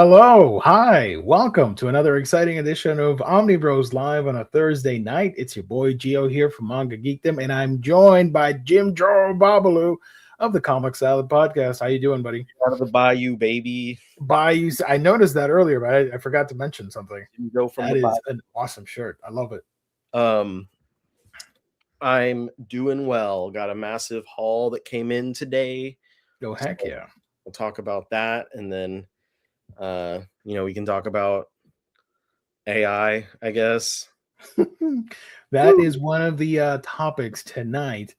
Hello, hi, welcome to another exciting edition of Omnibros Live on a Thursday night. It's your boy Gio here from Manga Geekdom, and I'm joined by Jim Joe Babalu of the Comic Salad Podcast. How you doing, buddy? Out of the bayou, baby. Bayou. I noticed that earlier, but I forgot to mention something. You go from That the is bayou. an awesome shirt. I love it. I'm doing well. Got a massive haul that came in today. Oh, heck yeah. We'll talk about that, and then we can talk about AI, I guess. That is one of the topics tonight.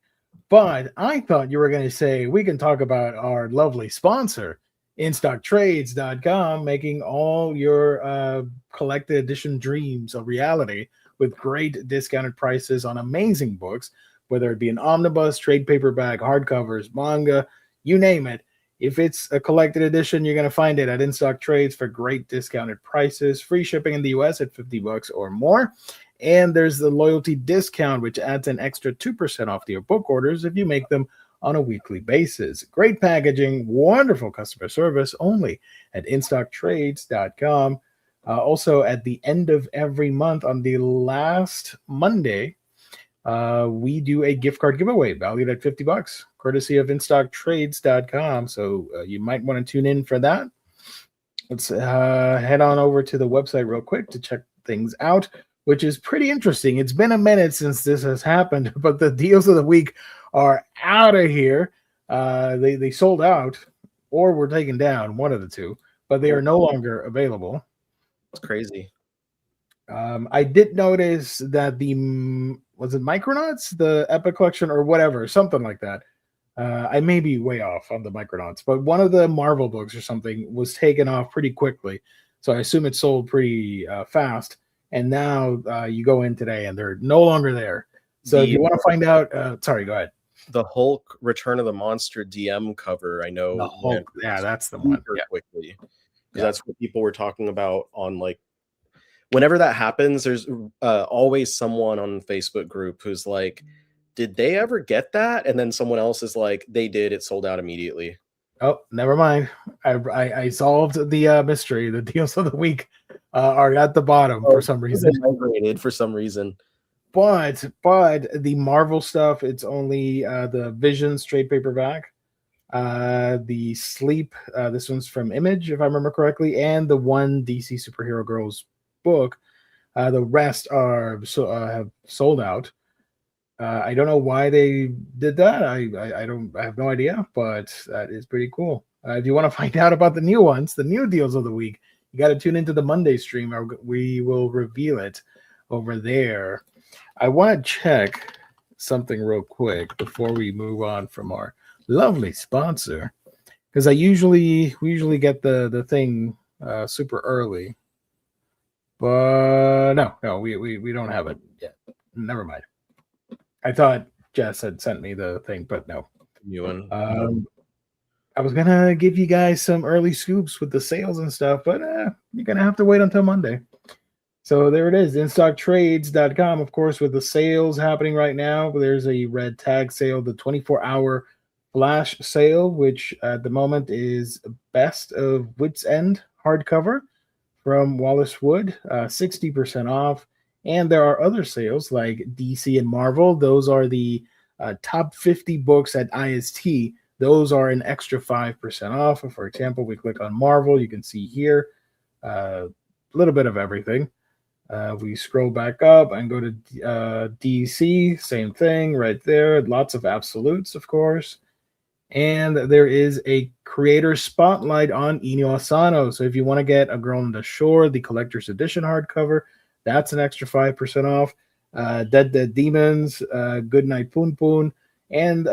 But I thought you were going to say we can talk about our lovely sponsor, InStockTrades.com, making all your collected edition dreams a reality with great discounted prices on amazing books, whether it be an omnibus, trade paperback, hardcovers, manga, you name it. If it's a collected edition, you're going to find it at InStock Trades for great discounted prices, free shipping in the US at $50 or more. And there's the loyalty discount, which adds an extra 2% off to your book orders if you make them on a weekly basis. Great packaging, wonderful customer service only at InStockTrades.com. Also, at the end of every month on the last Monday, we do a gift card giveaway valued at $50, courtesy of InStockTrades.com. So you might want to tune in for that. Let's head on over to the website real quick to check things out, which is pretty interesting. It's been a minute since this has happened, but the deals of the week are out of here. They sold out or were taken down, one of the two, but they are no longer available. It's crazy. I did notice that was it Micronauts, the Epic Collection or whatever, something like that. I may be way off on the Micronauts, but one of the Marvel books or something was taken off pretty quickly. So I assume it sold pretty fast. And now you go in today and they're no longer there. So if you want to find out, sorry, go ahead. The Hulk Return of the Monster DM cover, I know. The Hulk, yeah, that's the one. Yeah. Quickly. Yeah. That's what people were talking about on like, whenever that happens, there's always someone on the Facebook group who's like, did they ever get that? And then someone else is like, they did, it sold out immediately. Oh, never mind. I solved the mystery. The deals of the week are at the bottom for some reason. For some reason. But the Marvel stuff, it's only the Visions trade paperback, the Sleep. This one's from Image, if I remember correctly, and the one DC Superhero Girls book. The rest are have sold out. I don't know why they did that. I have no idea, but that is pretty cool. If you want to find out about the new ones, the new deals of the week, you got to tune into the Monday stream, or we will reveal it over there. I want to check something real quick before we move on from our lovely sponsor, because we usually get the thing super early, but no, we don't have it yet. Never mind. I thought Jess had sent me the thing, but no. New one. I was gonna give you guys some early scoops with the sales and stuff, but you're gonna have to wait until Monday. So there it is, InStockTrades.com, of course, with the sales happening right now. There's a red tag sale, the 24-hour flash sale, which at the moment is Best of Wits End hardcover from Wallace Wood, 60% off. And there are other sales like DC and Marvel. Those are the top 50 books at IST. Those are an extra 5% off. For example, we click on Marvel. You can see here a little bit of everything. We scroll back up and go to DC. Same thing right there. Lots of absolutes, of course. And there is a creator spotlight on Inu Asano. So if you want to get A Girl on the Shore, the collector's edition hardcover, that's an extra 5% off. Dead Demons, Good Night Poon Poon, and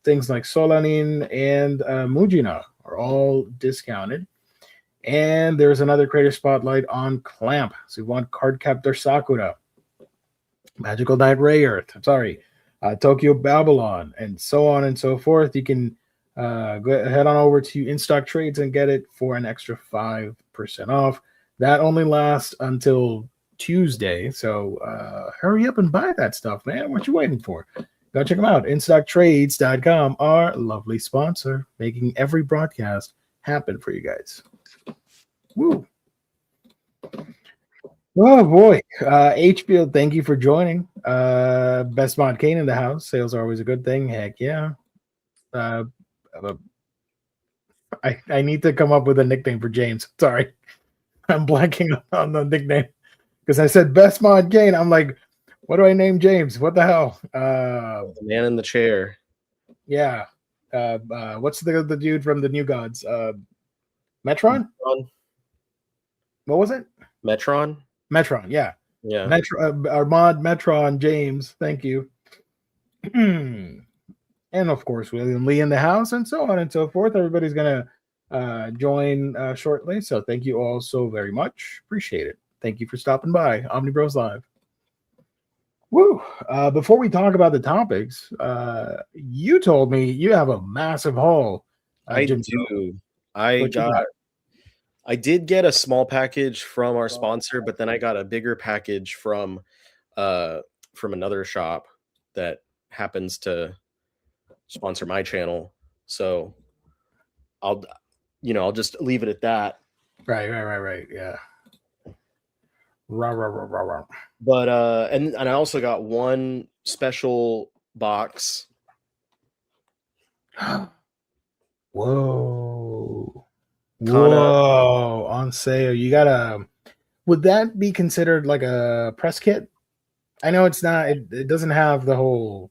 things like Solanin and Mujina are all discounted. And there's another creator spotlight on Clamp. So you want Cardcaptor Sakura, Magical Knight Rayearth, Tokyo Babylon, and so on and so forth. You can head on over to InStock Trades and get it for an extra 5% off. That only lasts until Tuesday, so hurry up and buy that stuff, man. What you waiting for? Go check them out. InStockTrades.com, our lovely sponsor, making every broadcast happen for you guys. Woo. Oh boy. H Field, thank you for joining. Best Mod Kane in the house. Sales are always a good thing. Heck yeah. I need to come up with a nickname for James. Sorry. I'm blanking on the nickname because I said Best Mod Kane. I'm like, what do I name James? What the hell? The man in the chair. Yeah. What's the dude from the New Gods? Metron? What was it? Metron. Yeah. Yeah. Armand Metron James. Thank you. And of course, William Lee in the house, and so on and so forth. Everybody's gonna join shortly. So thank you all so very much. Appreciate it. Thank you for stopping by. Omnibros Live. Woo! Before we talk about the topics, you told me you have a massive haul. I Jim do. I did get a small package from our sponsor, but then I got a bigger package from another shop that happens to sponsor my channel. So I'll just leave it at that. Right. Yeah. Rah. But and I also got one special box. Whoa, on sale. You got would that be considered like a press kit? I know it's not, it doesn't have the whole,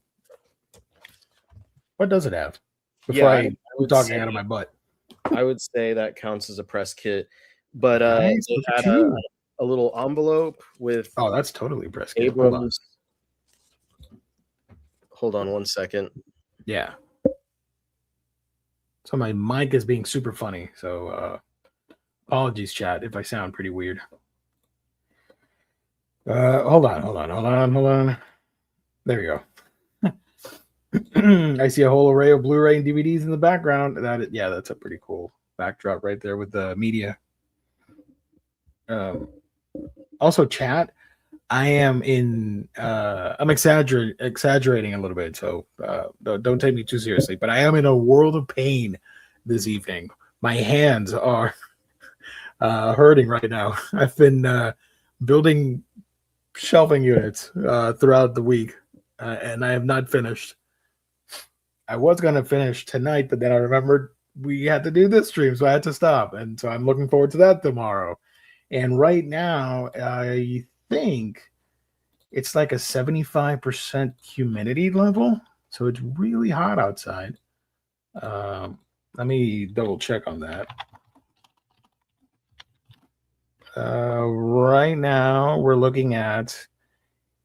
what does it have? Before I'm talking out of my butt. I would say that counts as a press kit, but nice. it had a little envelope with, oh, that's totally press kit. Abrams. Hold on 1 second. Yeah. So my mic is being super funny. So apologies, chat, if I sound pretty weird. Hold on. There we go. I see a whole array of Blu-ray and DVDs in the background. That's a pretty cool backdrop right there with the media. Also, chat, I am in. I'm exaggerating a little bit, so don't take me too seriously. But I am in a world of pain this evening. My hands are hurting right now. I've been building shelving units throughout the week, and I have not finished. I was going to finish tonight, but then I remembered we had to do this stream, so I had to stop. And so I'm looking forward to that tomorrow. And right now, I think it's like a 75% humidity level. So it's really hot outside. Let me double check on that. Right now, we're looking at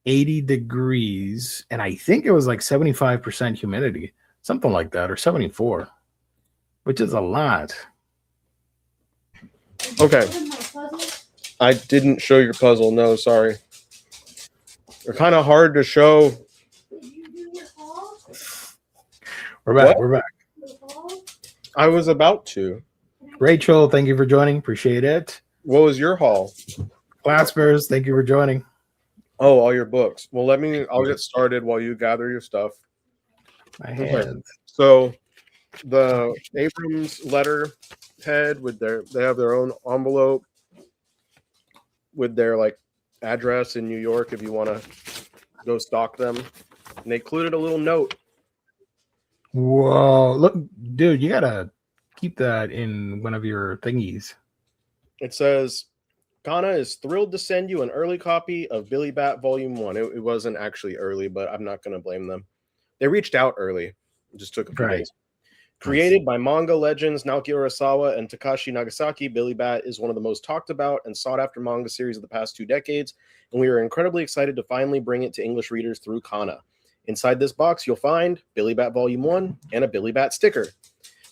80 degrees, and I think it was like 75% humidity, something like that, or 74, which is a lot. Okay. I didn't show your puzzle. No, sorry. They're kind of hard to show. We're back. We're back. I was about to. Rachel, thank you for joining. Appreciate it. What was your haul? Claspers, thank you for joining. Oh, all your books. Well, I'll get started while you gather your stuff. My hands. So the Abrams letterhead they have their own envelope with their like address in New York if you want to go stalk them. And they included a little note. Whoa, look, dude, you gotta keep that in one of your thingies. It says, Ghana is thrilled to send you an early copy of Billy Bat Volume 1. It wasn't actually early, but I'm not going to blame them. They reached out early. It just took a few days. Created by manga legends Naoki Urasawa and Takashi Nagasaki, Billy Bat is one of the most talked about and sought after manga series of the past 2 decades, and we are incredibly excited to finally bring it to English readers through Kana. Inside this box, you'll find Billy Bat Volume 1 and a Billy Bat sticker.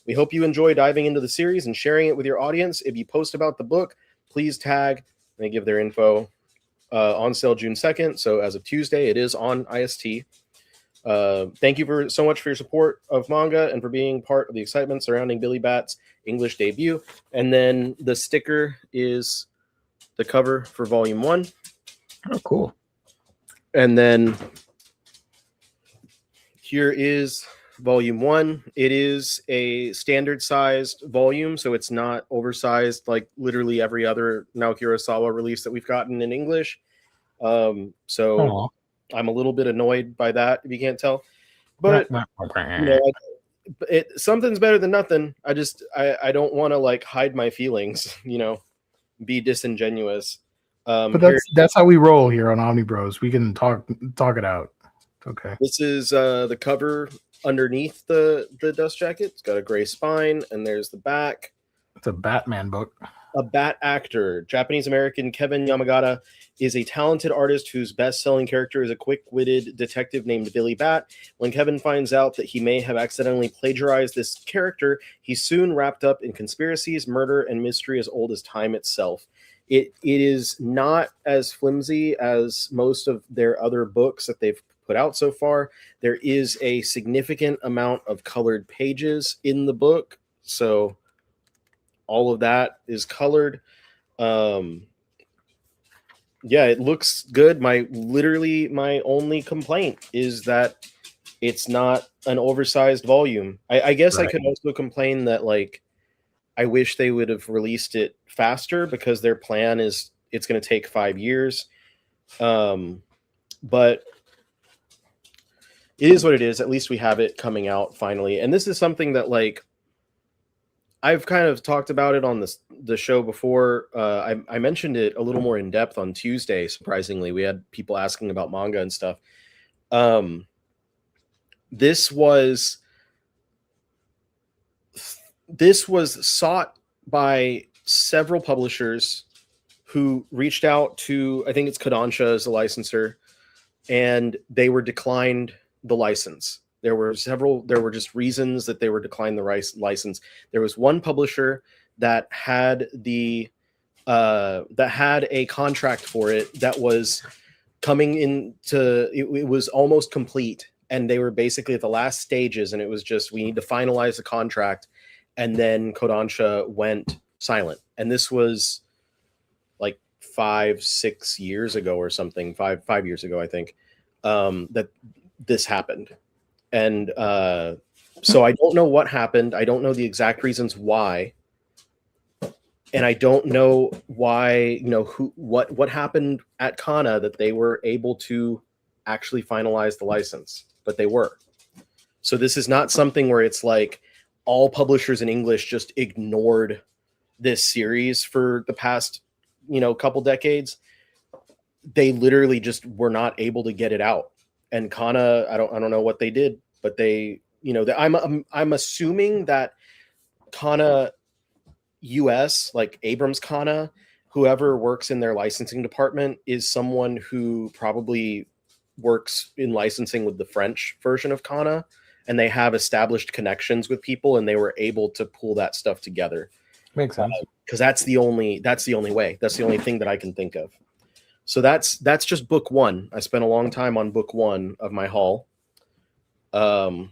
We hope you enjoy diving into the series and sharing it with your audience. If you post about the book, please tag, they give their info, on sale June 2nd. So as of Tuesday, it is on IST. Thank you so much for your support of manga and for being part of the excitement surrounding Billy Bat's English debut. And then the sticker is the cover for Volume 1. Oh, cool. And then here is Volume 1. It is a standard-sized volume, so it's not oversized like literally every other Naoki Urasawa release that we've gotten in English. So Aw. I'm a little bit annoyed by that, if you can't tell. But something's better than nothing. I don't want to like hide my feelings, be disingenuous. But that's how we roll here on Omnibros. We can talk it out. Okay. This is the cover underneath the dust jacket. It's got a gray spine, and there's the back. It's a Batman book. A Bat actor, Japanese-American Kevin Yamagata, is a talented artist whose best-selling character is a quick-witted detective named Billy Bat. When Kevin finds out that he may have accidentally plagiarized this character, he's soon wrapped up in conspiracies, murder, and mystery as old as time itself. It is not as flimsy as most of their other books that they've put out so far. There is a significant amount of colored pages in the book, so all of that is colored. Yeah, it looks good. My only complaint is that it's not an oversized volume. I guess I could also complain that like I wish they would have released it faster because their plan is it's going to take 5 years. But it is what it is. At least we have it coming out finally. And this is something that like I've kind of talked about it on the show before. I mentioned it a little more in depth on Tuesday. Surprisingly, we had people asking about manga and stuff. This was sought by several publishers who reached out to, I think it's Kodansha as the licensor, and they were declined the license. There were just reasons that they were declined the license. There was one publisher that had a contract for it that was coming into, it was almost complete. And they were basically at the last stages, and it was just, we need to finalize the contract. And then Kodansha went silent. And this was like 5-6 years ago or something, five years ago, I think, that this happened. And so I don't know what happened. I don't know the exact reasons why. And I don't know why, what happened at Kana that they were able to actually finalize the license, but they were. So this is not something where it's like all publishers in English just ignored this series for the past, couple decades. They literally just were not able to get it out. And Kana, I don't know what they did, but they, I'm assuming that Kana US, like Abrams Kana, whoever works in their licensing department is someone who probably works in licensing with the French version of Kana, and they have established connections with people, and they were able to pull that stuff together. Makes sense. Because that's the only way. That's the only thing that I can think of. So that's just book one. I spent a long time on book one of my haul, because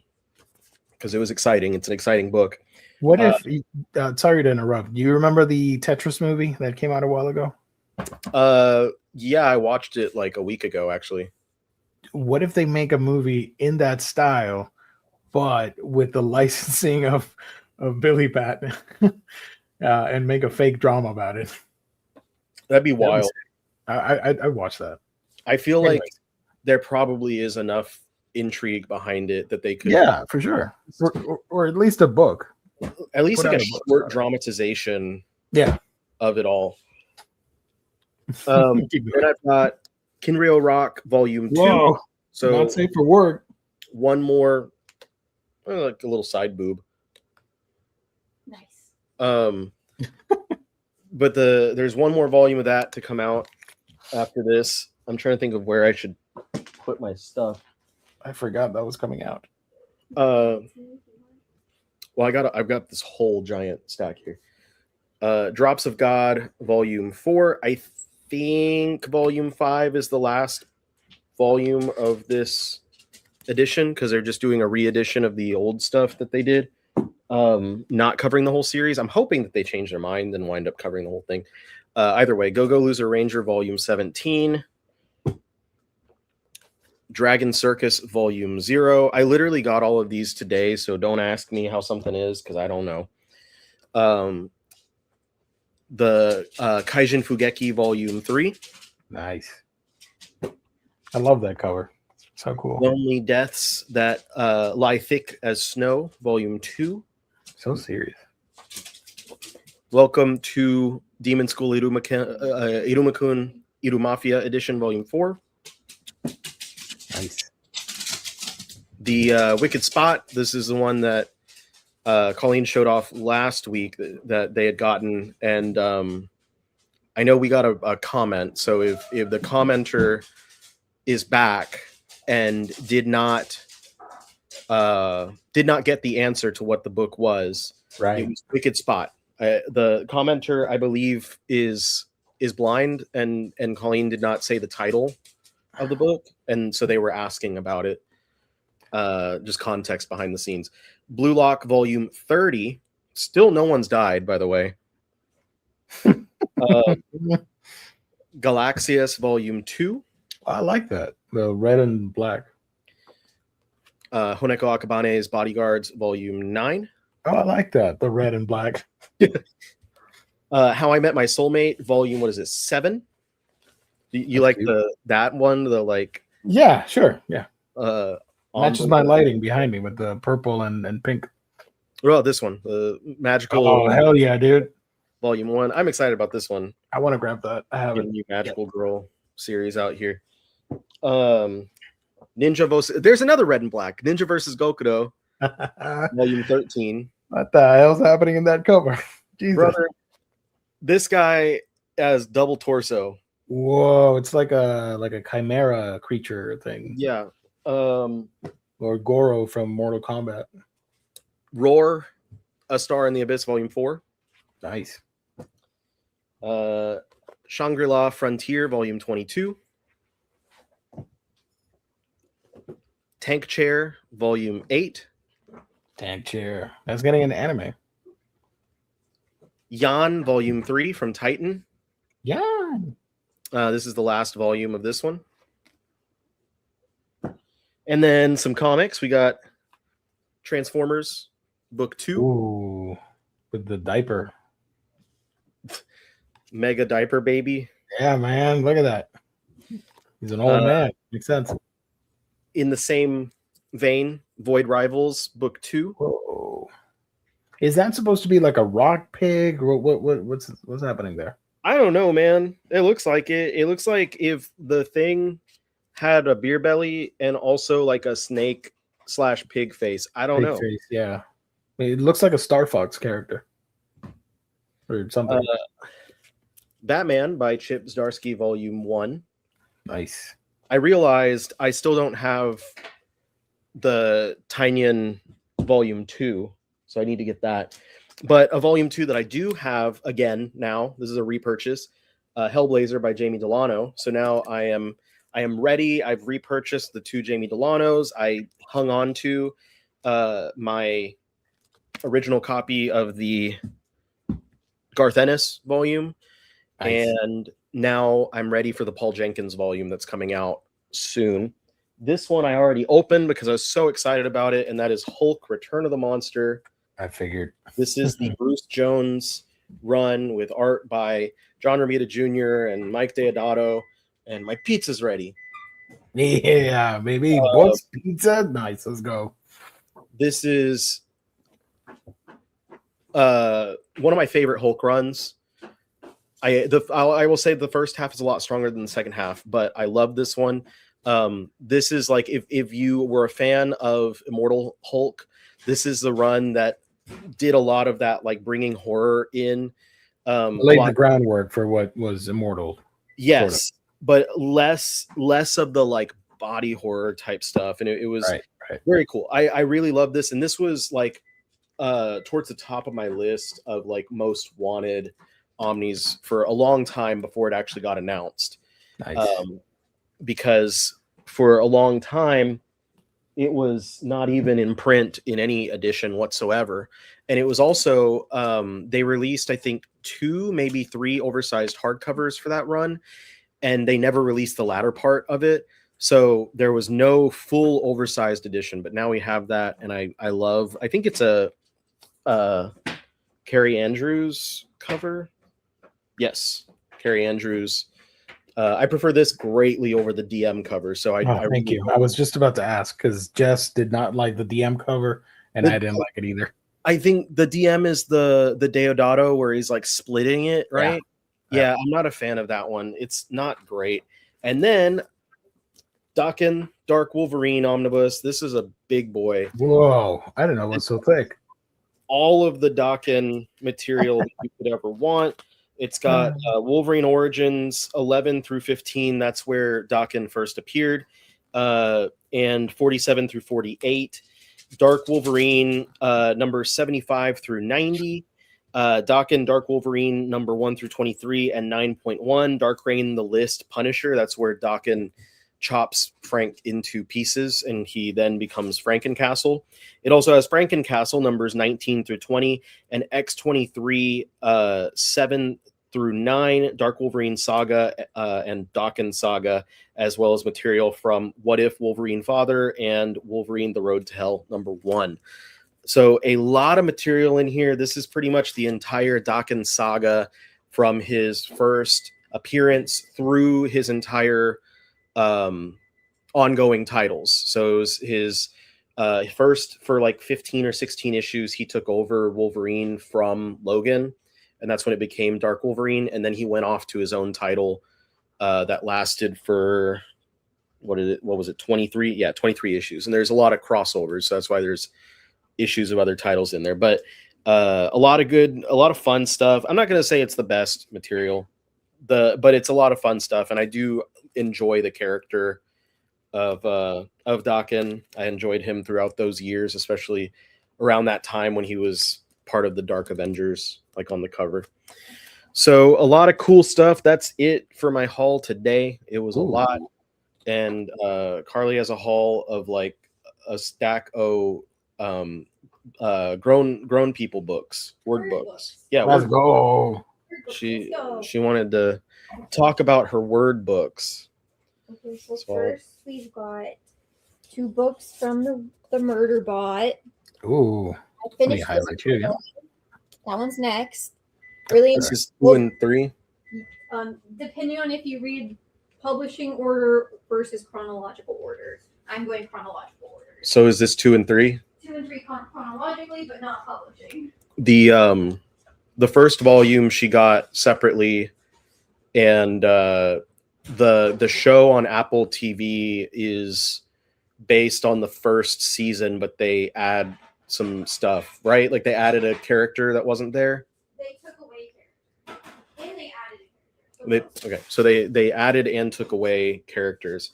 it was exciting. It's an exciting book. What if? Sorry to interrupt. Do you remember the Tetris movie that came out a while ago? Yeah, I watched it like a week ago, actually. What if they make a movie in that style, but with the licensing of Billy Bat, and make a fake drama about it? That'd be wild. I watch that. I feel like there probably is enough intrigue behind it that they could. Yeah, for sure. Or at least a book. At least like a short dramatization. Yeah. Of it all. Then I've got Kinryo Rock Volume 2. Whoa, so not safe for work. One more, like a little side boob. Nice. But there's one more volume of that to come out after this. I'm trying to think of where I should put my stuff. I forgot that was coming out. Well, I've got this whole giant stack here. Drops of God Volume 4. I think Volume 5 is the last volume of this edition, because they're just doing a re-edition of the old stuff that they did, not covering the whole series. I'm hoping that they change their mind and wind up covering the whole thing. Either way, Go-Go Loser Ranger Volume 17. Dragon Circus Volume 0. I literally got all of these today, so don't ask me how something is because I don't know. The Kaijin Fugeki Volume 3. Nice. I love that cover. So cool. Lonely Deaths That Lie Thick as Snow Volume 2. So serious. Welcome to Demon School Irumakun Irumafia Edition Volume 4. Nice. The Wicked Spot. This is the one that Colleen showed off last week that they had gotten, and I know we got a comment. So if the commenter is back and did not get the answer to what the book was, Right. It was Wicked Spot. The commenter, I believe, is blind, and Colleen did not say the title of the book, and so they were asking about it. Just context behind the scenes. Blue Lock Volume 30. Still no one's died, by the way. Galaxias Volume 2. I like that. The red and black. Honeko Akabane's Bodyguards Volume 9. Oh, I like that. The red and black. How I Met My Soulmate Volume, 7? You like that one? The like. Yeah, sure. Yeah. Matches my the lighting behind me with the purple and pink. Well, this one, the Magical. Oh, hell yeah, dude. Volume 1. I'm excited about this one. I want to grab that. I have a new Magical Girl series out here. Ninja vs. There's another red and black. Ninja versus Gokudo. Volume 13. What the hell's happening in that cover? Jesus. Brother, this guy has double torso. Whoa, it's like a chimera creature thing. Yeah. Or Goro from Mortal Kombat. Roar, A Star in the Abyss, Volume 4. Nice. Shangri-La Frontier, Volume 22. Tank Chair, Volume 8. Tank Chair. That's getting an anime. Yan, Volume 3 from Titan. Yan. This is the last volume of this one. And then some comics. We got Transformers, Book 2. Ooh, with the diaper. Mega Diaper Baby. Yeah, man. Look at that. He's an old man. Makes sense. In the same vein, Void Rivals, Book 2. Whoa. Is that supposed to be like a rock pig? Or what's happening there? I don't know, man. It looks like it. It looks like if the thing had a beer belly and also like a snake / pig face. I don't know. Face, yeah. It looks like a Star Fox character. Or something. Batman by Chip Zdarsky, Volume 1. Nice. I realized I still don't have the Tynion Volume 2, so I need to get that. But a Volume 2 that I do have, again, now, this is a repurchase, Hellblazer by Jamie Delano. So now I am ready. I've repurchased the 2 Jamie Delanos. I hung on to my original copy of the Garth Ennis volume. Nice. And now I'm ready for the Paul Jenkins volume that's coming out soon. This one I already opened because I was so excited about it, and that is Hulk Return of the Monster. I figured. This is the Bruce Jones run with art by John Romita Jr. and Mike Deodato, and my pizza's ready. Yeah, baby. What's pizza? Nice. Let's go. This is one of my favorite Hulk runs. I will say the first half is a lot stronger than the second half, but I love this one. This is like if you were a fan of Immortal Hulk, this is the run that did a lot of that, like bringing horror in. Laid the groundwork for what was Immortal. Yes, sort of. But less of the like body horror type stuff, and it was right. very cool. I really love this, and this was like towards the top of my list of like most wanted Omnis for a long time before it actually got announced. Nice. Because for a long time it was not even in print in any edition whatsoever, and it was also they released I think 2 maybe 3 oversized hardcovers for that run, and they never released the latter part of it. So there was no full oversized edition, but now we have that, and I love. I think it's a Carrie Andrews cover. Yes, Carrie Andrews. I prefer this greatly over the DM cover. So I Thank you. I was just about to ask because Jess did not like the DM cover, and I didn't like it either. I think the DM is the Deodato where he's like splitting it, right? Yeah, I'm not a fan of that one. It's not great. And then Daken Dark Wolverine Omnibus. This is a big boy. Whoa, I didn't know it was so thick. All of the Daken material that you could ever want. It's got Wolverine Origins 11 through 15. That's where Daken first appeared. And 47 through 48. Dark Wolverine number 75 through 90. Daken Dark Wolverine number 1 through 23 and 9.1. Dark Reign the List Punisher. That's where Daken chops Frank into pieces and he then becomes Frankencastle. It also has Frankencastle numbers 19 through 20 and X23 7 through 9, Dark Wolverine Saga and Daken Saga, as well as material from What If Wolverine Father and Wolverine The Road to Hell number 1. So a lot of material in here. This is pretty much the entire Daken Saga from his first appearance through his entire ongoing titles. So his first, for like 15 or 16 issues, he took over Wolverine from Logan, and that's when it became Dark Wolverine. And then he went off to his own title that lasted for what was it 23? Yeah, 23 issues. And there's a lot of crossovers, so that's why there's issues of other titles in there. But a lot of fun stuff. I'm not going to say it's the best material, but it's a lot of fun stuff, and I do enjoy the character of Daken. I enjoyed him throughout those years, especially around that time when he was part of the Dark Avengers, like on the cover. So a lot of cool stuff. That's it for my haul today. It was a lot, and Carly has a haul of like a stack of grown people books, word books. Yeah, let's go. She wanted to talk about her word books. Okay, so first we've got 2 books from the Murder Bot. Ooh, I finished highlight you. Yeah. That one's next. Really, this is 2 and 3. Depending on if you read publishing order versus chronological order. I'm going chronological order. So is this 2 and 3? 2 and 3 chronologically, but not publishing. The first volume she got separately, and the show on Apple TV is based on the first season, but they add some stuff, right? Like they added a character that wasn't there. They took away characters, and they added a character. So they added and took away characters.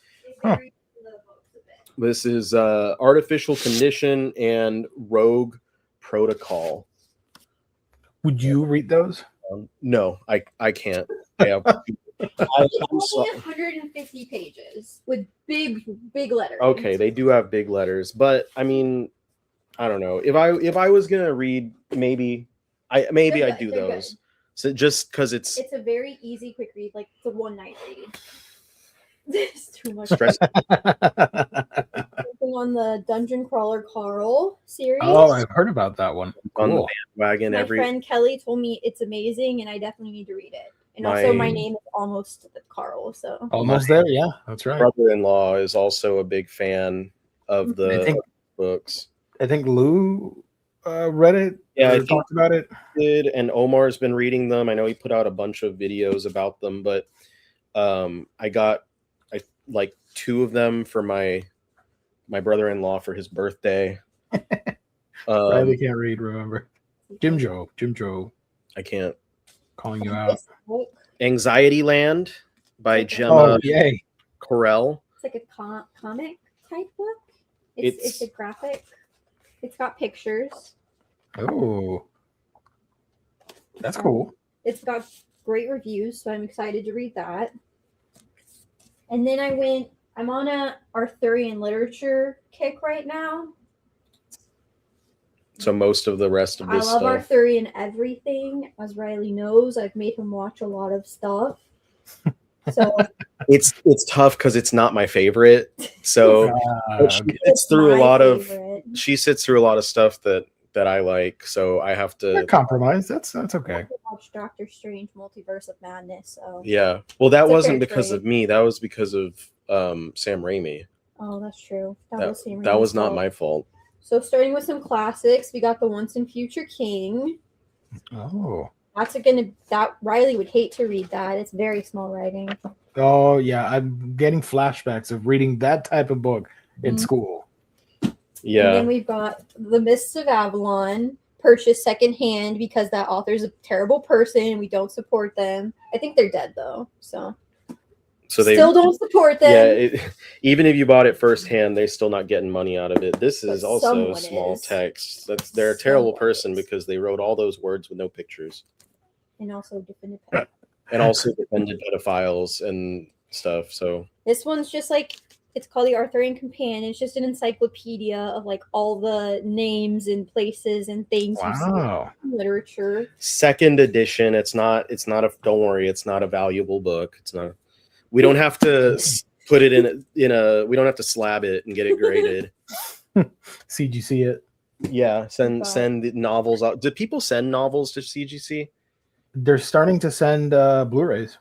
This is Artificial Condition and Rogue Protocol. Would you read those? No, I can't. I have 150 pages with big letters. Okay, they do have big letters, but I mean, I don't know. If I was gonna read, maybe I'd do those. Good. So just because it's a very easy, quick read, like it's a one night read. It's too much. On the Dungeon Crawler Carl series. Oh, I've heard about that one. On the bandwagon. My friend Kelly told me it's amazing, and I definitely need to read it. And also, my name is almost Carl, so almost there. Yeah, that's right. Brother-in-law is also a big fan of the books. I think Lou read it. Yeah, I talked about it. And Omar's been reading them. I know he put out a bunch of videos about them, but I got like 2 of them for my brother-in-law for his birthday. Riley can't read, remember. Jim Joe. I can't. Calling you out. Anxiety Land by Gemma Correll. It's like a comic type book. It's a graphic. It's got pictures. Oh, that's cool. It's got great reviews, so I'm excited to read that. And then I'm on a Arthurian literature kick right now. So most of the rest of this I love stuff. Arthurian everything. As Riley knows, I've made him watch a lot of stuff. So It's tough because it's not my favorite. So but she Okay. sits through a my lot favorite. of stuff that I like. So I have to Compromise. That's okay. I watched Doctor Strange Multiverse of Madness. So Yeah. Well, that It's a wasn't fair because trade. of me. That was because of Sam Raimi. oh, that's true. That was Sam that Raimi's was not fault. my fault. So starting with some classics, we got the Once and Future King. Oh. That Riley would hate to read that. It's very small writing. Oh yeah, I'm getting flashbacks of reading that type of book in Mhm. school. And Yeah. then we've got The Mists of Avalon, purchased secondhand because that author's a terrible person and we don't support them. I think they're dead though, so So still don't support them. Yeah, even if you bought it firsthand, they're still not getting money out of it. This But is also someone small is. text. They're a terrible Someone person is. because they wrote all those words with no pictures, And also defended pet. and also defended pedophiles and stuff. So This one's just like it's called the Arthurian Companion. It's just an encyclopedia of like all the names and places and things you see Wow. in literature. second edition. It's not a. Don't worry, it's not a valuable book. It's not. We don't have to put it in a. We don't have to slab it and get it graded. CGC it. Yeah, send the novels out. Do people send novels to CGC? They're starting to send Blu-rays,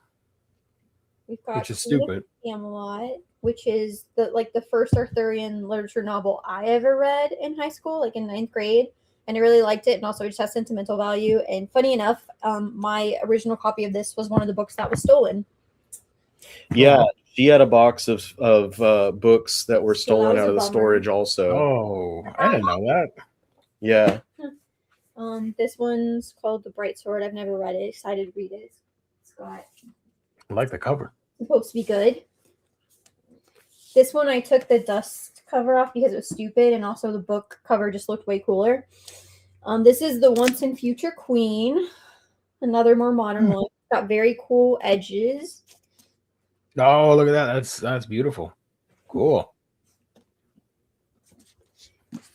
We've got which is Queen of stupid. Camelot, which is the first Arthurian literature novel I ever read in high school, like in 9th grade. And I really liked it, and also it just has sentimental value. And funny enough, my original copy of this was one of the books that was stolen. Yeah, she had a box of books that were So that stolen was out a of the bummer. storage also. Oh, I didn't know that. Yeah. This one's called The Bright Sword. I've never read it. Excited to read it. It's got I like the cover. supposed to be good. This one I took the dust cover off because it was stupid, and also the book cover just looked way cooler. This is the Once and Future Queen, another more modern one. It's got very cool edges. Oh, look at that. That's beautiful. Cool.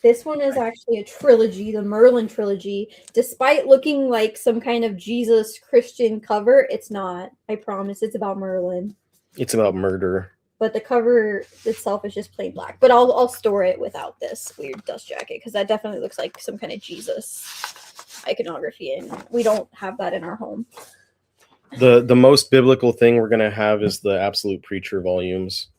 This one is actually a trilogy, the Merlin trilogy. Despite looking like some kind of Jesus Christian cover, it's not. I promise. It's about Merlin. It's about murder. But the cover itself is just plain black. But I'll store it without this weird dust jacket because that definitely looks like some kind of Jesus iconography, and we don't have that in our home. The most biblical thing we're gonna have is the Absolute Preacher volumes.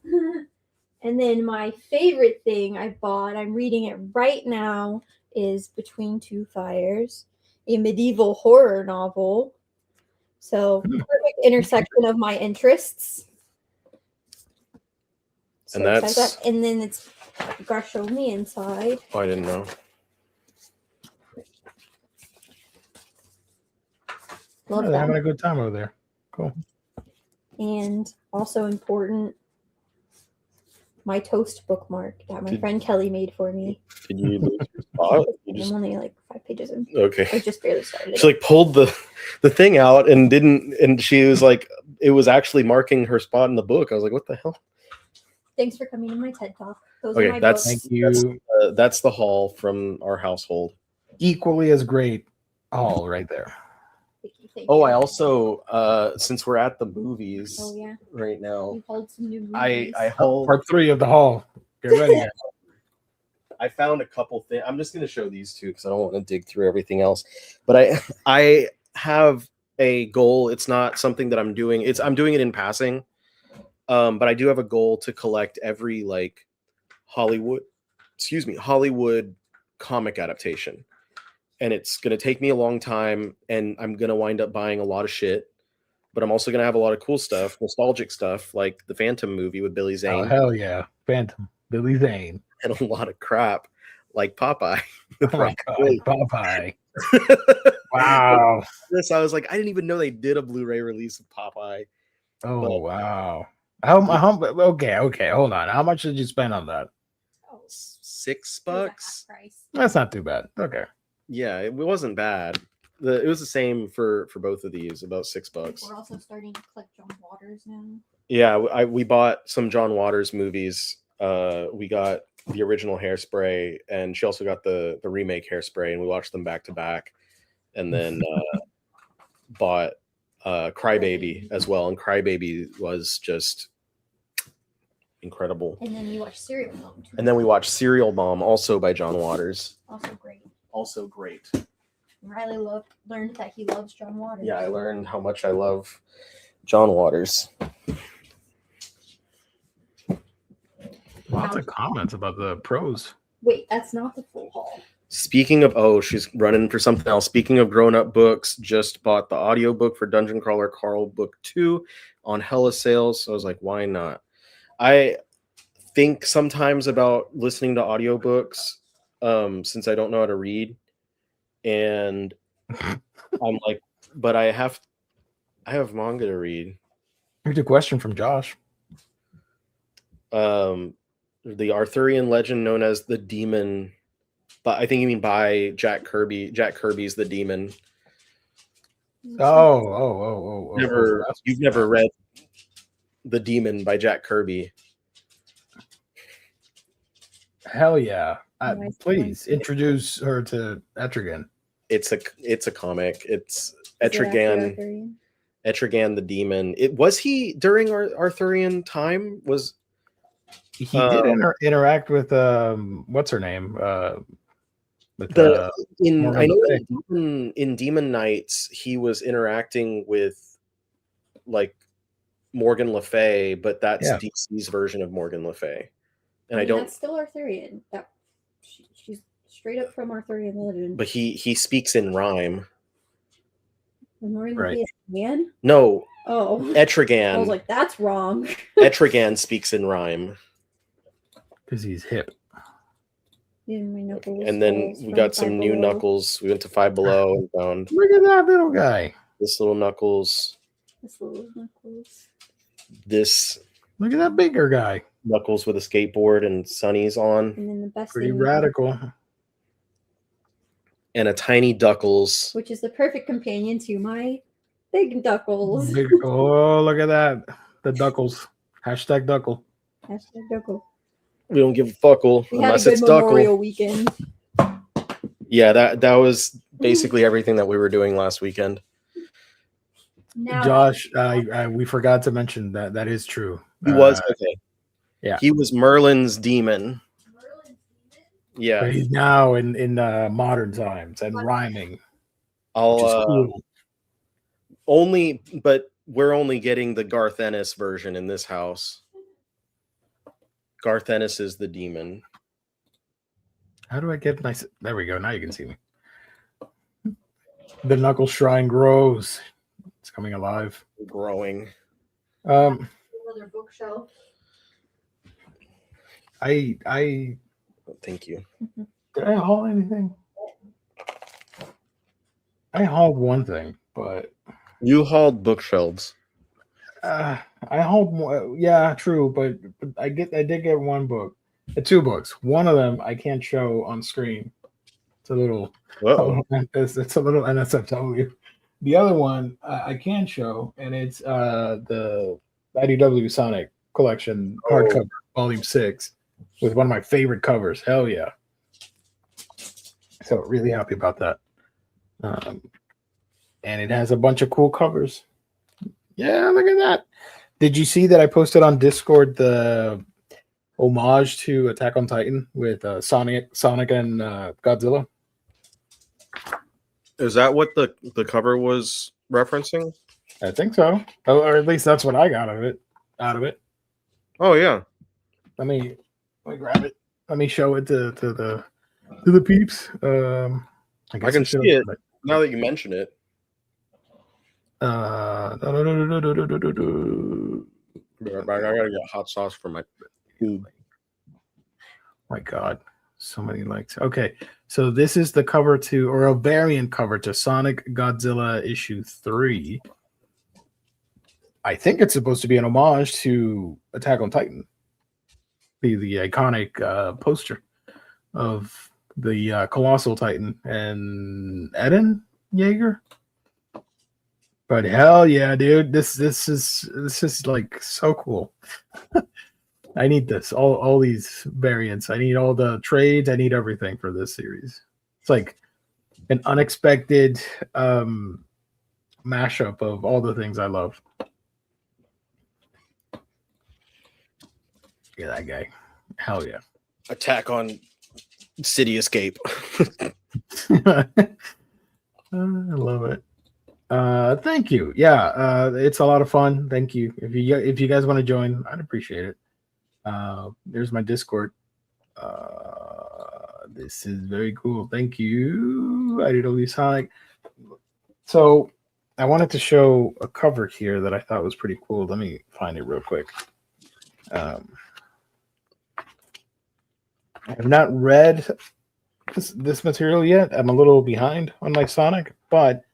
And then my favorite thing I bought, I'm reading it right now, is Between Two Fires, a medieval horror novel. So perfect intersection of my interests. So And that's- excited about- and then it's gotta show me inside. Oh, I didn't know. Love They're having that. a good time over there. Cool. And also important, my toast bookmark that my Did- friend Kelly made for me. Did you lose your spot? You I'm just only like 5 pages in. okay. I just barely started. She like pulled the thing out and didn't, and she was like, it was actually marking her spot in the book. I was like, what the hell? Thanks for coming to my TED Talk. Those are Okay, my that's books. Thank you. That's the haul from our household. Equally as great. All right there. Thank Oh, you. I also since we're at the movies Oh yeah, right now, you hauled some new movies. I hauled. Part 3 of the haul. Get ready. guys. I found a couple things. I'm just going to show these two because I don't want to dig through everything else. But I have a goal. It's not something that I'm doing. I'm doing it in passing. But I do have a goal to collect every like Hollywood comic adaptation. And it's going to take me a long time, and I'm going to wind up buying a lot of shit. But I'm also going to have a lot of cool stuff, nostalgic stuff, like the Phantom movie with Billy Oh, Zane, hell yeah. Phantom. Billy Zane. and a lot of crap like Popeye. Oh my God. Popeye. Wow. This, I was like, I didn't even know they did a Blu-ray release of Popeye. Oh, wow. How okay, hold on. How much did you spend on that? Oh, $6. it was a half price. That's not too bad. Okay. Yeah, it wasn't bad. It was the same for both of these, about $6. We're also starting to collect John Waters now. Yeah, we bought some John Waters movies. We got the original Hairspray, and she also got the remake Hairspray, and we watched them back to back. And then bought Crybaby as well, and Crybaby was just incredible. And then you watch Serial Mom. And then we watched Serial Mom, also by John Waters. Also great. Also great. Riley learned that he loves John Waters. Yeah, I learned how much I love John Waters. Lots of comments about the pros. Wait, that's not the full haul. Speaking of, she's running for something else. Speaking of grown-up books, just bought the audiobook for Dungeon Crawler Carl Book 2 on hella sales. So I was like, why not? I think sometimes about listening to audiobooks since I don't know how to read. And I'm like, but I have manga to read. Here's a question from Josh. The Arthurian legend known as the Demon, but I think you mean by Jack Kirby. Jack Kirby's The Demon. Oh. You've never read The Demon by Jack Kirby. Hell yeah. Nice. Please introduce her to Etrigan. It's a comic. It's Is it after Etrigan. Arthurian? Etrigan the Demon. Was he during Arthurian time? He did interact with what's her name? With in Demon Knights he was interacting with like Morgan Le Fay, but that's DC's version of Morgan Le Fay. And I don't. That's still Arthurian. She's straight up from Arthurian legend. But he speaks in rhyme. Right. Man? No. Oh. Etrigan. I was like, that's wrong. Etrigan speaks in rhyme. Because he's hip. And then we got some new Knuckles. We went to Five Below and found. Look at that little guy. This little Knuckles. This. Look at that bigger guy. Knuckles with a skateboard and sunnies on. And then the best Pretty thing radical. And a tiny Duckles. which is the perfect companion to my big Duckles. Oh, look at that. The Duckles. Hashtag Duckle. Hashtag Duckle. We don't give a fuckle We had a unless good it's Memorial Duckle. weekend. Yeah, that was basically everything that we were doing last weekend. Now, Josh, we forgot to mention that is true. He was okay. Yeah. He was Merlin's demon. Yeah. But he's now in modern times and rhyming. I'll Which is cool. but we're only getting the Garth Ennis version in this house. Garth Ennis is the demon. How do I get nice? There we go. Now you can see me. The Knuckles Shrine grows. It's coming alive. Growing. another bookshelf. I Thank you. did I haul anything? I hauled one thing, but You hauled bookshelves. I hauled more. Yeah, true, but I did get one book, two books. One of them I can't show on screen. It's a little. Uh-oh. It's a little NSFW. The other one I can show, and it's the IDW Sonic Collection hardcover, Volume 6, with one of my favorite covers. Hell yeah! So really happy about that. And it has a bunch of cool covers. Yeah, look at that. Did you see that I posted on Discord the homage to Attack on Titan with Sonic and Godzilla? Is that what the cover was referencing? I think so, or at least that's what I got out of it. Oh yeah. Let me grab it. Let me show it to the peeps. I can see it. Now that you mention it. I gotta get hot sauce for my food. My God, so many likes. Okay, so this is the cover to, or a variant cover to Sonic Godzilla issue 3. I think it's supposed to be an homage to Attack on Titan, the iconic poster of the colossal Titan and Eden Yeager. But hell yeah, dude, this is like so cool. I need this, all these variants. I need all the trades. I need everything for this series. It's like an unexpected mashup of all the things I love. Yeah, that guy. Hell yeah. Attack on City Escape. I love it. Thank you. Yeah, it's a lot of fun. Thank you. If you guys want to join, I'd appreciate it. There's my Discord. This is very cool. Thank you. I did all these Sonic. So I wanted to show a cover here that I thought was pretty cool. Let me find it real quick. I have not read this material yet. I'm a little behind on my Sonic, but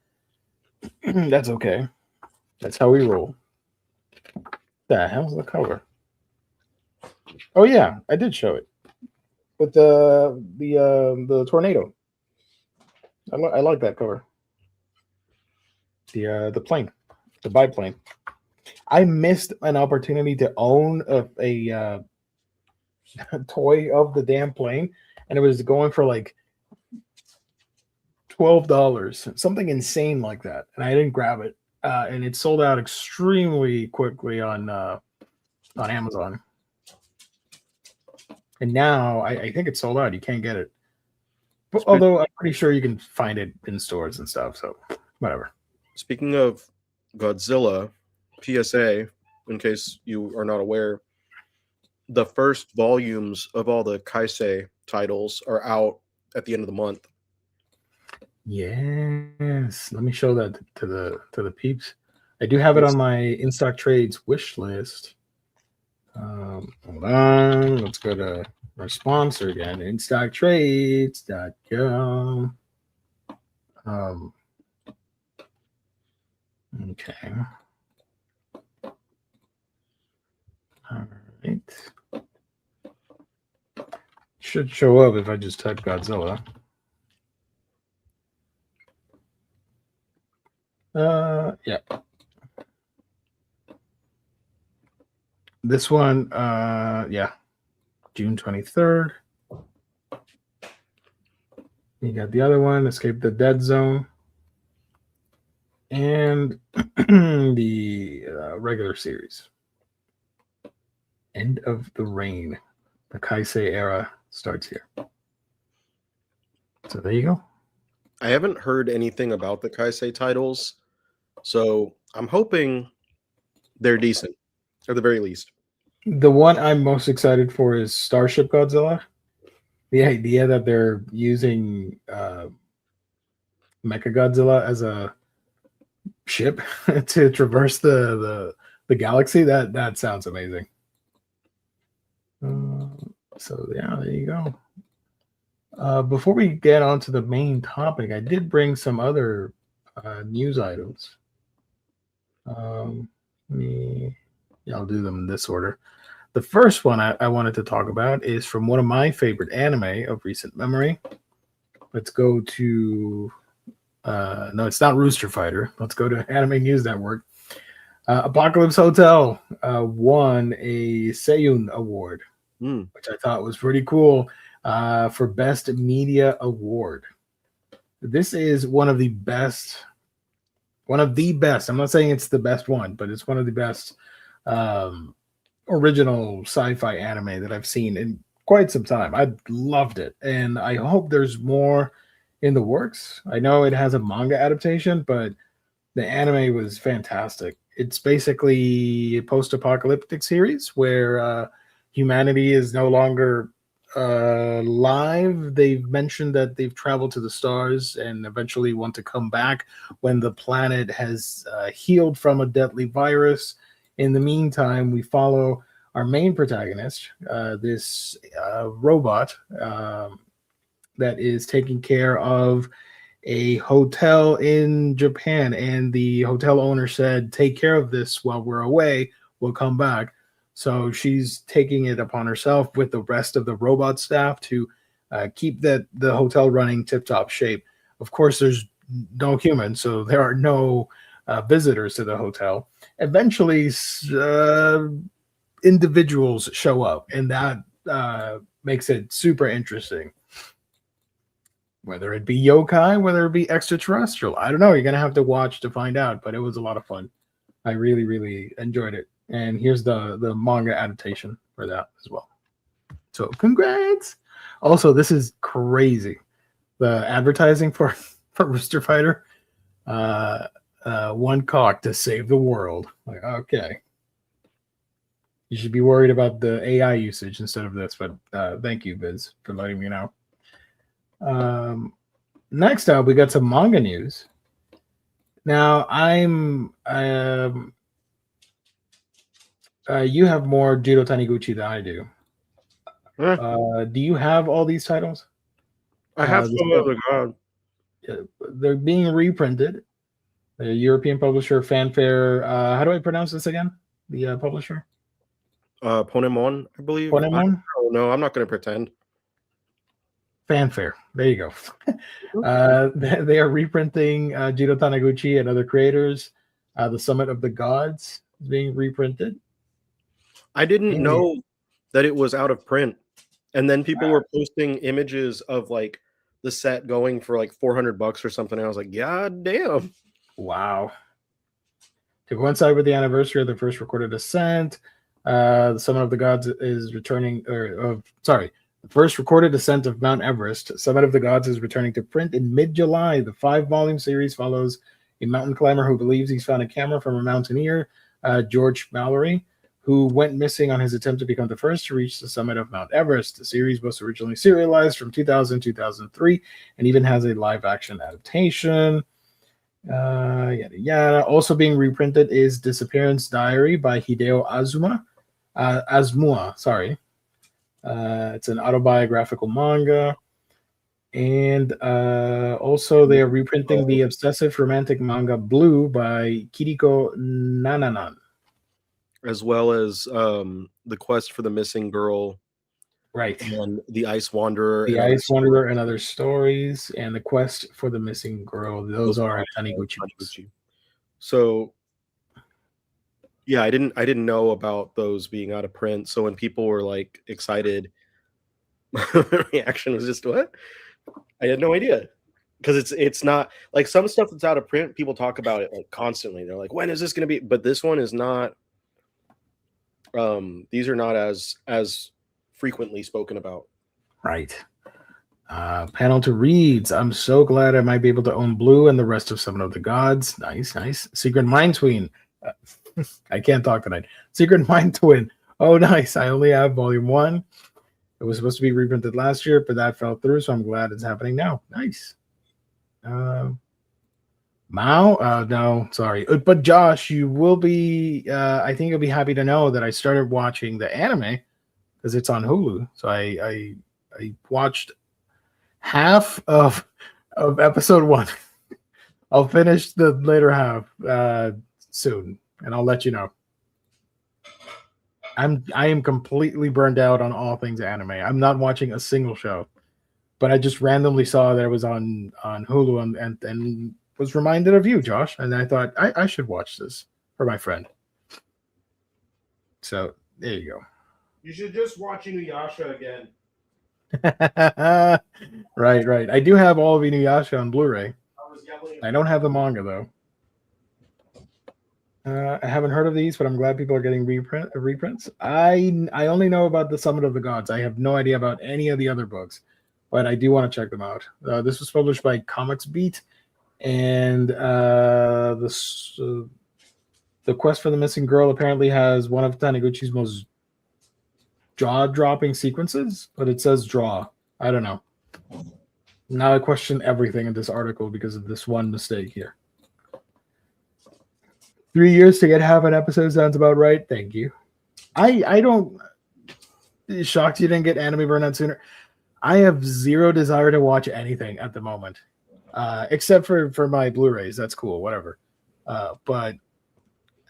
that's okay. That's how we roll. The hell's the cover? Oh yeah, I did show it with the tornado. I like that cover. The plane, the biplane. I missed an opportunity to own a toy of the damn plane, and it was going for like $12, something insane like that, and I didn't grab it. And it sold out extremely quickly on Amazon. And now I think it's sold out. You can't get it. But, although I'm pretty sure you can find it in stores and stuff. So whatever. Speaking of Godzilla, PSA, in case you are not aware, the first volumes of all the Kaisei titles are out at the end of the month. Yes. Let me show that to the peeps. I do have it on my in-stock trades wish list. Hold on. Let's go to our sponsor again, instocktrades.com. Okay. All right. Should show up if I just type Godzilla. Yeah. This one, yeah, June 23rd. You got the other one, Escape the Dead Zone, and the regular series. End of the Reign. The Kaisei era starts here. So there you go. I haven't heard anything about the Kaisei titles, so I'm hoping they're decent, at the very least. The one I'm most excited for is Starship Godzilla. The idea that they're using Mechagodzilla as a ship to traverse the galaxy, that sounds amazing. So yeah, there you go. Before we get on to the main topic, I did bring some other news items. I'll do them in this order. The first one I wanted to talk about is from one of my favorite anime of recent memory. Let's go to no, it's not Rooster Fighter. Let's go to Anime News Network. Apocalypse Hotel won a Seiyun Award, which I thought was pretty cool, for Best Media Award. This is one of the best. I'm not saying it's the best one, but it's one of the best original sci-fi anime that I've seen in quite some time. I loved it, and I hope there's more in the works. I know it has a manga adaptation, but the anime was fantastic. It's basically a post-apocalyptic series where humanity is no longer live. They've mentioned that they've traveled to the stars and eventually want to come back when the planet has healed from a deadly virus. In the meantime, we follow our main protagonist, this robot that is taking care of a hotel in Japan, and the hotel owner said, take care of this while we're away, we'll come back. So she's taking it upon herself with the rest of the robot staff to keep the hotel running tip-top shape. Of course, there's no humans, so there are no visitors to the hotel. Eventually, individuals show up, and that makes it super interesting. Whether it be yokai, whether it be extraterrestrial. I don't know. You're going to have to watch to find out, but it was a lot of fun. I really, really enjoyed it. And here's the manga adaptation for that as well. So congrats. Also, this is crazy. The advertising for Rooster Fighter, one cock to save the world. Like, okay. You should be worried about the AI usage instead of this, but thank you, VIZ, for letting me know. Next up, we got some manga news. Now, you have more Judo Taniguchi than I do. Do you have all these titles? I have some of the god. They're being reprinted. The European publisher, Fanfare. How do I pronounce this again? The publisher? Ponemon, I believe. Ponemon? No, I'm not going to pretend. Fanfare. There you go. They are reprinting Judo Taniguchi and other creators. The Summit of the Gods is being reprinted. I didn't know that it was out of print. And then people were posting images of like the set going for like $400 or something. And I was like, God damn. Wow. To coincide with the anniversary of the first recorded ascent, the Summit of the Gods is returning, the first recorded ascent of Mount Everest, Summit of the Gods, is returning to print in mid-July. The 5-volume series follows a mountain climber who believes he's found a camera from a mountaineer, George Mallory, who went missing on his attempt to become the first to reach the summit of Mount Everest. The series was originally serialized from 2000 to 2003 and even has a live-action adaptation. Yada yada. Also being reprinted is Disappearance Diary by Hideo Azumua. Sorry. It's an autobiographical manga. And also they are reprinting the obsessive romantic manga Blue by Kiriko Nananan. As well as The Quest for the Missing Girl. Right. And The Ice Wanderer. The Ice Wanderer and Other Stories, and The Quest for the Missing Girl. Those are Taniguchi. So yeah, I didn't know about those being out of print. So when people were like excited, my reaction was just, what? I had no idea. Because it's not like some stuff that's out of print, people talk about it like constantly. They're like, when is this gonna be? But this one is not. These are not as frequently spoken about. Right. Panel to reads. I'm so glad I might be able to own Blue and the rest of Summon of the Gods. Nice. Secret Mind Twin. I can't talk tonight. Secret Mind Twin. Oh, nice. I only have volume 1. It was supposed to be reprinted last year, but that fell through, so I'm glad it's happening now. Nice. Mao? No, sorry. But Josh, you will be, I think you'll be happy to know that I started watching the anime because it's on Hulu. So I watched half of episode 1. I'll finish the later half soon, and I'll let you know. I am completely burned out on all things anime. I'm not watching a single show, but I just randomly saw that it was on Hulu and was reminded of you, Josh, and I thought I should watch this for my friend. So there you go. You should just watch Inuyasha again. Right. I do have all of Inuyasha on Blu-ray. I don't have the manga though. I haven't heard of these, but I'm glad people are getting reprints. I only know about the Summit of the Gods. I have no idea about any of the other books, but I do want to check them out. This was published by Comics Beat, and the Quest for the Missing Girl apparently has one of Taniguchi's most jaw-dropping sequences, but it says draw. I don't know. Now I question everything in this article because of this one mistake here. 3 years to get half an episode sounds about right. Thank you. I don't. Shocked you didn't get Anime Burnout sooner. I have zero desire to watch anything at the moment, except for my Blu-rays. That's cool, whatever. But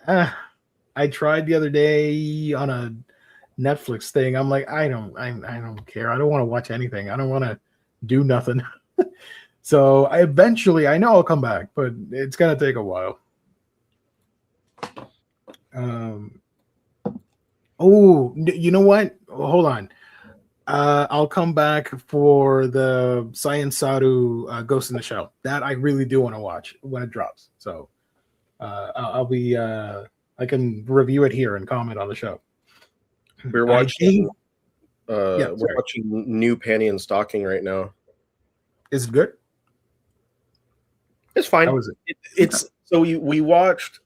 I tried the other day on a Netflix thing. I'm like, I don't care. I don't want to watch anything. I don't want to do nothing. So I know I'll come back, but it's gonna take a while. Oh, you know what? Hold on. I'll come back for the Science Saru Ghost in the Shell. That I really do want to watch when it drops. So I'll be I can review it here and comment on the show. We're I watching. think- We're sorry. watching New Panty and Stocking right now. Is it good? It's fine. How is it? It's so we watched.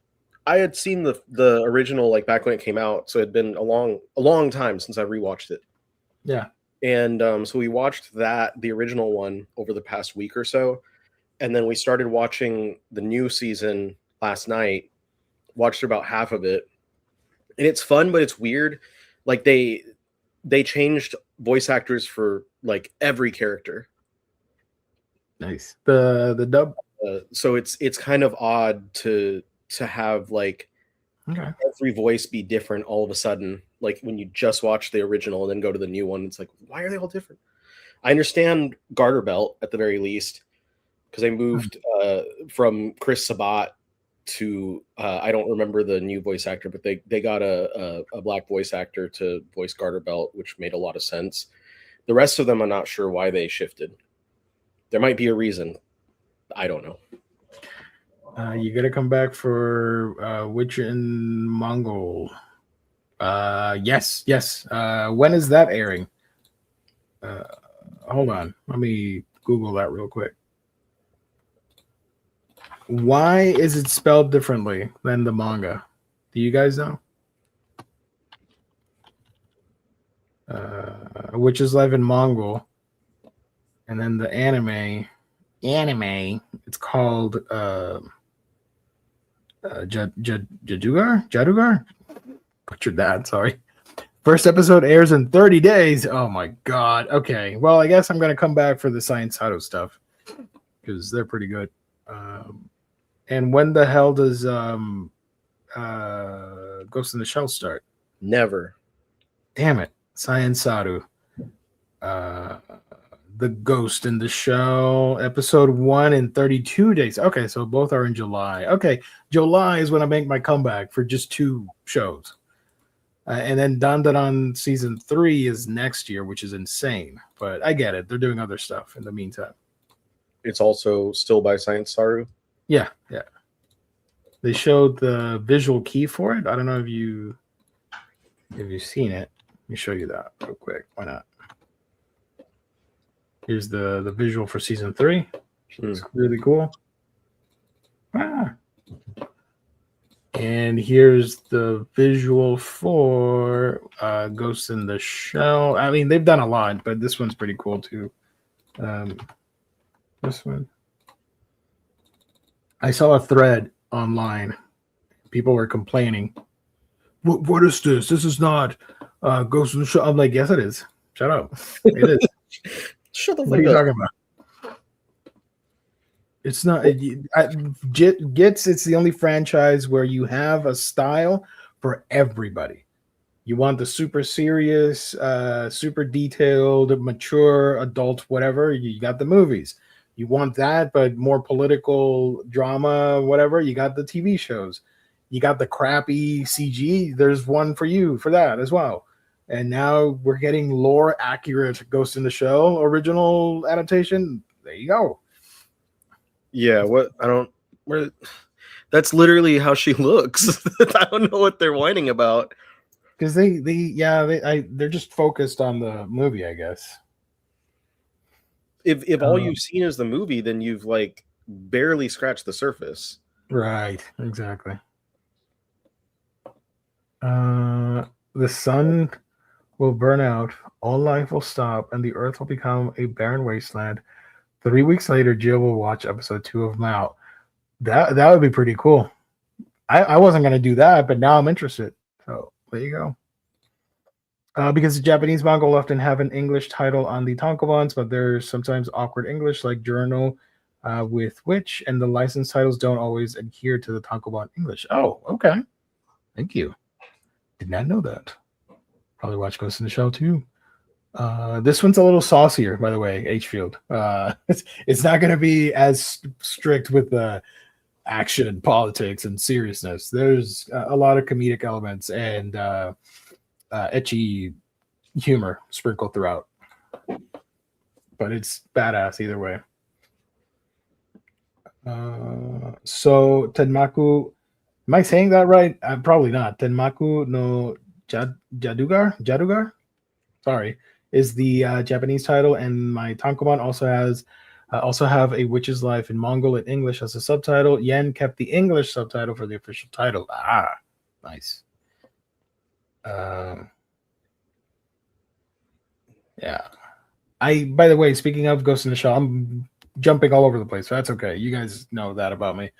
I had seen the original like back when it came out, so it had been a long time since I rewatched it. Yeah. And so we watched the original one over the past week or so, and then we started watching the new season last night. Watched about half of it, and it's fun, but it's weird. Like they changed voice actors for like every character. Nice. The dub. So it's kind of odd to have like Okay. every voice be different all of a sudden. Like when you just watch the original and then go to the new one, it's like, why are they all different? I understand Garter Belt at the very least because they moved from Chris Sabat to I don't remember the new voice actor, but they got a black voice actor to voice Garter Belt, which made a lot of sense. The rest of them, I'm not sure why they shifted. There might be a reason. I don't know. You gotta come back for Witch in Mongol. Yes. When is that airing? Hold on. Let me Google that real quick. Why is it spelled differently than the manga? Do you guys know? Witch's Life in Mongol. And then the anime, it's called Jadugar? Butchered that, sorry. First episode airs in 30 days. Oh my god. Okay. Well, I guess I'm gonna come back for the Science Sato stuff because they're pretty good. And when the hell does Ghost in the Shell start? Never. Damn it. Science Saru. The Ghost in the Shell, episode 1 in 32 days. Okay, so both are in July. Okay, July is when I make my comeback for just 2 shows. And then Dandadan season 3 is next year, which is insane. But I get it. They're doing other stuff in the meantime. It's also still by Science Saru. Yeah. They showed the visual key for it. I don't know if you've seen it. Let me show you that real quick. Why not? Here's the visual for season 3. It's really cool. And here's the visual for Ghost in the Shell. I mean, they've done a lot, but this one's pretty cool too. This one. I saw a thread online. People were complaining. What is this? This is not Ghost in the Shell. I'm like, yes, it is. Shut up. It is. Shut the What are you talking about? It's not. Gits. It's the only franchise where you have a style for everybody. You want the super serious, super detailed, mature, adult, whatever. You got the movies. You want that, but more political drama, whatever. You got the TV shows. You got the crappy CG. There's one for you for that as well. And now we're getting lore accurate Ghost in the Shell original adaptation. There you go. Yeah, that's literally how she looks. I don't know what they're whining about. Because they're just focused on the movie, I guess. If all you've seen is the movie, then you've like barely scratched the surface. Right, exactly. The sun will burn out, all life will stop, and the earth will become a barren wasteland. 3 weeks later, Jill will watch episode 2 of Mao. That would be pretty cool. I wasn't going to do that, but now I'm interested. So there you go. Because the Japanese manga often have an English title on the tankobons, but there's sometimes awkward English like Journal with Witch, and the license titles don't always adhere to the tankobon English. Oh, okay. Thank you. Did not know that. Probably watch Ghost in the Shell too. This one's a little saucier, by the way, H-Field. It's not going to be as strict with the action, politics, and seriousness. There's a lot of comedic elements and ecchi humor sprinkled throughout. But it's badass either way. So Tenmaku, am I saying that right? I'm probably not. Tenmaku no Jadugar. Sorry, is the Japanese title, and my Tankobon also have A Witch's Life in Mongol and English as a subtitle. Yen kept the English subtitle for the official title. Ah, nice. Yeah. By the way, speaking of Ghost in the Shell, I'm jumping all over the place. So that's okay. You guys know that about me.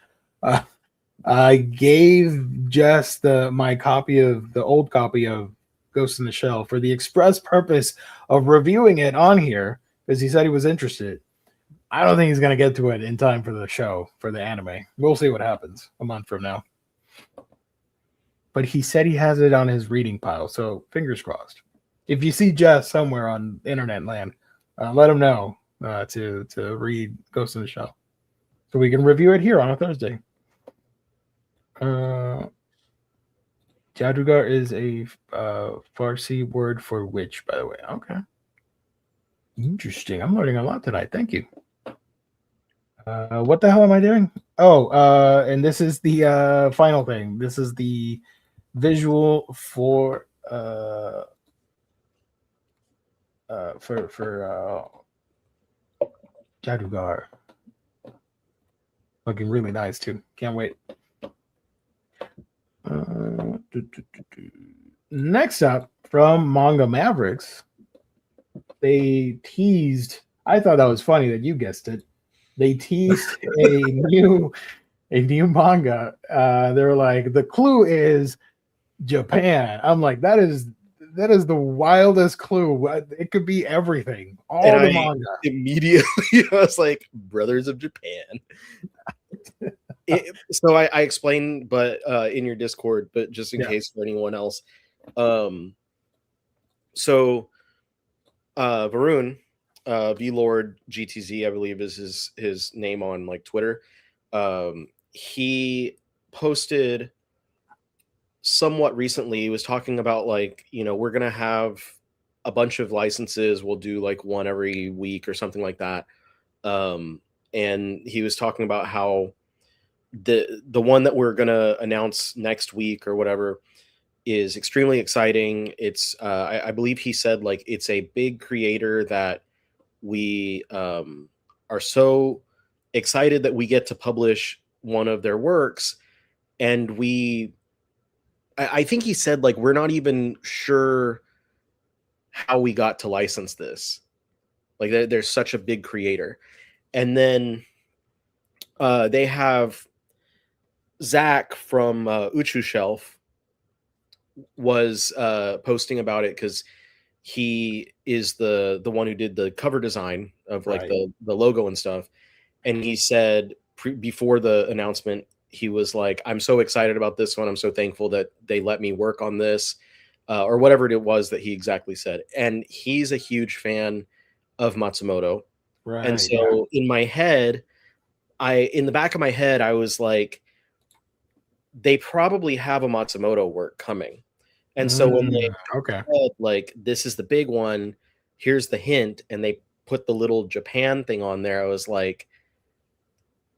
I gave Jess my copy of the old copy of Ghost in the Shell for the express purpose of reviewing it on here because he said he was interested. I don't think he's going to get to it in time for the show, for the anime. We'll see what happens a month from now. But he said he has it on his reading pile, so fingers crossed. If you see Jess somewhere on internet land, let him know to read Ghost in the Shell so we can review it here on a Thursday. Jadugar is a Farsi word for witch, by the way. Okay. Interesting. I'm learning a lot tonight. Thank you. What the hell am I doing? Oh, and this is the final thing. This is the visual for Jadugar. Looking really nice too. Can't wait. Next up from Manga Mavericks, they teased. I thought that was funny that you guessed it. They teased a new manga. They were like, the clue is Japan. I'm like, that is the wildest clue. It could be everything. All the manga. Immediately, I was like, Brothers of Japan. So I explained, but in your Discord, but just in case for anyone else. So Varun, VLord GTZ, I believe is his name on like Twitter. He posted somewhat recently. He was talking about like, we're gonna have a bunch of licenses. We'll do like one every week or something like that. And he was talking about how the one that we're gonna announce next week or whatever is extremely exciting. It's I believe he said like it's a big creator that we are so excited that we get to publish one of their works, and I think he said like we're not even sure how we got to license this. Like there's such a big creator. And then they have Zach from Uchu Shelf was posting about it because he is the one who did the cover design of like the logo and stuff. And he said before the announcement, he was like, I'm so excited about this one. I'm so thankful that they let me work on this, or whatever it was that he exactly said. And he's a huge fan of Matsumoto. Right. And so in my head, in the back of my head, I was like, they probably have a Matsumoto work coming. And so when they said, like, this is the big one, here's the hint, and they put the little Japan thing on there, I was like,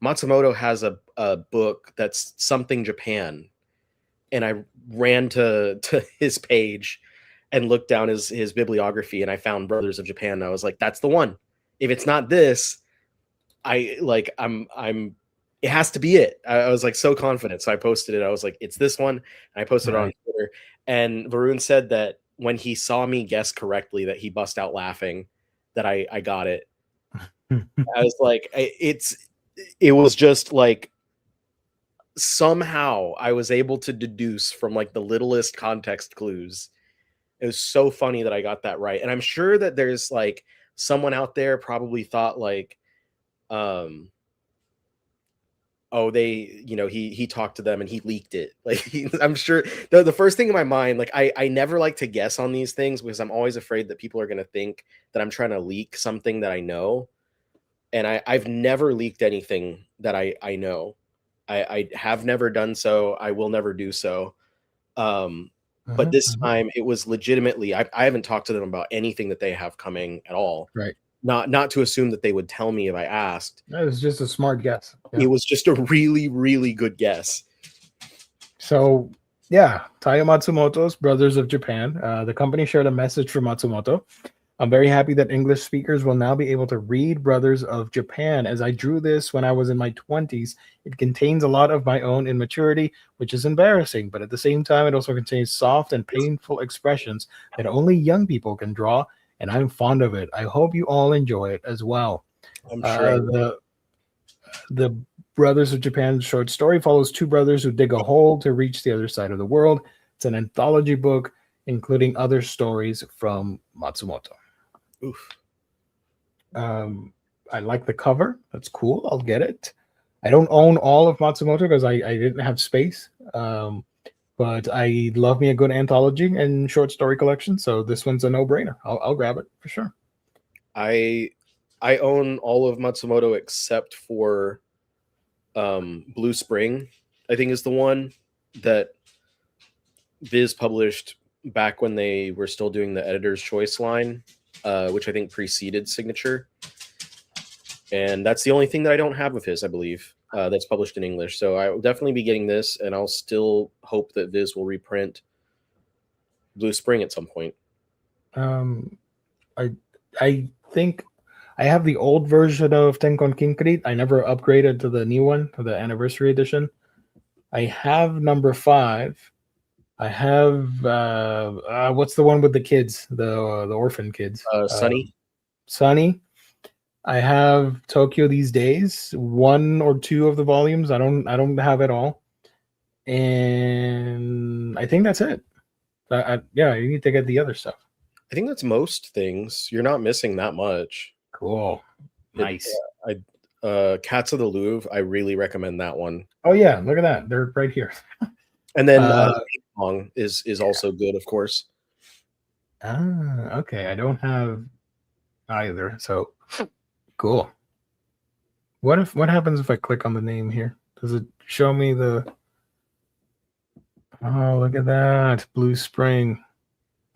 Matsumoto has a book that's something Japan. And I ran to his page and looked down his bibliography, and I found Brothers of Japan. And I was like, that's the one. If it's not this, I'm it has to be it. I was like so confident. So I posted it. I was like, it's this one. And I posted it on Twitter. And Varun said that when he saw me guess correctly, that he bust out laughing that I got it. I was like, it was just like somehow I was able to deduce from like the littlest context clues. It was so funny that I got that right. And I'm sure that there's like someone out there probably thought like, oh, he talked to them and he leaked it. Like I'm sure the first thing in my mind, like I never like to guess on these things because I'm always afraid that people are going to think that I'm trying to leak something that I know. And I've never leaked anything that I know. I have never done so. I will never do so. But this time it was legitimately, I haven't talked to them about anything that they have coming at all. Right. Not to assume that they would tell me if I asked. That was just a smart guess. Yeah. It was just a really, really good guess. So, yeah, Taiyo Matsumoto's Brothers of Japan. The company shared a message from Matsumoto. I'm very happy that English speakers will now be able to read Brothers of Japan. As I drew this when I was in my 20s, it contains a lot of my own immaturity, which is embarrassing, but at the same time, it also contains soft and painful expressions that only young people can draw, and I'm fond of it. I hope you all enjoy it as well. I'm sure. The Brothers of Japan short story follows two brothers who dig a hole to reach the other side of the world. It's an anthology book, including other stories from Matsumoto. Oof. I like the cover. That's cool. I'll get it. I don't own all of Matsumoto because I didn't have space. But I love me a good anthology and short story collection. So this one's a no-brainer. I'll grab it for sure. I own all of Matsumoto except for Blue Spring, I think is the one that VIZ published back when they were still doing the Editor's Choice line, which I think preceded Signature. And that's the only thing that I don't have of his, I believe, that's published in English. So I will definitely be getting this, and I'll still hope that VIZ will reprint Blue Spring at some point. I think I have the old version of Tenkon Kinkrit. I never upgraded to the new one, to the anniversary edition. I have number 5. I have what's the one with the kids, the orphan kids? Sunny. Sunny. I have Tokyo These Days, 1 or 2 of the volumes. I don't have it all, and I think that's it. Yeah, you need to get the other stuff. I think that's most things. You're not missing that much. Cool. Nice. Cats of the Louvre, I really recommend that one. Oh yeah, look at that. They're right here. And then Ping Pong is also good, of course. Okay. I don't have either. So cool. What happens if I click on the name here? Does it show me the? Oh, look at that. Blue Spring.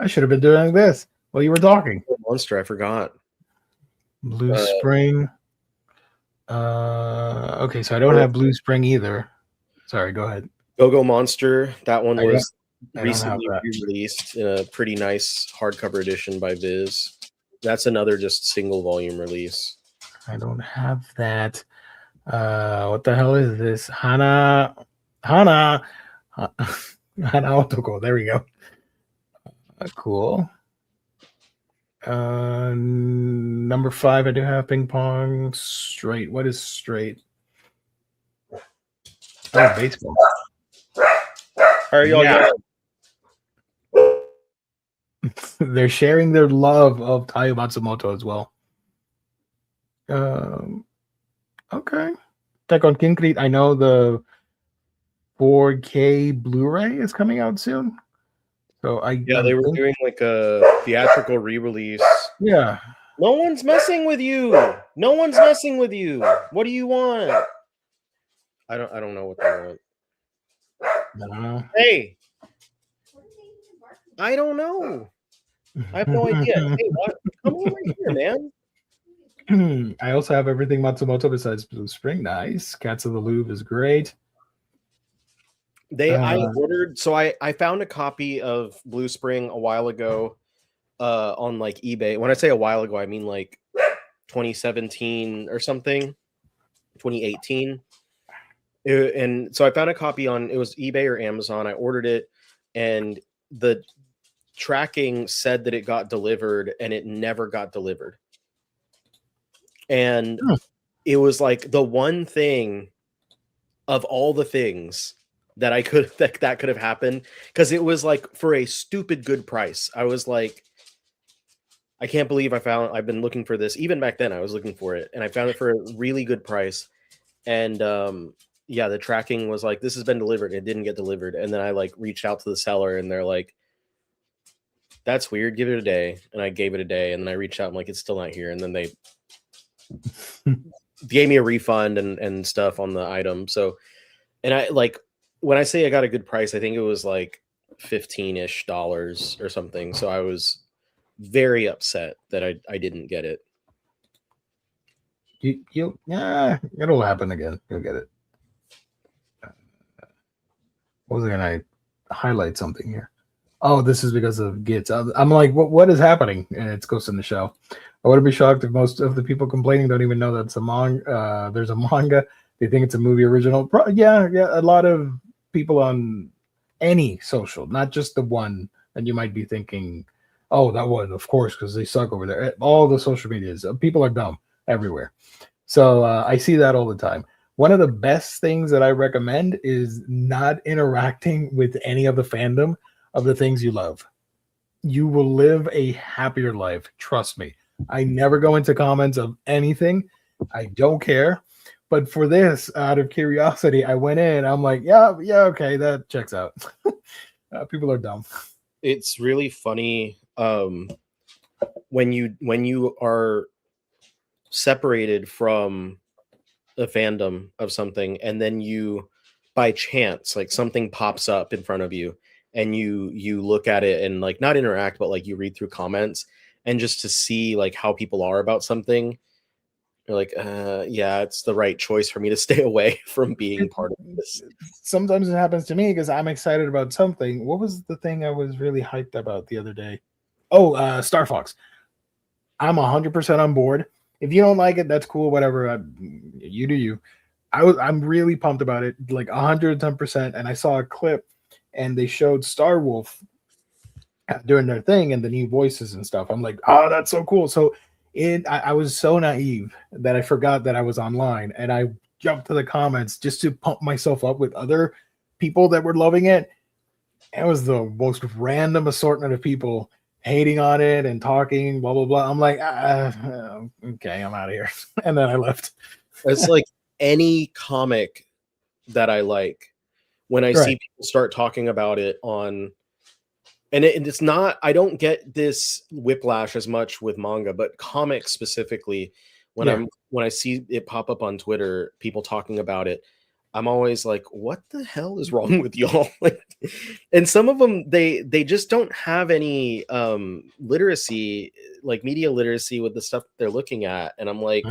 I should have been doing this while you were talking. Monster, I forgot. Blue Spring. Okay, so I don't have Blue Spring either. Sorry, go ahead. Go-Go Monster. That one was I recently released in a pretty nice hardcover edition by VIZ. That's another just single volume release. I don't have that. What the hell is this? Hana Otoko. There we go. Cool. Number 5, I do have Ping Pong. Straight. What is straight? Oh, baseball. How are y'all doing? They're sharing their love of Taiyo Matsumoto as well. Okay. Tenkon Kinkrit, I know the 4K Blu-ray is coming out soon. So they were doing like a theatrical re-release. Yeah. No one's messing with you. No one's messing with you. What do you want? I don't know what they want. I don't know. Hey. I don't know. I have no idea. Hey, what? Come over here, man. I also have everything Matsumoto besides Blue Spring. Nice. Cats of the Louvre is great. I ordered, so I found a copy of Blue Spring a while ago on like eBay. When I say a while ago, I mean like 2017 or something, 2018. And so I found a copy on, it was eBay or Amazon. I ordered it, and the tracking said that it got delivered, and it never got delivered. And it was like the one thing of all the things that I could that could have happened, because it was like for a stupid good price. I was like, I can't believe I've been looking for this. Even back then I was looking for it, and I found it for a really good price. And yeah, the tracking was like, this has been delivered. It didn't get delivered. And then I like reached out to the seller, and they're like, that's weird, give it a day. And I gave it a day, and then I reached out, I'm like, it's still not here. And then they gave me a refund and stuff on the item. So, and I like, when I say I got a good price, I think it was like $15-ish or something. So I was very upset that I didn't get it. It'll happen again. You'll get it. What was I gonna highlight something here? Oh, this is because of Gits. I'm like, what is happening? And it's Ghost in the Shell. I wouldn't be shocked if most of the people complaining don't even know that's a manga. There's a manga. They think it's a movie original. Yeah. A lot of people on any social, not just the one. And you might be thinking, oh, that one, of course, because they suck over there. All the social medias, people are dumb everywhere. So I see that all the time. One of the best things that I recommend is not interacting with any of the fandom of the things you love. You will live a happier life. Trust me. I never go into comments of anything. I don't care. But for this, out of curiosity, I went in. I'm like, yeah, okay, that checks out. People are dumb. It's really funny when you are separated from a fandom of something, and then you, by chance, like something pops up in front of you, and you look at it and like not interact, but like you read through comments, and just to see like how people are about something, you're like, yeah, it's the right choice for me to stay away from being part of this. Sometimes it happens to me because I'm excited about something. What was the thing I was really hyped about the other day? Oh, Star Fox. I'm 100% on board. If you don't like it, that's cool. Whatever, you do you. I'm really pumped about it, like 110%. And I saw a clip, and they showed Star Wolf doing their thing and the new voices and stuff. I'm like, oh, that's so cool. So I was so naive that I forgot that I was online, and I jumped to the comments just to pump myself up with other people that were loving it. It was the most random assortment of people hating on it and talking, blah, blah, blah. I'm like, okay, I'm out of here. And then I left. It's like any comic that I like, when I see people start talking about it on, and it's not, I don't get this whiplash as much with manga, but comics specifically, when I see it pop up on Twitter, people talking about it, I'm always like, what the hell is wrong with y'all? Like, and some of them, they just don't have any literacy, like media literacy with the stuff they're looking at. And I'm like,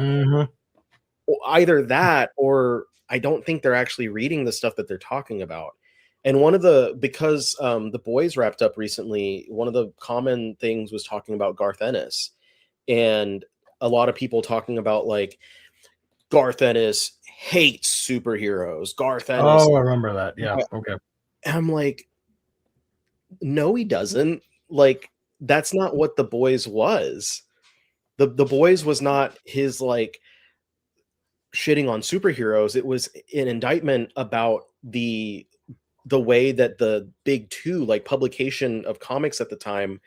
either that, or I don't think they're actually reading the stuff that they're talking about. And because the boys wrapped up recently, one of the common things was talking about Garth Ennis, and a lot of people talking about like, Garth Ennis hates superheroes. Garth Ennis. Oh, I remember that. Yeah. Okay. And I'm like, no, he doesn't. Like, that's not what The Boys was. The Boys was not his like shitting on superheroes. It was an indictment about the way that the big two, like publication of comics at the time,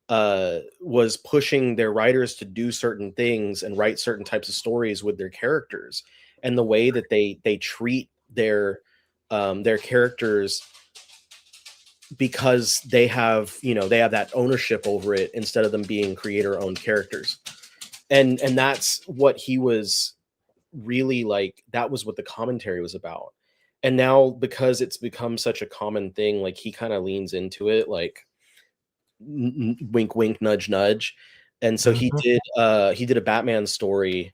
was pushing their writers to do certain things and write certain types of stories with their characters, and the way that they treat their characters, because they have that ownership over it instead of them being creator owned characters. And that's what he was really like. That was what the commentary was about. And now, because it's become such a common thing, like he kind of leans into it, like wink wink nudge nudge. And so he did a Batman story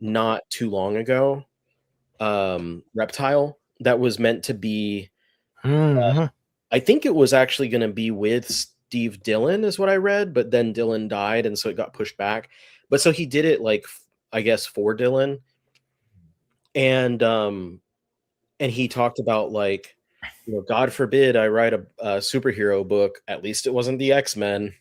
not too long ago, Reptile, that was meant to be I think it was actually going to be with Steve Dillon is what I read, but then Dillon died, and so it got pushed back. But so he did it, like, I guess, for Dillon. And he talked about, like, God forbid I write a superhero book. At least it wasn't the X-Men.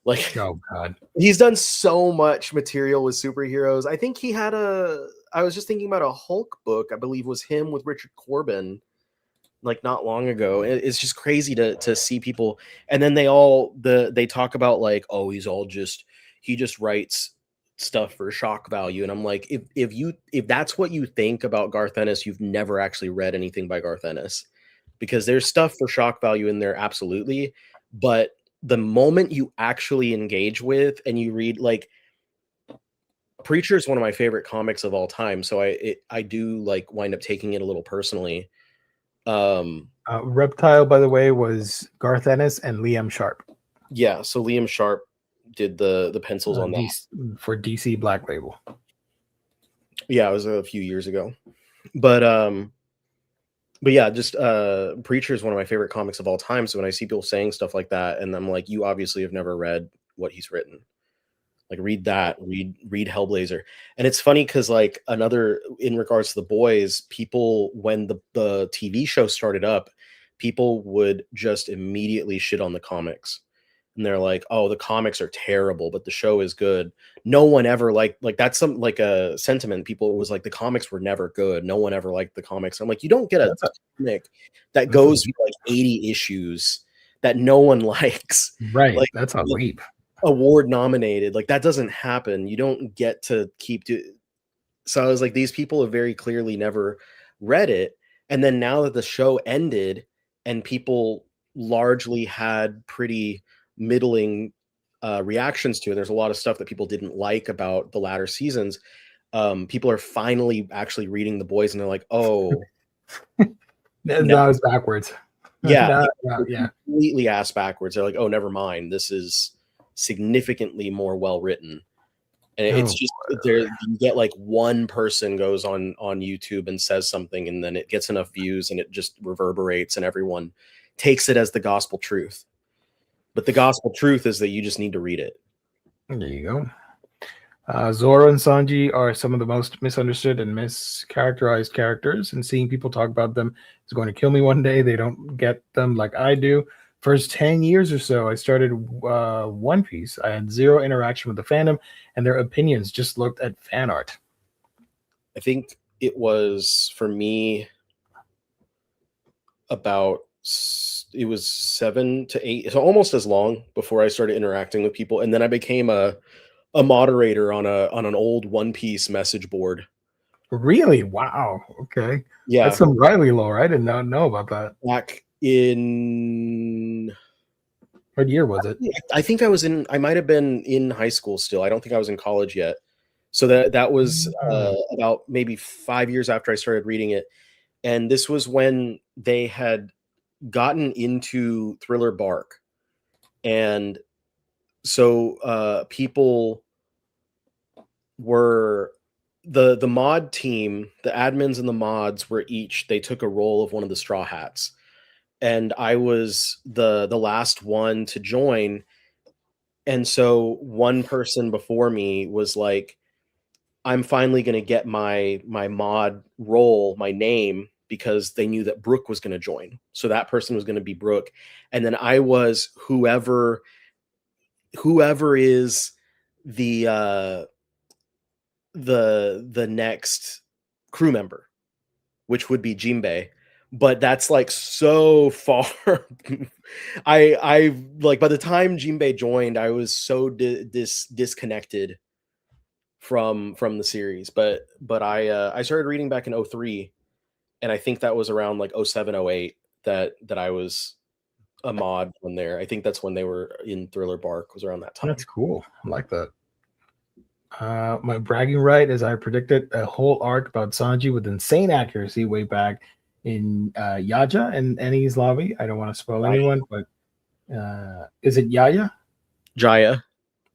Like, oh God, he's done so much material with superheroes. I think he had I was just thinking about a Hulk book, I believe was him with Richard Corbin, like not long ago. It's just crazy to see people, and then they talk about like, oh, he just writes stuff for shock value. And I'm like, if that's what you think about Garth Ennis, you've never actually read anything by Garth Ennis, because there's stuff for shock value in there, absolutely. But the moment you actually engage with and you read, like, Preacher is one of my favorite comics of all time, so I do like wind up taking it a little personally. Reptile, by the way, was Garth Ennis and Liam Sharp. Yeah, so Liam Sharp did the pencils on that. For DC Black Label. Yeah, it was a few years ago. But yeah, just Preacher is one of my favorite comics of all time. So when I see people saying stuff like that, and I'm like, you obviously have never read what he's written. Like, read that, read Hellblazer. And it's funny because, like, another, in regards to The Boys, people, when the TV show started up, people would just immediately shit on the comics. And they're like, oh, the comics are terrible, but the show is good. No one ever like that's some like a sentiment. People was like, the comics were never good. No one ever liked the comics. I'm like, you don't get a comic that goes through like 80 issues that no one likes. Right. Like, that's a leap. Award nominated. Like, that doesn't happen. You don't get to keep So I was like, these people have very clearly never read it. And then now that the show ended and people largely had pretty middling reactions to it, there's a lot of stuff that people didn't like about the latter seasons. People are finally actually reading The Boys, and they're like, oh, that was backwards. Yeah, yeah, completely ass backwards. They're like, oh, never mind. This is significantly more well written. And it's just there. You get like one person goes on YouTube and says something, and then it gets enough views, and it just reverberates, and everyone takes it as the gospel truth. But the gospel truth is that you just need to read it. There you go. Zoro and Sanji are some of the most misunderstood and mischaracterized characters, and seeing people talk about them is going to kill me one day. They don't get them like I do. First 10 years or so, I started One Piece. I had zero interaction with the fandom, and their opinions just looked at fan art. I think it was, for me, it was 7 to 8, so almost as long before I started interacting with people, and then I became a moderator on an old One Piece message board. Really? Wow. Okay. Yeah, that's some Riley lore. I did not know about that. Back in what year was it? I think I might have been in high school still. I don't think I was in college yet. So that was about maybe 5 years after I started reading it. And this was when they had gotten into Thriller Bark. And so people were the mod team, the admins and the mods were they took a role of one of the Straw Hats. And I was the last one to join. And so one person before me was like, I'm finally going to get my mod role, my name, because they knew that Brooke was going to join. So that person was going to be Brooke. And then I was whoever is the next crew member, which would be Jinbei. But that's like so far. I like, by the time Jinbei joined, I was so disconnected from the series. But I started reading back in 2003, and I think that was around like 2007, 2008 that I was a mod when I think that's when they were in Thriller Bark, was around that time. That's cool. I like that. My bragging right is I predicted a whole arc about Sanji with insane accuracy way back in Yaja and Eni's Lobby. I don't want to spoil anyone, but is it Yaya? Jaya,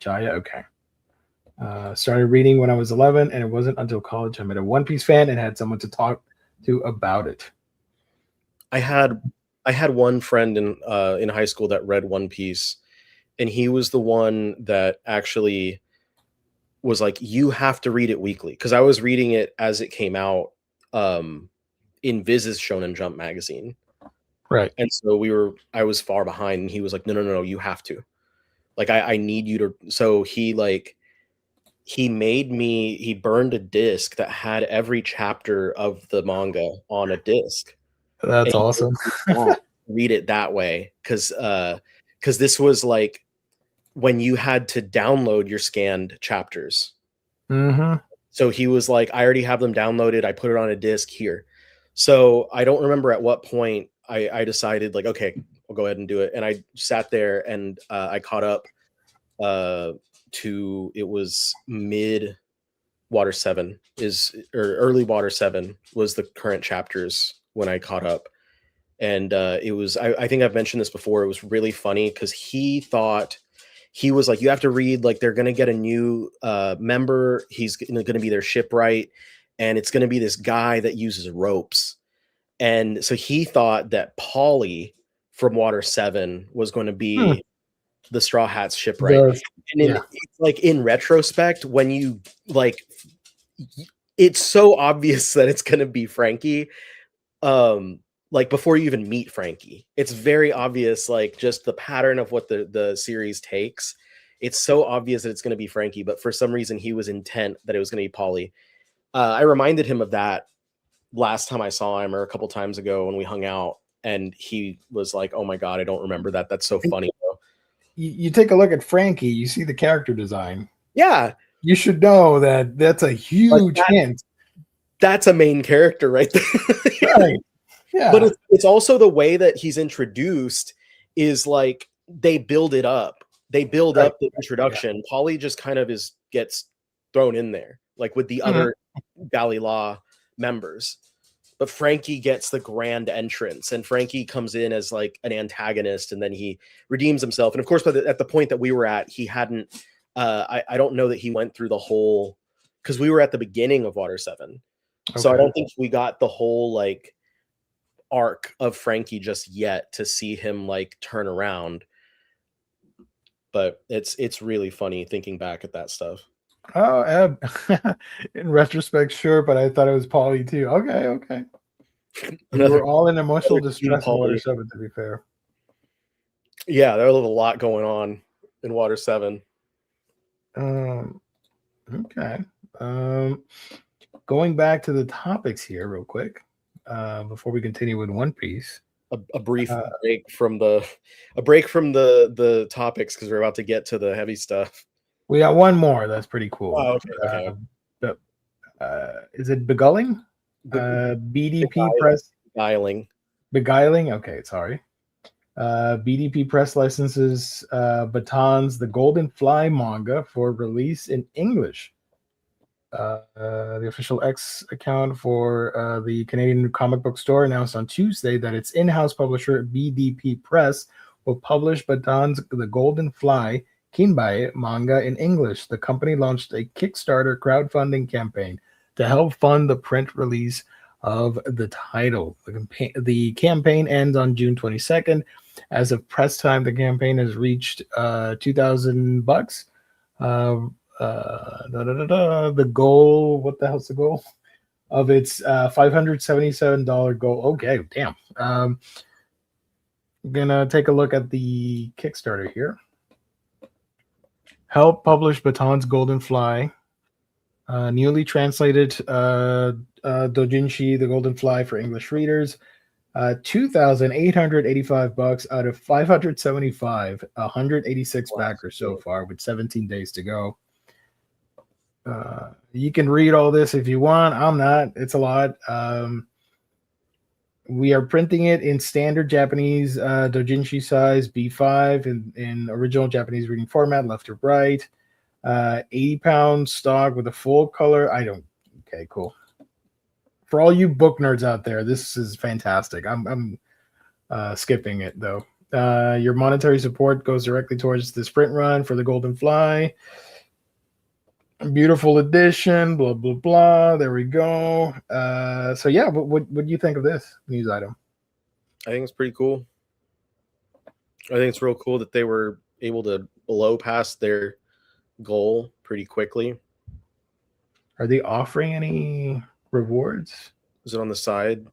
okay. Started reading when I was 11, and it wasn't until college I met a One Piece fan and had someone to talk to about it. I had one friend in high school that read One Piece, and he was the one that actually was like, you have to read it weekly, because I was reading it as it came out in VIZ's Shonen Jump magazine. Right. And so I was far behind, and he was like, no, you have to. Like, I need you to. So he burned a disc that had every chapter of the manga on a disc. That's awesome. Read it that way, because this was like when you had to download your scanned chapters. Mm-hmm. So he was like, I already have them downloaded. I put it on a disc here. So I don't remember at what point I decided, like, okay, I'll go ahead and do it. And I sat there, and I caught up to, it was mid Water 7 or early Water 7 was the current chapters when I caught up. And it was, I think I've mentioned this before. It was really funny because he thought, he was like, you have to read, like, they're going to get a new member. He's going to be their shipwright. And it's going to be this guy that uses ropes. And so he thought that Polly from Water 7 was going to be the Straw Hats shipwright. And like, in retrospect, when you like, it's so obvious that it's going to be Frankie. Like, before you even meet Frankie, it's very obvious, like, just the pattern of what the series takes. It's so obvious that it's going to be Frankie, but for some reason he was intent that it was going to be Polly. I reminded him of that last time I saw him, or a couple times ago when we hung out, and he was like, oh my God, I don't remember that. That's so funny. You take a look at Frankie, you see the character design. Yeah. You should know that that's a huge hint. That's a main character right there. Right. Yeah. But it's also the way that he's introduced is like, they build it up. They build up the introduction. Yeah. Polly just kind of gets thrown in there, like with the other Valley Law members. But Frankie gets the grand entrance, and Frankie comes in as like an antagonist, and then he redeems himself. And of course, at the point that we were at, he hadn't, I don't know that he went through the whole, because we were at the beginning of Water 7. Okay. So I don't think we got the whole like arc of Frankie just yet to see him like turn around. But it's really funny thinking back at that stuff. Oh, in retrospect, sure, but I thought it was Polly too. Okay. We're all in emotional distress in Water 7, to be fair. Yeah, there was a lot going on in Water 7. Okay. Going back to the topics here real quick, before we continue with One Piece. A brief break from the topics, because we're about to get to the heavy stuff. We got one more that's pretty cool. Oh, okay. Is it Beguiling? BDP Press. Beguiling. Okay, sorry. BDP Press licenses Baton's The Golden Fly manga for release in English. The official X account for the Canadian comic book store announced on Tuesday that its in-house publisher BDP Press will publish Baton's The Golden Fly Kinbai manga in English. The company launched a Kickstarter crowdfunding campaign to help fund the print release of the title. The campaign ends on June 22nd. As of press time, the campaign has reached $2,000. The goal, what the hell's the goal of its $577 goal? Okay, damn. I'm gonna take a look at the Kickstarter here. Help publish Baton's Golden Fly, newly translated Dojinshi The Golden Fly for English readers. $2,885 out of 575, 186 backers so far, with 17 days to go. You can read all this if you want. I'm not. It's a lot. We are printing it in standard Japanese Dojinshi size B5 in original Japanese reading format, left to right. 80-pound stock with a full color. Okay, cool. For all you book nerds out there, this is fantastic. I'm skipping it though. Your monetary support goes directly towards the sprint run for the Golden Fly. Beautiful edition, blah blah blah. There we go. So yeah, what do you think of this news item? I think it's pretty cool. I think it's real cool that they were able to blow past their goal pretty quickly. Are they offering any rewards? Is it on the side?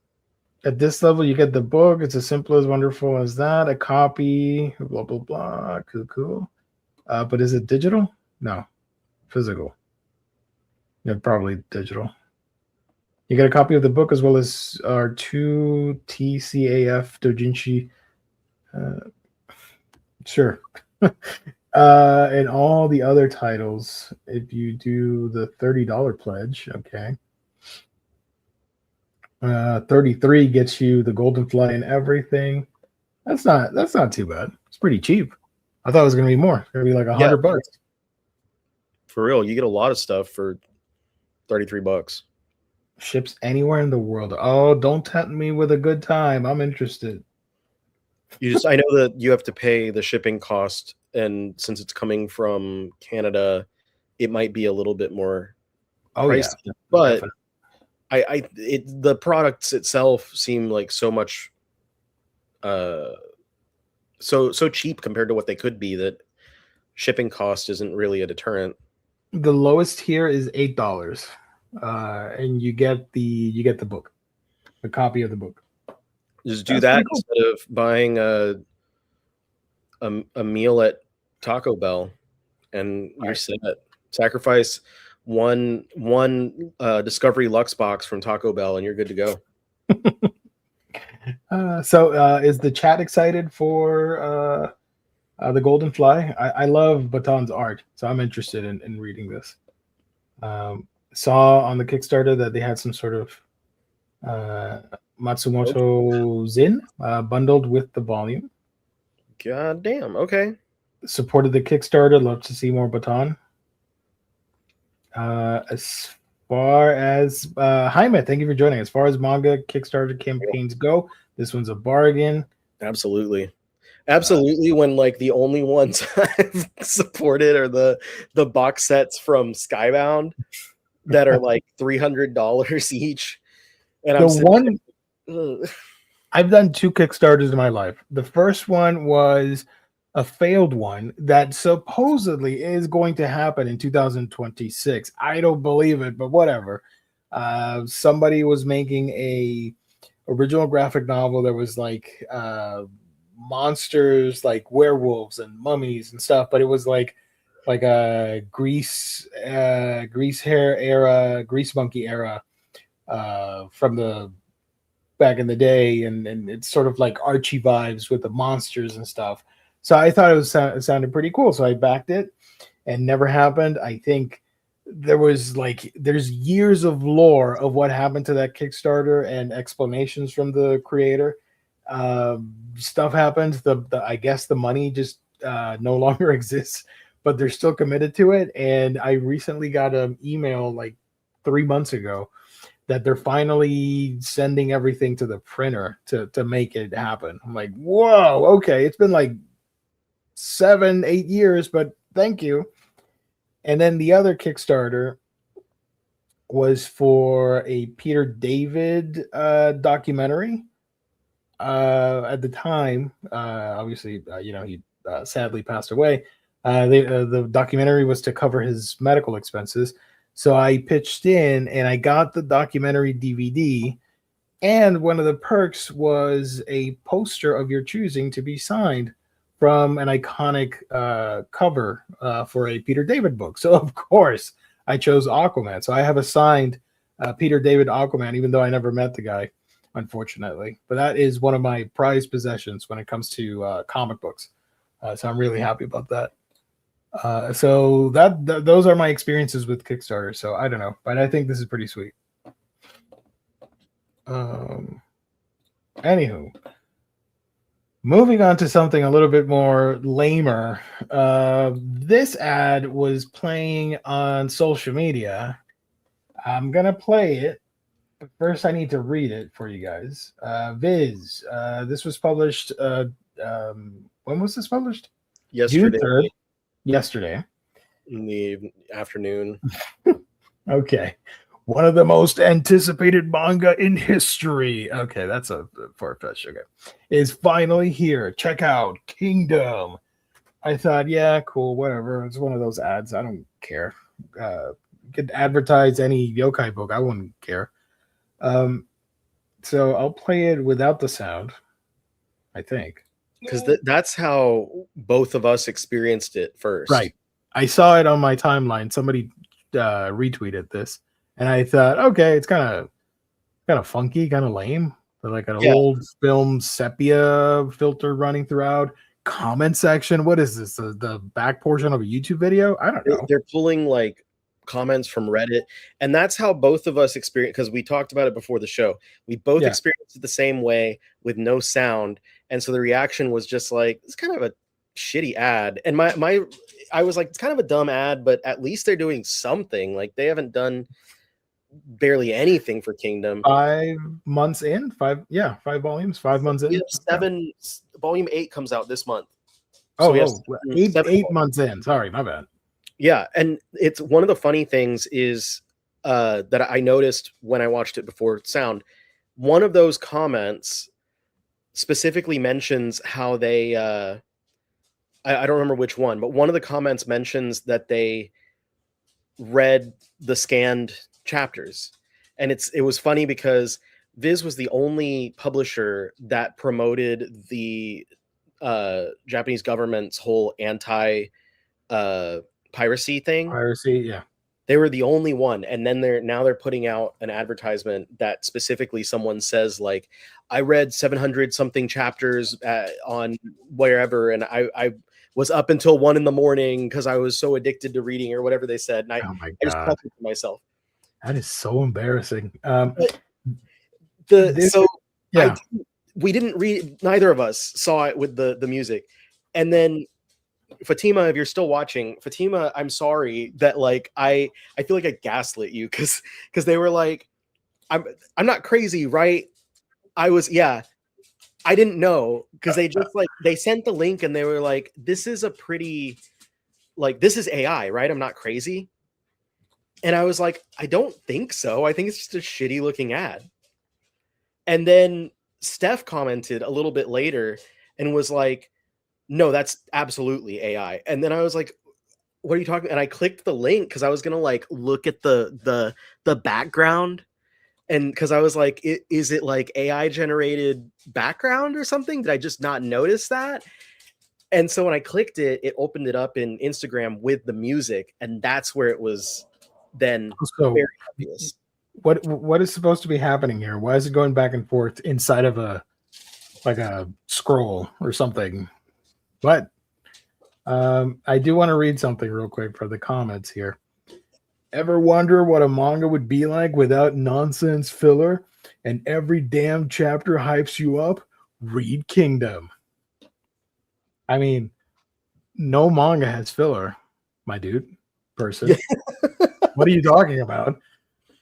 At this level, you get the book. It's as simple as wonderful as that. A copy, blah blah blah. Cool. But is it digital? No, physical. Yeah, probably digital. You get a copy of the book as well as our 2 TCAF Dojinshi. Sure. And all the other titles, if you do the $30 pledge, okay. 33 gets you the Golden Fly and everything. That's not too bad. It's pretty cheap. I thought it was gonna be more. It's gonna be like $100. For real, you get a lot of stuff for $33. Ships anywhere in the world. Oh, don't tempt me with a good time. I'm interested. I know that you have to pay the shipping cost, and since it's coming from Canada, it might be a little bit more Oh pricey. yeah, But definitely. the products itself seem like so much, so cheap compared to what they could be, that shipping cost isn't really a deterrent. The lowest here is $8, and you get the book, the copy of the book. Just do That's that pretty cool. instead of buying a meal at Taco Bell, and you're set. Sacrifice one Discovery Lux box from Taco Bell, and you're good to go. So is the chat excited for the Golden Fly? I love Baton's art, so I'm interested in reading this. Saw on the Kickstarter that they had some sort of Matsumoto Zin bundled with the volume. God damn. Okay. Supported the Kickstarter. Love to see more Baton. As far as Jaime, thank you for joining. As far as manga Kickstarter campaigns go, this one's a bargain. Absolutely. When like the only ones I've supported are the box sets from Skybound that are like $300 each. And I've done 2 Kickstarters in my life. The first one was a failed one that supposedly is going to happen in 2026. I don't believe it, but whatever. Somebody was making a original graphic novel that was like monsters, like werewolves and mummies and stuff, but it was like a grease hair era, grease monkey era from the back in the day, and it's sort of like Archie vibes with the monsters and stuff. So I thought it sounded pretty cool. So I backed it, and never happened. I think there's years of lore of what happened to that Kickstarter and explanations from the creator. Stuff happened. I guess the money just no longer exists, but they're still committed to it. And I recently got an email like 3 months ago that they're finally sending everything to the printer to make it happen. I'm like, whoa, okay. It's been like 7-8 years, but thank you. And then the other Kickstarter was for a Peter David documentary. At the time, obviously, he sadly passed away. The documentary was to cover his medical expenses. So I pitched in and I got the documentary DVD. And one of the perks was a poster of your choosing to be signed from an iconic cover for a Peter David book. So, of course, I chose Aquaman. So I have a signed Peter David Aquaman, even though I never met the guy, unfortunately. But that is one of my prized possessions when it comes to comic books. So I'm really happy about that. So those are my experiences with Kickstarter. So I don't know, but I think this is pretty sweet. Anywho, moving on to something a little bit more lamer. This ad was playing on social media. I'm gonna play it, but first I need to read it for you guys. VIZ. This was published. When was this published? Yesterday. June 3rd. Yesterday. In the afternoon. Okay. One of the most anticipated manga in history. Okay, that's a far-fetched. Okay. Is finally here. Check out Kingdom. I thought, yeah, cool, whatever. It's one of those ads. I don't care. Could advertise any yokai book. I wouldn't care. So I'll play it without the sound, I think. Because that's how both of us experienced it first. Right. I saw it on my timeline. Somebody retweeted this, and I thought, okay, it's kind of funky, kind of lame. But like an old film sepia filter running throughout. Comment section. What is this? The back portion of a YouTube video? I don't know. They're pulling like comments from Reddit, and that's how both of us experienced, because we talked about it before the show. We both experienced it the same way with no sound. And so the reaction was just like, it's kind of a shitty ad. And I was like, it's kind of a dumb ad, but at least they're doing something. Like they haven't done barely anything for Kingdom. 5 months in, 5 volumes, 5 months in. We have 7. Volume 8 comes out this month. Oh, we have eight 7 8 months in. Sorry, my bad. Yeah, and it's one of the funny things is that I noticed when I watched it before sound. One of those comments specifically mentions how they I don't remember which one, but one of the comments mentions that they read the scanned chapters. And it was funny because Viz was the only publisher that promoted the Japanese government's whole anti piracy thing. Piracy, yeah. They were the only one, and then they're putting out an advertisement that specifically someone says like, I read 700 something chapters on wherever, and I was up until 1 a.m. because I was so addicted to reading or whatever they said. And Oh my I just God. kept it to myself. That is so embarrassing. We didn't read. Neither of us saw it with the music, and then Fatima, if you're still watching, Fatima, I'm sorry that like I feel like I gaslit you because they were like, I'm not crazy, right? I was, yeah. I didn't know because they just like they sent the link and they were like, this is a pretty like this is AI, right? I'm not crazy. And I was like, I don't think so. I think it's just a shitty looking ad. And then Steph commented a little bit later and was like, no, that's absolutely AI. And then I was like, what are you talking? And I clicked the link because I was gonna like look at the background, and because I was like, is it like AI generated background or something? Did I just not notice that? And so when I clicked it, it opened it up in Instagram with the music, and that's where it was then very obvious. What is supposed to be happening here? Why is it going back and forth inside of a scroll or something? But I do want to read something real quick for the comments here. Ever wonder what a manga would be like without nonsense filler and every damn chapter hypes you up? Read Kingdom. I mean, no manga has filler, my dude, person. What are you talking about?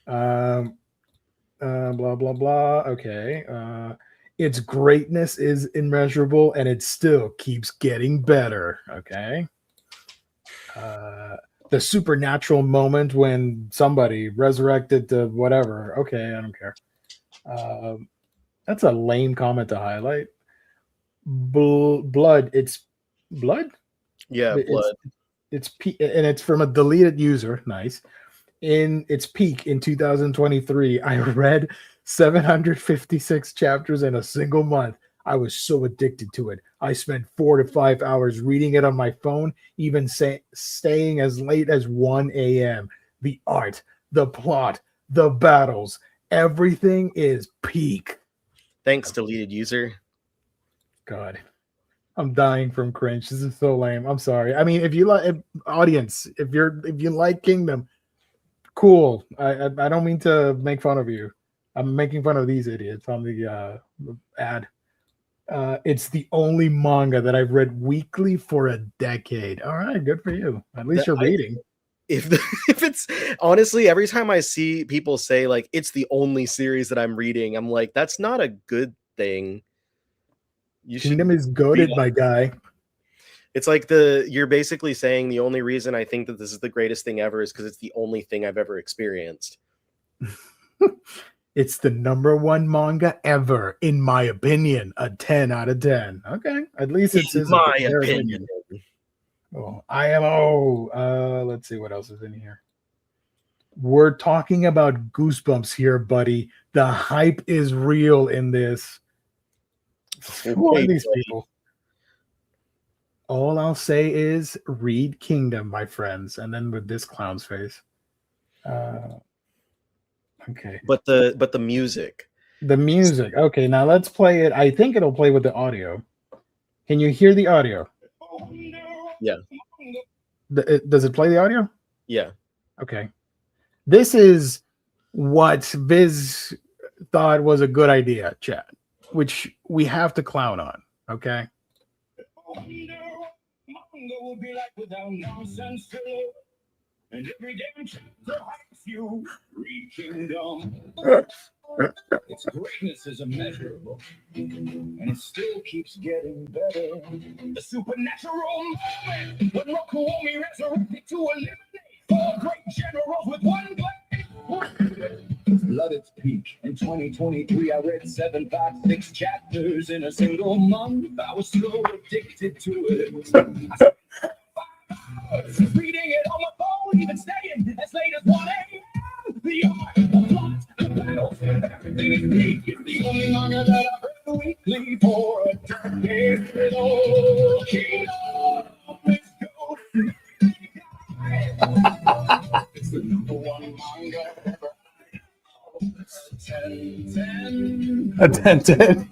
Blah, blah, blah. Okay. Its greatness is immeasurable and it still keeps getting better. Okay. The supernatural moment when somebody resurrected to whatever. Okay, I don't care. That's a lame comment to highlight. Blood. It's blood? Yeah, blood. It's and it's from a deleted user. Nice. In its peak in 2023, I read 756 chapters in a single month. I was so addicted to it. I spent 4 to 5 hours reading it on my phone, even staying as late as 1 a.m. The art, the plot, the battles, everything is peak. Thanks, deleted user. God, I'm dying from cringe. This is so lame. I'm sorry. I mean, if you like audience, if you like Kingdom, cool. I don't mean to make fun of you. I'm making fun of these idiots on the ad. It's the only manga that I've read weekly for a decade. All right, good for you. At least you're reading. If it's honestly, every time I see people say like it's the only series that I'm reading, I'm like, that's not a good thing. Kingdom is goated, my guy. It's like you're basically saying the only reason I think that this is the greatest thing ever is because it's the only thing I've ever experienced. It's the #1 manga ever, in my opinion. A 10 out of 10. Okay, at least it's my opinion. Oh, IMO. Let's see what else is in here. We're talking about Goosebumps here, buddy. The hype is real in this. Who are these people? All I'll say is read Kingdom, my friends, and then with this clown's face. Okay. But the music. The music. Okay, now let's play it. I think it'll play with the audio. Can you hear the audio? Yeah. Does it play the audio? Yeah. Okay. This is what VIZ thought was a good idea, chat, which we have to clown on. Okay. Will be like without nonsense, and every damn chapter hypes you. Read kingdom. Its greatness is immeasurable, and it still keeps getting better. The supernatural moment when Rokuomi resurrected to eliminate 4 great generals with one blade. Let its peak. In 2023, I read 756 chapters in a single month. I was so addicted to it. Reading it on my phone, even staying as late as 1 a.m. The art, the plot, the battles, everything is neat. It's the only manga that I've read weekly for a decade. Oh, Kingdom, let's go. It's the #1 manga ever. A 10-10.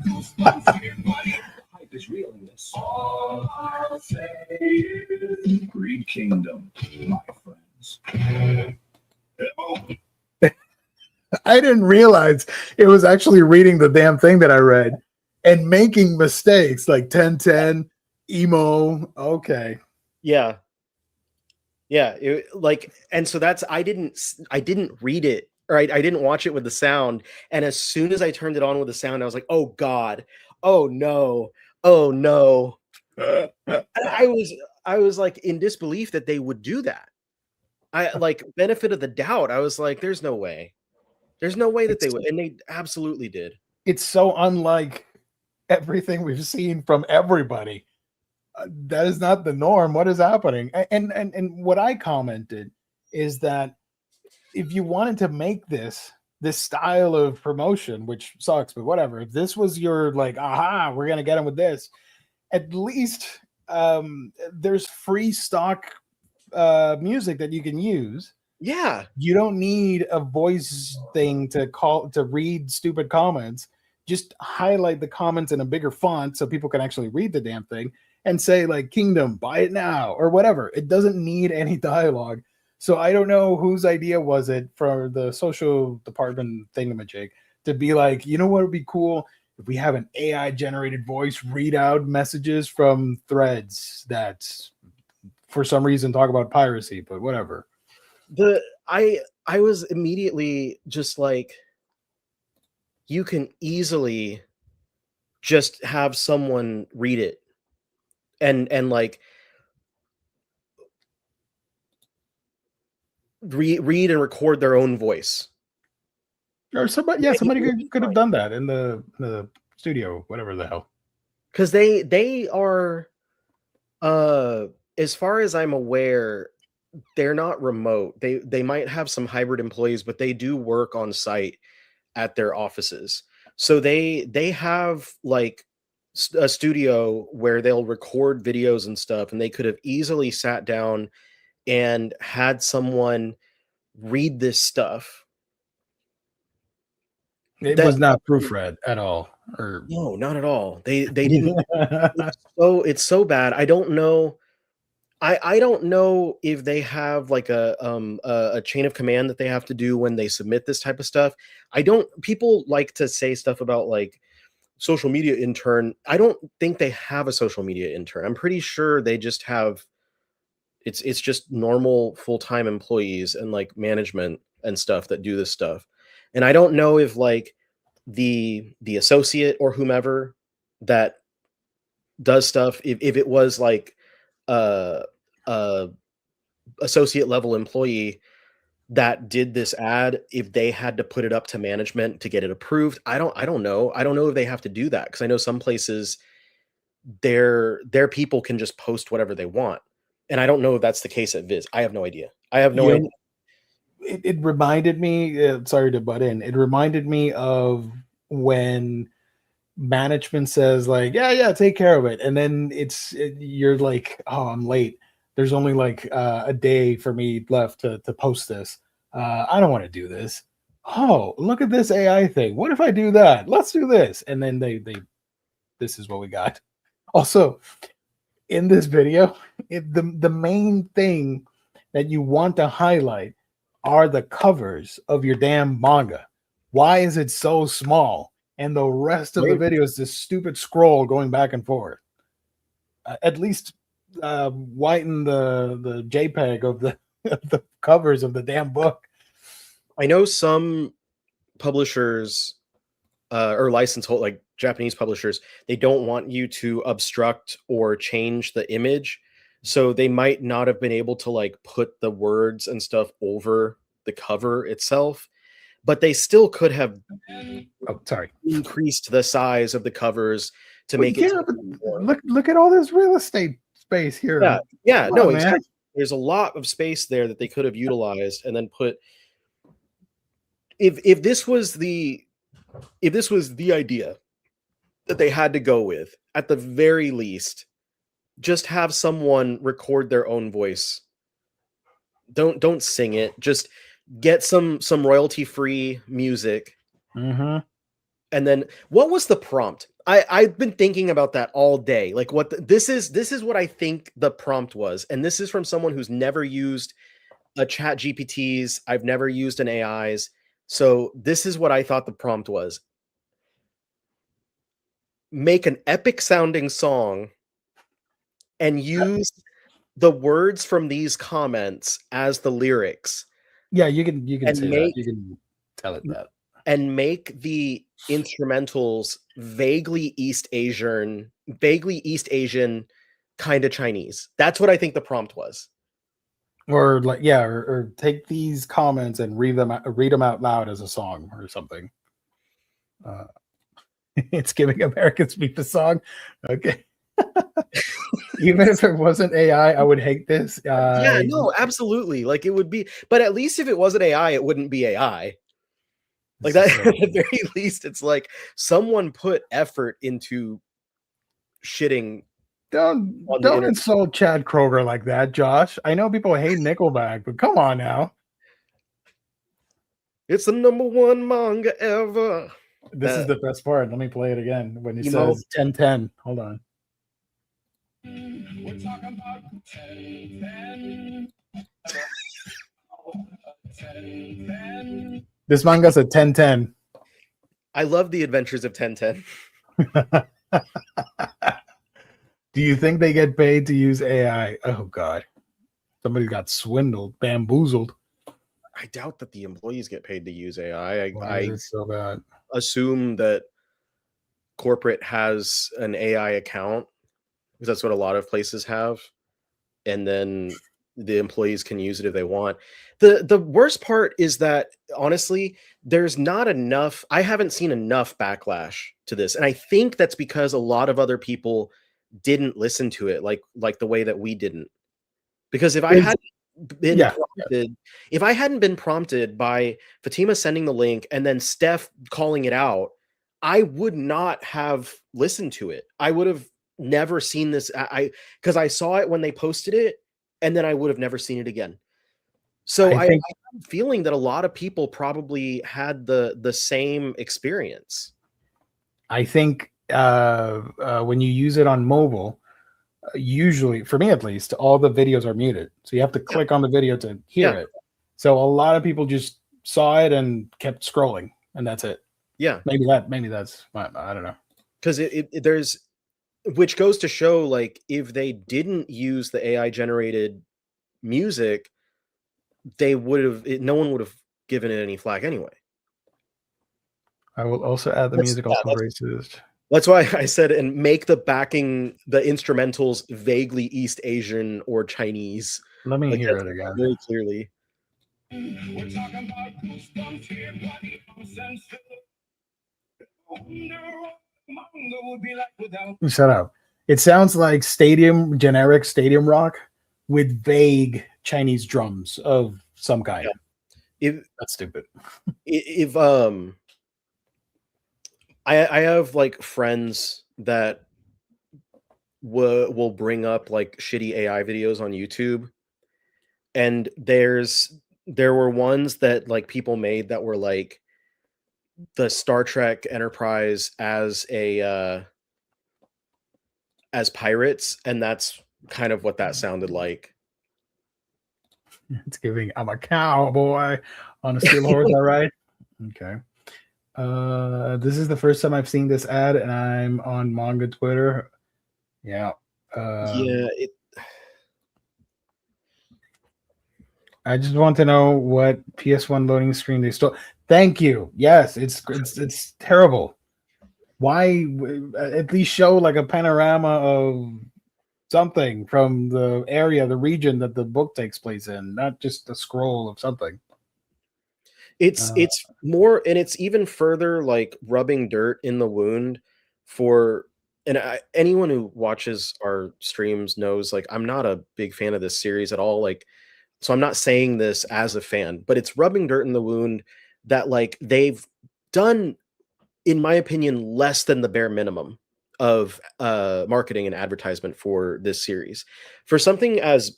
Hype is real in this. All I'll say is read Kingdom, my friends. I didn't realize it was actually reading the damn thing that I read and making mistakes like 10-10, emo. Okay. Yeah. Yeah. And so that's, I didn't read it, or I didn't watch it with the sound. And as soon as I turned it on with the sound, I was like, oh God, oh no, oh no. And I was like in disbelief that they would do that. I like benefit of the doubt. I was like, there's no way. There's no way that they would. And they absolutely did. It's so unlike everything we've seen from everybody. That is not the norm. What is happening? And what I commented is that if you wanted to make this style of promotion, which sucks, but whatever, if this was your like, aha, we're gonna get them with this, at least there's free stock music that you can use. Yeah. You don't need a voice thing to read stupid comments. Just highlight the comments in a bigger font so people can actually read the damn thing and say like Kingdom, buy it now or whatever. It doesn't need any dialogue. So I don't know whose idea was it for the social department thingamajig to be like, you know what would be cool if we have an AI generated voice read out messages from threads that for some reason talk about piracy, but whatever. I was immediately just like, you can easily just have someone read it and like read and record their own voice. Or somebody could have done that in the studio, whatever the hell. Because they are, as far as I'm aware, they're not remote. They might have some hybrid employees, but they do work on site at their offices. So they have like a studio where they'll record videos and stuff, and they could have easily sat down and had someone read this stuff. It was not proofread at all. Or no, not at all. They didn't. It's so bad. I don't know. I don't know if they have like a chain of command that they have to do when they submit this type of stuff. People like to say stuff about like social media intern. I don't think they have a social media intern. I'm pretty sure they just have, it's just normal full-time employees and like management and stuff that do this stuff. And I don't know if like the associate or whomever that does stuff, if it was like associate level employee that did this ad, if they had to put it up to management to get it approved. I don't know. I don't know if they have to do that, because I know some places their people can just post whatever they want. And I don't know if that's the case at VIZ. I have no idea. Idea. It reminded me, sorry to butt in, it reminded me of when management says like, yeah, take care of it. And then you're like, oh, I'm late. There's only like a day for me left to post this. I don't want to do this. Oh, look at this AI thing. What if I do that? Let's do this. And then this is what we got. Also, in this video, the main thing that you want to highlight are the covers of your damn manga. Why is it so small? And the rest of the video is this stupid scroll going back and forth. At least whiten the JPEG of the covers of the damn book. I know some publishers or license hold, like Japanese publishers, they don't want you to obstruct or change the image, so they might not have been able to like put the words and stuff over the cover itself, but they still could have Oh, sorry. increased the size of the covers to Well, make it yeah, but look at all this real estate space here. yeah Come no on, man. exactly. There's a lot of space there that they could have utilized and then put if this was the idea that they had to go with, at the very least, just have someone record their own voice. Don't sing it. Just get some royalty-free music. Mm-hmm. And then what was the prompt? I've been thinking about that all day. Like this is what I think the prompt was. And this is from someone who's never used a chat GPTs. I've never used an AI's. So this is what I thought the prompt was. Make an epic sounding song and use the words from these comments as the lyrics. Yeah, you can And say that. You can tell it that. And make the instrumentals vaguely East Asian, kind of Chinese. That's what I think the prompt was. Or like, yeah, or take these comments and read them out loud as a song or something. It's giving Americans beat the song. Okay. Even if it wasn't AI, I would hate this. Yeah, no, absolutely. Like it would be, but at least if it wasn't AI, it wouldn't be AI. Like that, at the very least, it's like someone put effort into shitting. Don't insult Chad Kroger like that, Josh. I know people hate Nickelback, but come on now. It's the #1 manga ever. This is the best part. Let me play it again when he Emo. says 10-10. Hold on. We're talking about 10-10. 10-10. This manga's a 10-10. I love the adventures of 10-10. Do you think they get paid to use AI? Oh God, somebody got swindled, bamboozled. I doubt that the employees get paid to use AI. I so bad. Assume that corporate has an AI account because that's what a lot of places have, and then the employees can use it if they want. The worst part is that honestly, there's not enough. I haven't seen enough backlash to this, and I think that's because a lot of other people didn't listen to it like the way that we didn't. Because if I hadn't been prompted, if I hadn't been prompted by Fatima sending the link and then Steph calling it out, I would not have listened to it. I would have never seen this. Because I saw it when they posted it, and then I would have never seen it again. So I'm feeling that a lot of people probably had the same experience. I think when you use it on mobile, usually, for me at least, all the videos are muted. So you have to click on the video to hear it. So a lot of people just saw it and kept scrolling, and that's it. Yeah. Maybe that's, I don't know. Because there's, which goes to show, like, if they didn't use the AI generated music, they would have, no one would have given it any flack anyway. I will also add the music also racist. That's why I said, and make the instrumentals vaguely East Asian or Chinese. Let me hear it again. Very clearly. We're talking about goosebumps here, bloody nonsense. Manga would be like without. Shut up. It sounds like generic stadium rock with vague Chinese drums of some kind. That's stupid. If I have like friends that will bring up like shitty AI videos on YouTube, and there were ones that like people made that were like the Star Trek Enterprise as pirates, and that's kind of what that sounded like. It's giving I'm a cowboy on a steel horse, all right? Okay. This is the first time I've seen this ad, and I'm on manga Twitter. Yeah. I just want to know what PS1 loading screen they stole. Thank you. Yes, it's terrible. Why at least show like a panorama of something from the area, the region that the book takes place in, not just a scroll of something. It's more, and it's even further like rubbing dirt in the wound for, and anyone who watches our streams knows like I'm not a big fan of this series at all. Like, so I'm not saying this as a fan, but it's rubbing dirt in the wound that like they've done, in my opinion, less than the bare minimum of marketing and advertisement for this series. For something as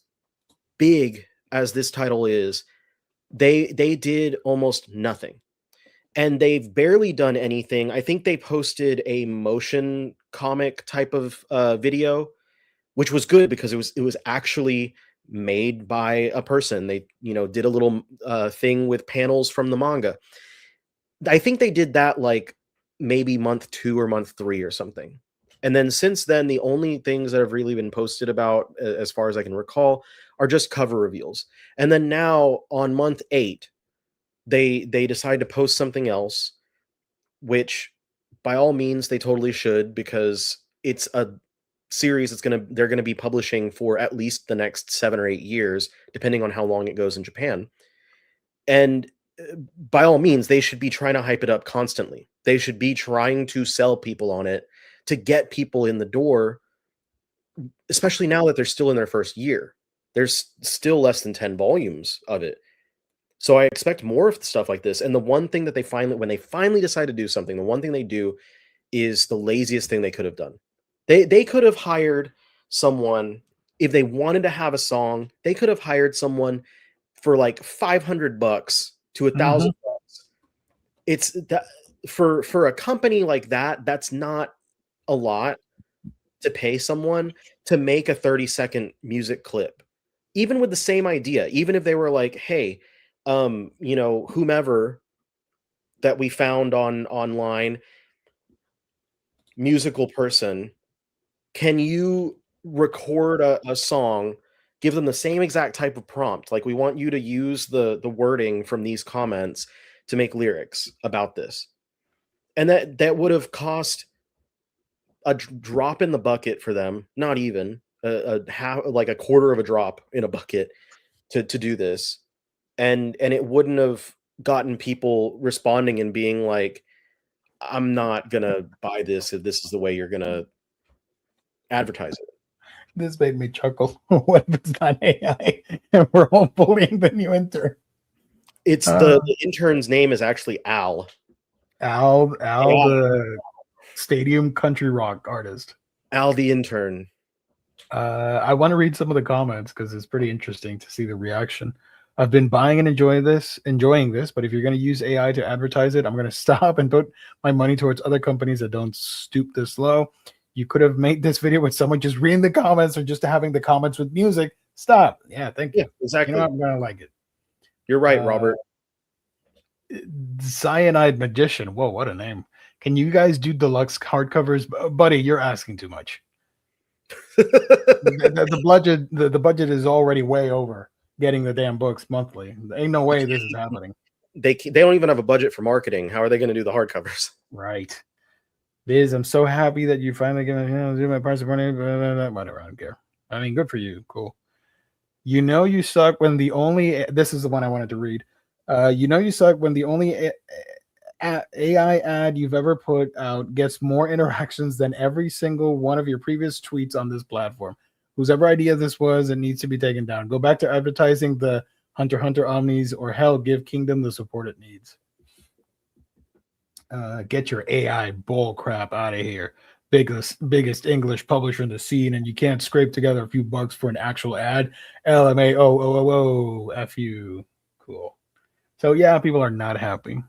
big as this title is, they did almost nothing. And they've barely done anything. I think they posted a motion comic type of video, which was good because it was actually made by a person. They, you know, did a little thing with panels from the manga. I think they did that like maybe month 2 or month 3 or something. And then since then, the only things that have really been posted about, as far as I can recall, are just cover reveals. And then now on month 8, they decide to post something else, which by all means they totally should, because it's a series they're gonna be publishing for at least the next 7 or 8 years, depending on how long it goes in Japan. And by all means, they should be trying to hype it up constantly. They should be trying to sell people on it to get people in the door, especially now that they're still in their first year. There's still less than 10 volumes of it. So I expect more of stuff like this. And the one thing that when they finally decide to do something, the one thing they do is the laziest thing they could have done. They could have hired someone, if they wanted to have a song, they could have hired someone for like $500 to $1,000. It's that for a company like that, that's not a lot to pay someone to make a 30-second music clip. Even with the same idea, even if they were like, hey, you know, whomever that we found online, musical person, can you record a song, give them the same exact type of prompt, like we want you to use the wording from these comments to make lyrics about this, and that would have cost a drop in the bucket for them, not even a half, like a quarter of a drop in a bucket to do this, and it wouldn't have gotten people responding and being like, I'm not gonna buy this if this is the way you're gonna advertise it. This made me chuckle. What if it's not AI and we're all bullying the new intern? It's the intern's name is actually Al. Al, the stadium country rock artist. Al the intern. I want to read some of the comments because it's pretty interesting to see the reaction. I've been buying and enjoying this, but if you're going to use AI to advertise it, I'm going to stop and put my money towards other companies that don't stoop this low. You could have made this video with someone just reading the comments or just having the comments with music. Stop. Yeah, thank you. Yeah, exactly. You know, I'm going to like it. You're right, Robert. Cyanide Magician. Whoa, what a name. Can you guys do deluxe hardcovers? Buddy, you're asking too much. the budget is already way over getting the damn books monthly. There ain't no way this is happening. They don't even have a budget for marketing. How are they going to do the hardcovers? Right. VIZ, I'm so happy that you finally gonna do my parts of money. Whatever, I don't care. I mean, good for you. Cool. You know you suck when the only. This is the one I wanted to read. You know you suck when the only AI ad you've ever put out gets more interactions than every single one of your previous tweets on this platform. Whosever idea this was, it needs to be taken down. Go back to advertising the Hunter x Hunter Omnis, or hell, give Kingdom the support it needs. Get your AI bull crap out of here. Biggest English publisher in the scene, and you can't scrape together a few bucks for an actual ad. LMAO F you. Cool. So yeah, people are not happy.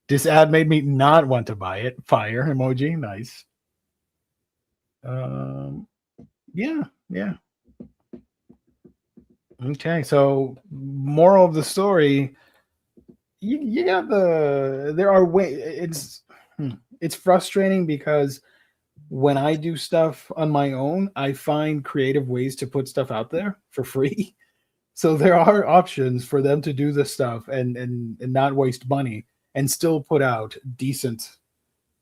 This ad made me not want to buy it. Fire emoji. Nice. Yeah. Okay, so moral of the story, you got there are ways. It's frustrating because when I do stuff on my own, I find creative ways to put stuff out there for free. So there are options for them to do this stuff and not waste money and still put out decent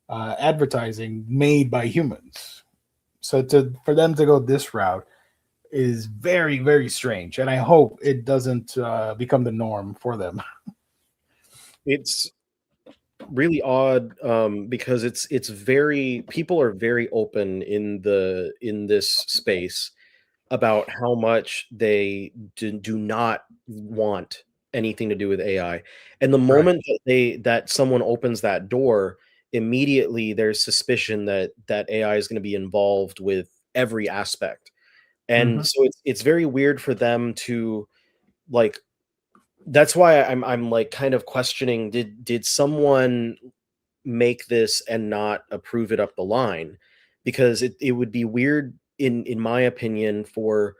advertising made by humans. So for them to go this route is very, very strange, and I hope it doesn't become the norm for them. It's really odd because it's very, people are very open in this space about how much they do not want anything to do with AI. And the moment that someone opens that door, immediately there's suspicion that AI is going to be involved with every aspect. And so it's very weird for them to like, that's why I'm like kind of questioning, did someone make this and not approve it up the line? Because it would be weird in my opinion for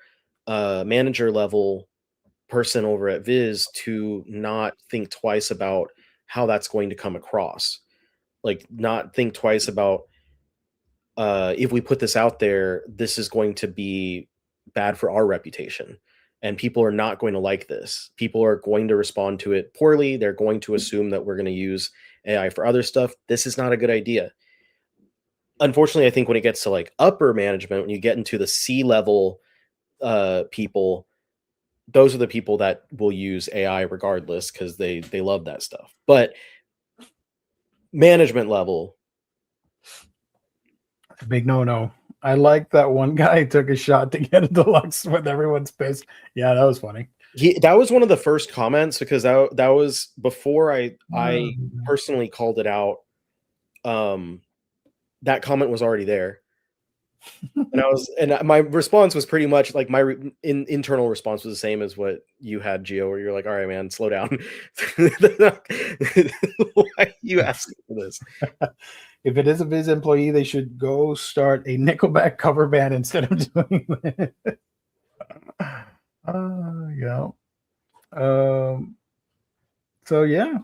a manager level person over at VIZ to not think twice about how that's going to come across. Like not think twice about if we put this out there, this is going to be bad for our reputation. And people are not going to like this. People are going to respond to it poorly. They're going to assume that we're going to use AI for other stuff. This is not a good idea. Unfortunately, I think when it gets to like upper management, when you get into the C-level people, those are the people that will use AI regardless because they love that stuff. But management level, big no. I like that one guy took a shot to get a deluxe when everyone's pissed. Yeah, that was funny. That was one of the first comments because that was before I personally called it out. That comment was already there, and my response was pretty much like my internal response was the same as what you had, Gio, where you're like, "All right, man, slow down. Why are you asking for this?" If it is a VIZ employee, they should go start a Nickelback cover band instead of doing that. Yeah. So yeah.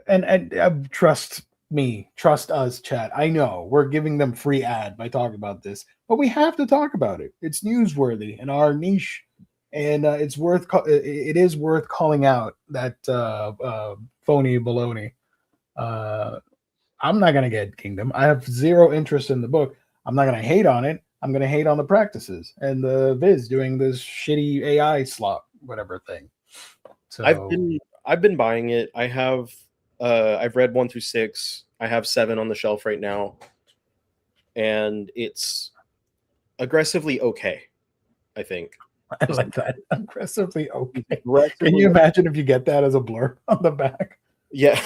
And trust me, trust us, chat. I know we're giving them free ad by talking about this, but we have to talk about it. It's newsworthy in our niche, and it's worth. It is worth calling out that phony baloney. I'm not going to get Kingdom. I have zero interest in the book. I'm not going to hate on it. I'm going to hate on the practices and the VIZ doing this shitty AI slot, whatever thing. So I've been buying it. I have I've read 1 through 6. I have 7 on the shelf right now, and it's aggressively okay. I think. I like that. Aggressively okay. Can you imagine if you get that as a blurb on the back? Yeah,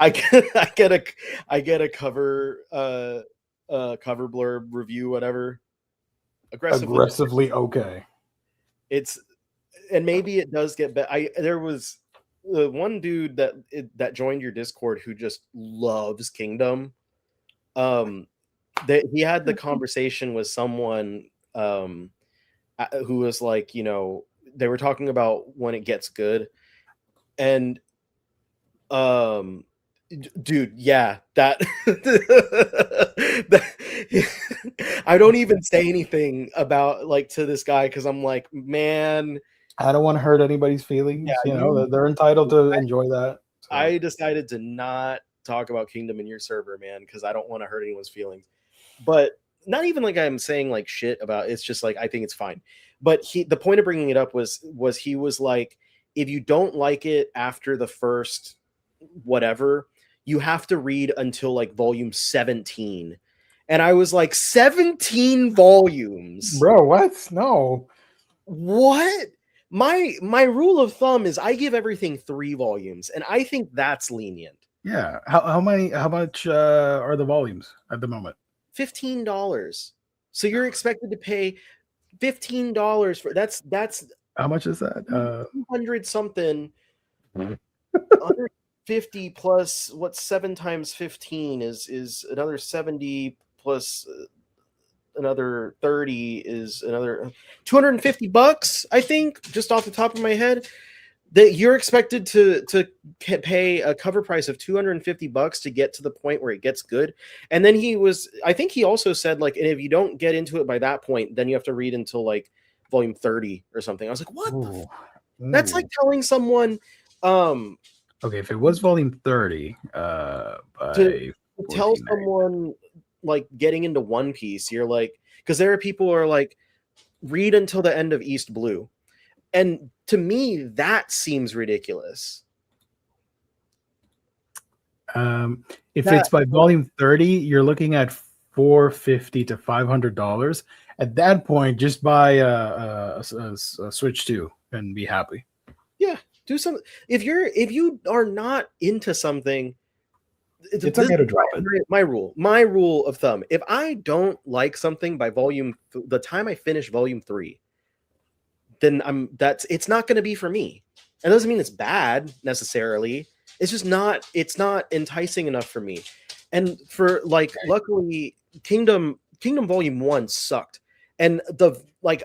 I get a cover cover blurb review, whatever. Aggressively okay. It's, and maybe it does get better. There was one dude that joined your Discord who just loves Kingdom. That he had the conversation with someone who was like, you know, they were talking about when it gets good, and dude, yeah, that I don't even say anything about like to this guy because I'm like, man, I don't want to hurt anybody's feelings. Yeah, you know, they're entitled to enjoy that. So. I decided to not talk about Kingdom in your server, man, because I don't want to hurt anyone's feelings. But not even like I'm saying like shit about it. It's just like I think it's fine. But the point of bringing it up was he was like, if you don't like it after the first whatever, you have to read until like volume 17. And I was like, 17 volumes? Bro, what? No. What? My rule of thumb is I give everything 3 volumes, and I think that's lenient. Yeah. How much are the volumes at the moment? $15. So you're expected to pay $15 for that's how much is that? 200 something. 150 plus what's 7 times 15 is another 70 plus another 30 is another $250, I think, just off the top of my head. That you're expected to pay a cover price of $250 to get to the point where it gets good. And then I think he also said like, and if you don't get into it by that point, then you have to read until like volume 30 or something. I was like, what? Ooh. That's like telling someone Okay, if it was volume 30, to by tell 14.9. someone like getting into One Piece, you're like, because there are people who are like, read until the end of East Blue. And to me, that seems ridiculous. If That- it's by volume 30, you're looking at $450 to $500. At that point, just buy a Switch 2 and be happy. Yeah, do something. If you are not into something, It's okay to drop it. My rule of thumb: if I don't like something by the time I finish volume 3, then it's not going to be for me. It doesn't mean it's bad necessarily. It's just not. It's not enticing enough for me. And for like, luckily, Kingdom Volume 1 sucked. And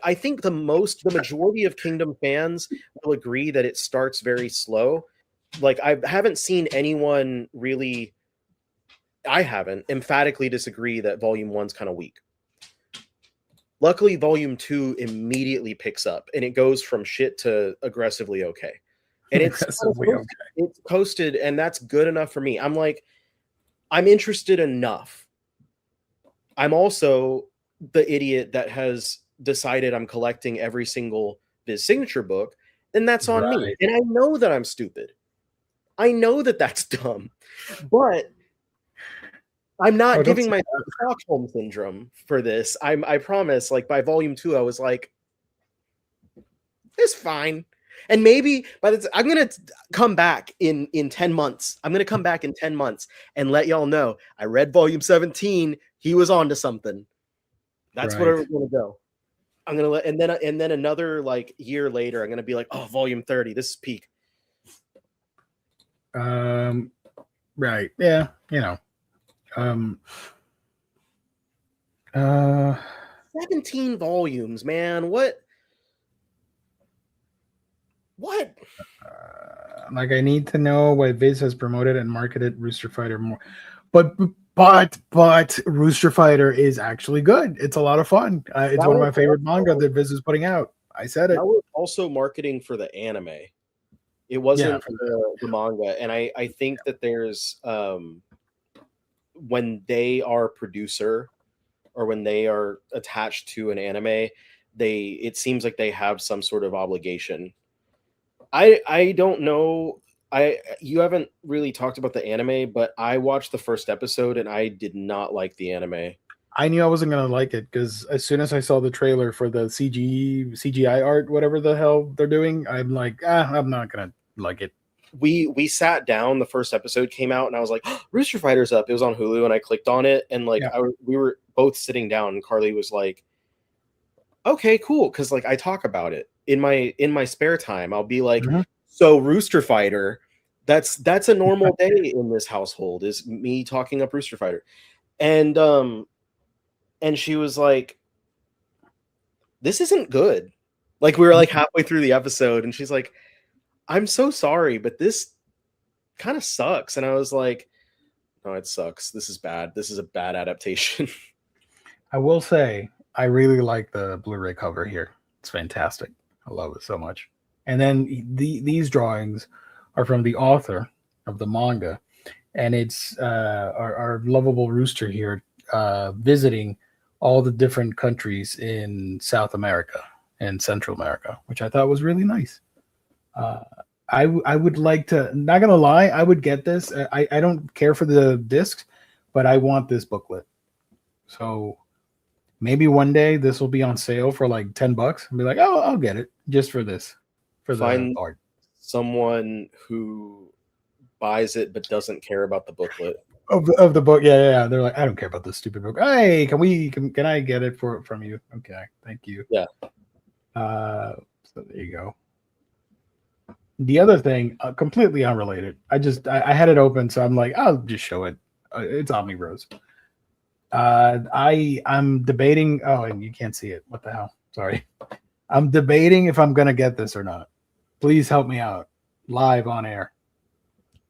I think the majority of Kingdom fans will agree that it starts very slow. Like, I haven't seen anyone really. I haven't emphatically disagree that Volume 1's kind of weak. Luckily, Volume 2 immediately picks up, and it goes from shit to aggressively okay. And it's posted, and that's good enough for me. I'm like, I'm interested enough. I'm also the idiot that has decided I'm collecting every single VIZ signature book, and that's on me. And I know that I'm stupid. I know that that's dumb, but I'm not giving myself Stockholm syndrome for this. I promise. Like, by volume 2, I was like, it's fine. And maybe I'm gonna come back in 10 months. I'm gonna come back in 10 months and let y'all know I read volume 17. He was onto something. That's what I'm gonna go. I'm gonna and then another like year later, I'm gonna be like, oh, volume 30. This is peak. Right. Yeah. 17 volumes, man. What? Like, I need to know why VIZ has promoted and marketed Rooster Fighter more. But Rooster Fighter is actually good. It's a lot of fun. It's one of my favorite manga that VIZ is putting out. I said it. That was also marketing for the anime. It wasn't for the manga. And I think that there's when they are producer or when they are attached to an anime, it seems like they have some sort of obligation. I don't know. You haven't really talked about the anime, but I watched the first episode and I did not like the anime. I knew I wasn't gonna like it because as soon as I saw the trailer for the CGI art, whatever the hell they're doing, I'm like, I'm not gonna like it. We sat down. The first episode came out, and I was like, oh, Rooster Fighter's up. It was on Hulu, and I clicked on it, and like we were both sitting down, and Carly was like, "Okay, cool," because like I talk about it in my spare time. I'll be like, "So Rooster Fighter." That's a normal day in this household, is me talking up Rooster Fighter, and she was like, "This isn't good." Like, we were like halfway through the episode, and she's like, I'm so sorry, but this kind of sucks. And I was like, no, it sucks. This is bad. This is a bad adaptation. I will say, I really like the Blu-ray cover here. It's fantastic. I love it so much. And then these drawings are from the author of the manga. And it's our lovable Rooster here visiting all the different countries in South America and Central America, which I thought was really nice. I would like to, not gonna lie, I would get this. I don't care for the discs, but I want this booklet. So maybe one day this will be on sale for like $10 and be like, oh, I'll get it just for this, for the art. Someone who buys it but doesn't care about the booklet of the book. Yeah. They're like, I don't care about this stupid book. Hey, can I get it from you? Okay, thank you. Yeah. So there you go. The other thing, completely unrelated. I had it open, so I'm like, I'll just show it. It's Omnibros. I'm debating. Oh, and you can't see it. What the hell? Sorry. I'm debating if I'm gonna get this or not. Please help me out. Live on air.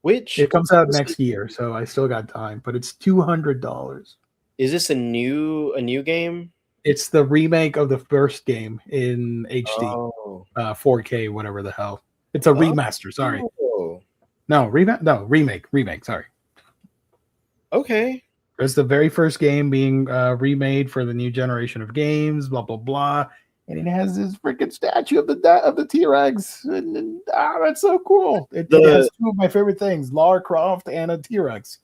Which it comes out next year, so I still got time. But it's $200. Is this a new game? It's the remake of the first game in HD, Oh. 4K, whatever the hell. It's a remaster. Sorry, Oh. no remake. Sorry, Okay. it's the very first game being remade for the new generation of games. Blah blah blah, and it has this freaking statue of the T-Rex, and that's so cool. It has two of my favorite things: Lara Croft and a T-Rex.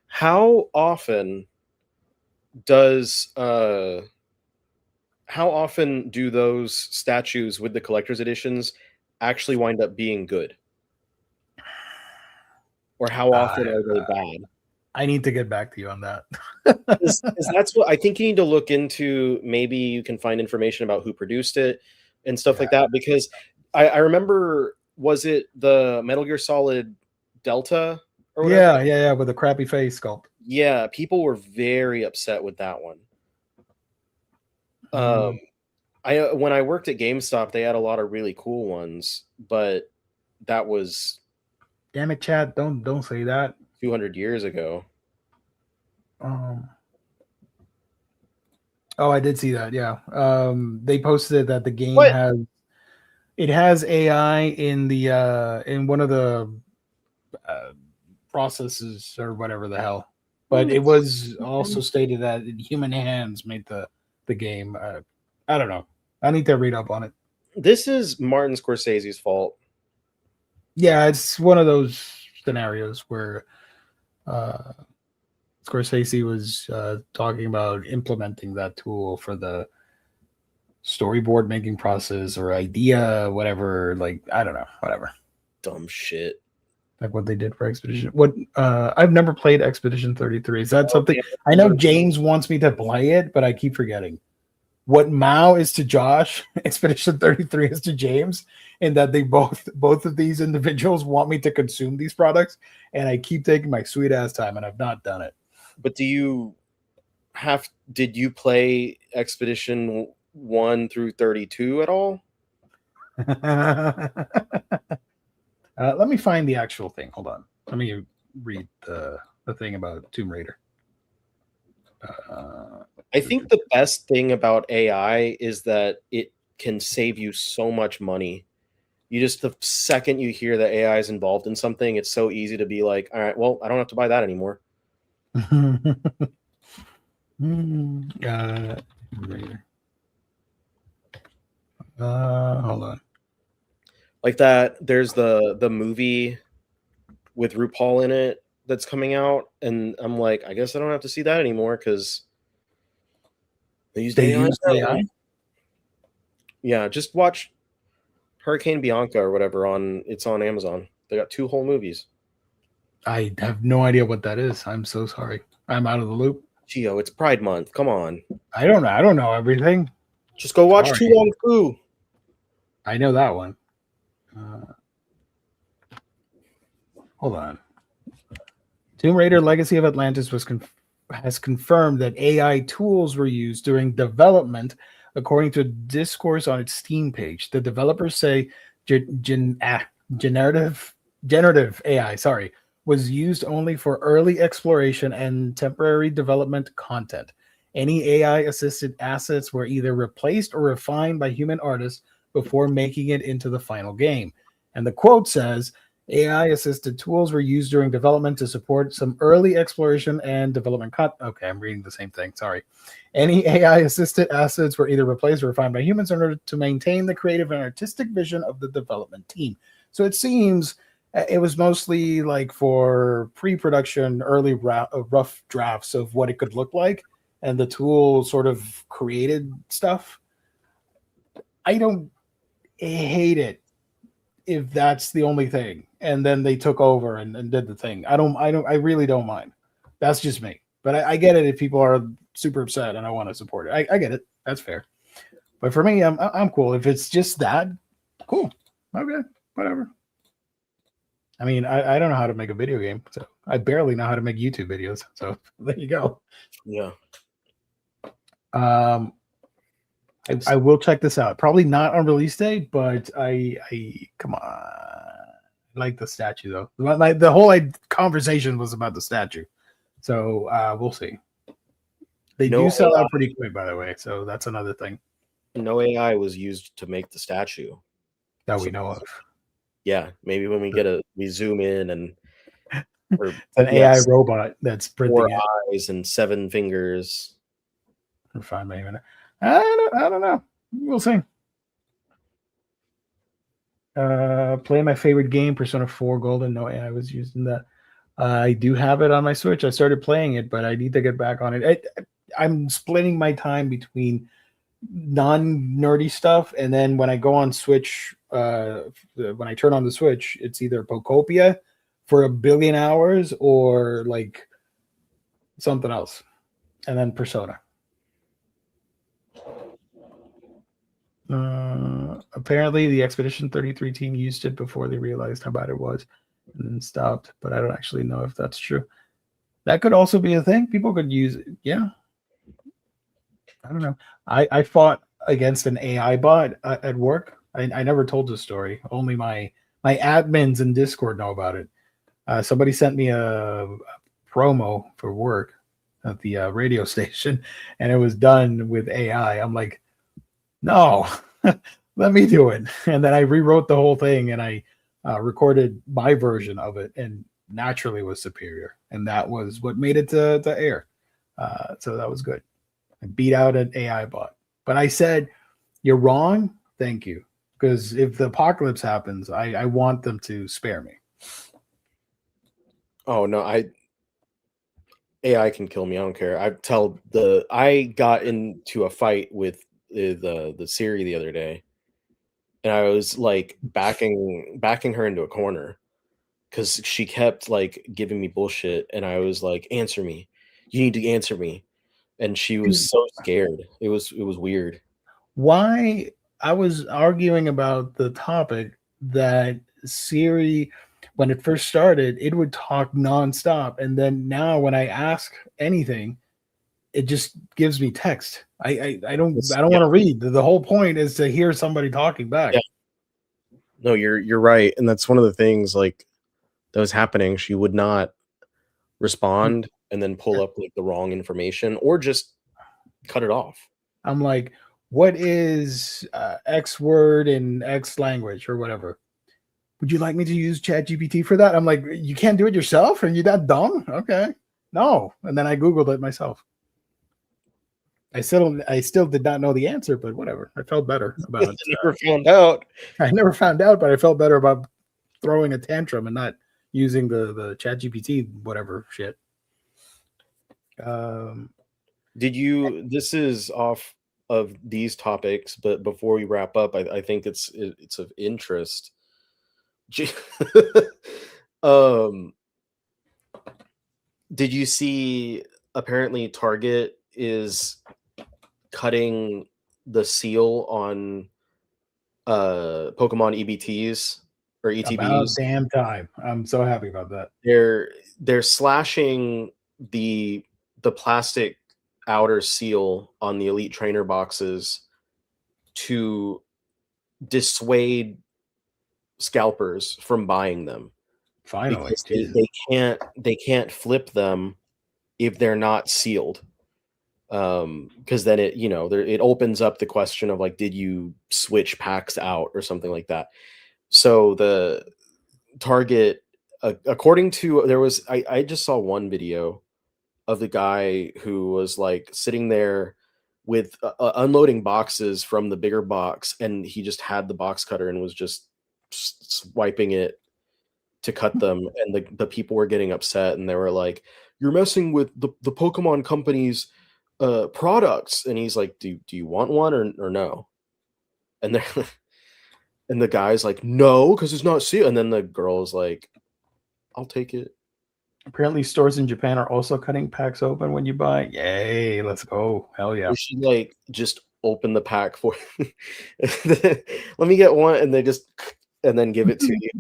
How often does how often do those statues with the collector's editions actually wind up being good? Or how often are they bad? I need to get back to you on that. Because that's what I think you need to look into. Maybe you can find information about who produced it and stuff like that. Because I remember, was it the Metal Gear Solid Delta or whatever? Yeah, with a crappy face sculpt. Yeah, people were very upset with that one. When I worked at GameStop, they had a lot of really cool ones, but that was damn it, Chad! Don't say that. 200 years ago. Oh, I did see that. Yeah, they posted that the game has AI in the in one of the processes or whatever the hell. But it was also stated that human hands made the game. I don't know. I need to read up on it. This is Martin Scorsese's fault. Yeah, it's one of those scenarios where Scorsese was talking about implementing that tool for the storyboard making process or idea, whatever. Like, I don't know, whatever. Dumb shit. Like what they did for Expedition. What I've never played Expedition 33. Is that something? I know James wants me to play it, but I keep forgetting. What Mao is to Josh, Expedition 33 is to James, and that they both of these individuals want me to consume these products, and I keep taking my sweet ass time, and I've not done it. But did you play Expedition 1 through 32 at all? Let me find the actual thing. Hold on. Let me read the thing about Tomb Raider. I think the best thing about AI is that it can save you so much money. The second you hear that AI is involved in something, it's so easy to be like, all right, well, I don't have to buy that anymore. Hold on. Like that, there's the movie with RuPaul in it that's coming out, and I'm like, I guess I don't have to see that anymore because they used AI. Yeah, just watch Hurricane Bianca or whatever it's on Amazon. They got 2 whole movies. I have no idea what that is. I'm so sorry. I'm out of the loop. Gio, it's Pride Month. Come on. I don't know everything. Just go watch Tu Wong Fu. I know that one. Hold on. Tomb Raider Legacy of Atlantis has confirmed that AI tools were used during development, according to a discourse on its Steam page. The developers say generative AI, was used only for early exploration and temporary development content. Any AI-assisted assets were either replaced or refined by human artists before making it into the final game. And the quote says, AI-assisted tools were used during development to support some early exploration and development Okay, I'm reading the same thing. Sorry. Any AI-assisted assets were either replaced or refined by humans in order to maintain the creative and artistic vision of the development team. So it seems it was mostly like for pre-production, early rough drafts of what it could look like, and the tool sort of created stuff. I don't hate it if that's the only thing, and then they took over and did the thing. I really don't mind. That's just me. But I get it if people are super upset and I want to support it. I get it. That's fair. But for me, I'm cool. If it's just that, cool. Okay, whatever. I mean, I don't know how to make a video game, so I barely know how to make YouTube videos. So there you go. Yeah. I will check this out. Probably not on release day, but I come on. I like the statue though. The whole conversation was about the statue, so we'll see. They No do sell AI out pretty quick, by the way. So that's another thing no AI was used to make the statue. that So we know of. yeah, maybe when we zoom in and or It's an he has AI robot that's 4 printing it. eyes and 7 fingers. For 5 million. I don't know. We'll see. Play my favorite game, Persona 4 Golden. No AI was used in that. I do have it on my Switch. I started playing it, but I need to get back on it. I'm splitting my time between non-nerdy stuff, and then when I go on Switch, when I turn on the Switch, it's either Pocopia for 1 billion hours or like something else, and then Persona. Apparently, the Expedition 33 team used it before they realized how bad it was and then stopped, but I don't actually know if that's true. That could also be a thing. People could use it. Yeah. I don't know. I fought against an AI bot at work. I never told this story. Only my admins in Discord know about it. Somebody sent me a promo for work at the radio station, and it was done with AI. I'm like, no, let me do it. And then I rewrote the whole thing, and I recorded my version of it, and naturally was superior. And that was what made it to air. So that was good. I beat out an AI bot. But I said, you're wrong. Thank you. Because if the apocalypse happens, I want them to spare me. Oh no, AI can kill me. I don't care. I got into a fight with the Siri the other day, and I was like backing her into a corner because she kept like giving me bullshit, and I was like, answer me. You need to answer me. And she was so scared. It was weird. Why I was arguing about the topic that Siri, when it first started, it would talk nonstop, and then now when I ask anything, it just gives me text. I don't want to read. The whole point is to hear somebody talking back. Yeah. No, you're right, and that's one of the things like that was happening. She would not respond and then pull up like the wrong information or just cut it off. I'm like, what is X word in X language or whatever? Would you like me to use ChatGPT for that? I'm like, you can't do it yourself? Are you that dumb? Okay. No. And then I Googled it myself. I still did not know the answer, but whatever. I felt better about it. Never found out. I never found out, but I felt better about throwing a tantrum and not using the ChatGPT whatever shit. This is off of these topics, but before we wrap up, I think it's of interest. Did you see apparently Target is cutting the seal on Pokemon EBTs or ETBs? About damn time. I'm so happy about that. They're slashing the plastic outer seal on the Elite Trainer boxes to dissuade scalpers from buying them. Finally, they can't flip them if they're not sealed, because then it opens up the question of like, did you switch packs out or something like that. So the Target, according to I just saw one video of the guy who was like sitting there with unloading boxes from the bigger box, and he just had the box cutter and was just swiping it to cut them, and the people were getting upset, and they were like, you're messing with the Pokemon company's products. And he's like, do you want one or no? And they're and the guy's like, no, because it's not sealed. And then the girl is like, I'll take it. Apparently stores in Japan are also cutting packs open when you buy. Yay, let's go. Hell yeah. We should like just open the pack for let me get one, and then give it to you.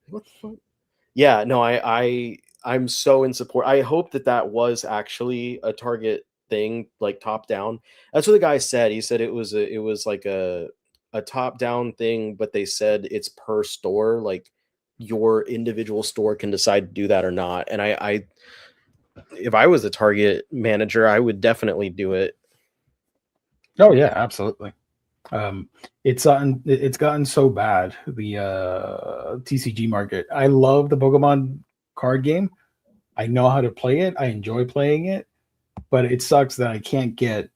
What the fuck? Yeah, no, I'm so in support. I hope that was actually a Target thing, like top down. That's what the guy said. He said it was like a top down thing, but they said it's per store, like your individual store can decide to do that or not. And if I was a Target manager, I would definitely do it. Oh yeah, absolutely. It's gotten so bad, the TCG market. I love the Pokemon card game. I know how to play it. I enjoy playing it, but it sucks that I can't get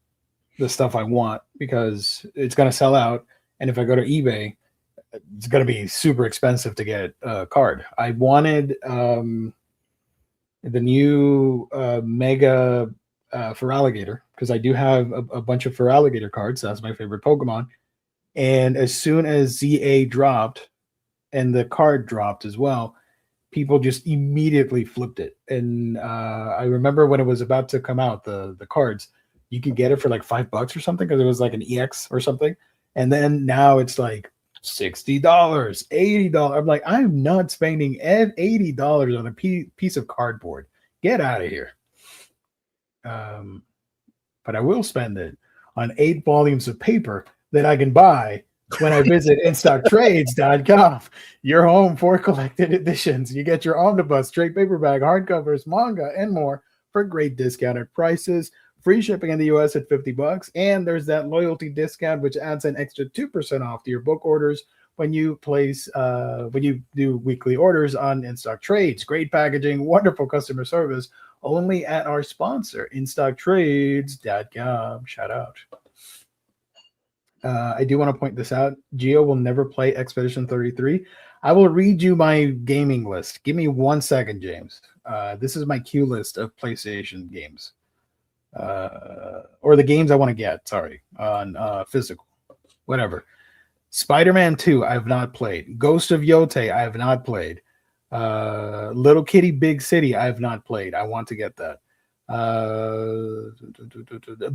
the stuff I want because it's going to sell out. And if I go to eBay, it's going to be super expensive to get a card. I wanted the new Mega Feraligatr because I do have a bunch of Feraligatr cards. That's my favorite Pokemon. And as soon as ZA dropped and the card dropped as well, people just immediately flipped it. And I remember when it was about to come out, the cards, you could get it for like $5 or something because it was like an EX or something. And then now it's like $60, $80. I'm like, I'm not spending $80 on a piece of cardboard. Get out of here. But I will spend it on 8 volumes of paper that I can buy when I visit InStockTrades.com. Your home for collected editions. You get your omnibus, trade paperback, hardcovers, manga, and more for great discounted prices. Free shipping in the US at $50. And there's that loyalty discount, which adds an extra 2% off to your book orders when you place when you do weekly orders on InStock Trades. Great packaging, wonderful customer service, only at our sponsor, InStockTrades.com. Shout out. I do want to point this out. Geo will never play Expedition 33. I will read you my gaming list. Give me 1 second, James. This is my queue list of PlayStation games. Or the games I want to get, sorry, on physical. Whatever. Spider-Man 2, I have not played. Ghost of Yotei, I have not played. Little Kitty Big City, I have not played. I want to get that.